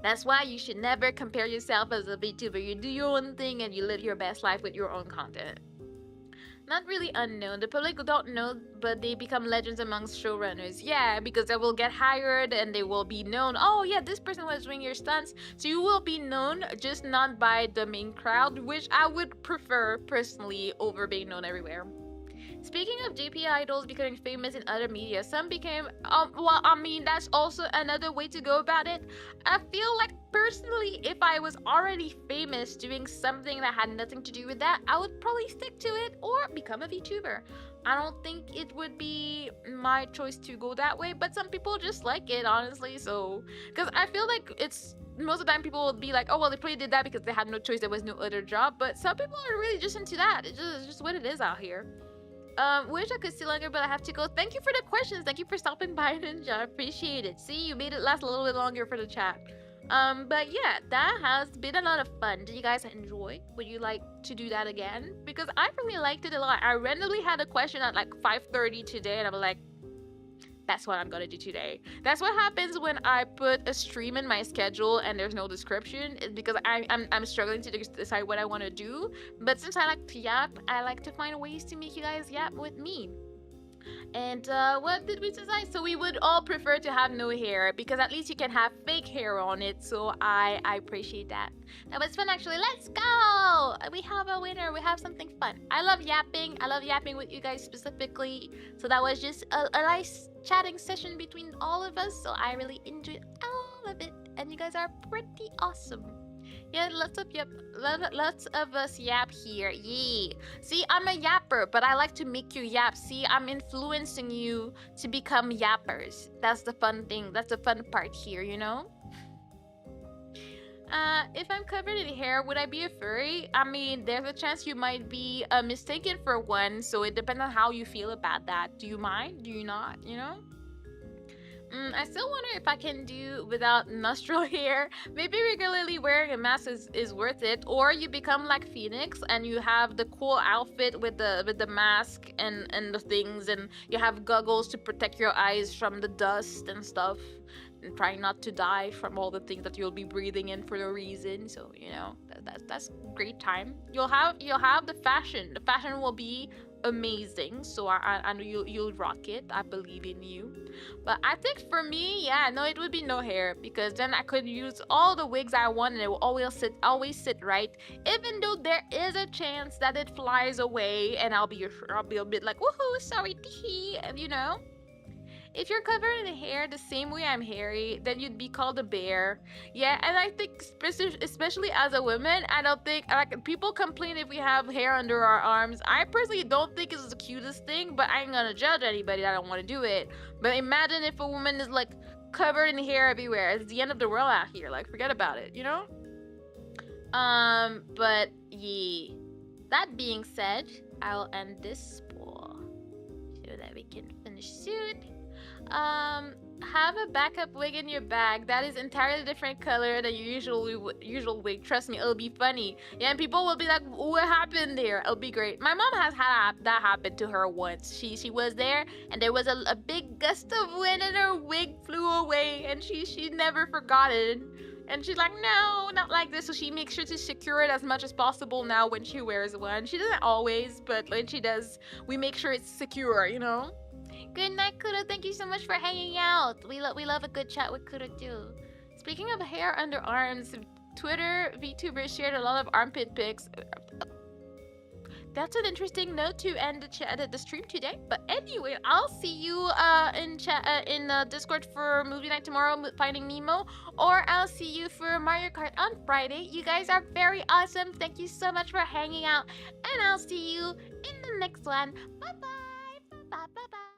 that's why you should never compare yourself as a VTuber. You do your own thing and you live your best life with your own content. Not really unknown. The public don't know, but they become legends amongst showrunners. Yeah, because they will get hired and they will be known. Oh yeah, this person was doing your stunts. So you will be known, just not by the main crowd, which I would prefer personally over being known everywhere. Speaking of JP idols becoming famous in other media, some became, well, I mean, that's also another way to go about it. I feel like personally, if I was already famous doing something that had nothing to do with that, I would probably stick to it or become a VTuber. I don't think it would be my choice to go that way, but some people just like it, honestly, so, because I feel like it's, most of the time people will be like, oh, well, they probably did that because they had no choice, there was no other job, but some people are really just into that. It's just what it is out here. Wish I could stay longer, but I have to go. Thank you for the questions. Thank you for stopping by, Ninja. I appreciate it. See, you made it last a little bit longer for the chat. But yeah, that has been a lot of fun. Did you guys enjoy? Would you like to do that again? Because I really liked it a lot. I randomly had a question at like 5:30 today, and I was like, That's what I'm gonna do today. That's what happens when I put a stream in my schedule and there's no description. It's because I'm struggling to decide what I want to do. But since I like to yap, I like to find ways to make you guys yap with me. And what did we decide? So we would all prefer to have no hair because at least you can have fake hair on it. So I appreciate that. That was fun actually. Let's go! We have a winner. We have something fun. I love yapping. I love yapping with you guys specifically. So that was just a nice chatting session between all of us. So I really enjoyed all of it. And you guys are pretty awesome. Yeah, lots of us yap here. Yeah. See, I'm a yapper, but I like to make you yap. See, I'm influencing you to become yappers. That's the fun thing. That's the fun part here, you know? If I'm covered in hair, would I be a furry? I mean, there's a chance you might be mistaken for one, so it depends on how you feel about that. Do you mind? Do you not? You know? I still wonder if I can do without nostril hair. Maybe regularly wearing a mask is worth it, or you become like Phoenix and you have the cool outfit with the mask and the things, and you have goggles to protect your eyes from the dust and stuff, and trying not to die from all the things that you'll be breathing in for no reason. So you know that's great time. You'll have the fashion. The fashion will be amazing, so I know you'll rock it. I believe in you. But I think for me, yeah, no, it would be no hair because then I could use all the wigs I want and it will always sit right. Even though there is a chance that it flies away and I'll be a bit like woohoo, sorry, tee, and you know. If you're covered in hair the same way I'm hairy, then you'd be called a bear. Yeah, and I think especially as a woman, I don't think like people complain if we have hair under our arms. I personally don't think it's the cutest thing, but I ain't gonna judge anybody that don't want to do it. But imagine if a woman is like covered in hair everywhere. It's the end of the world out here. Like forget about it, you know? But yeah. That being said, I'll end this poll so that we can finish soon. Have a backup wig in your bag that is entirely different color than your usual wig. Trust me, it'll be funny. Yeah, and people will be like, what happened there? It'll be great. My mom has had that happen to her once. She was there and there was a big gust of wind and her wig flew away and she never forgot it. And she's like, no, not like this. So she makes sure to secure it as much as possible now when she wears one. She doesn't always, but when she does, we make sure it's secure, you know? Good night, Kuro. Thank you so much for hanging out. We love a good chat with Kuro too. Speaking of hair under arms, Twitter VTubers shared a lot of armpit pics. That's an interesting note to end the stream today. But anyway, I'll see you in Discord for movie night tomorrow, Finding Nemo, or I'll see you for Mario Kart on Friday. You guys are very awesome. Thank you so much for hanging out, and I'll see you in the next one. Bye bye. Bye bye. Bye bye.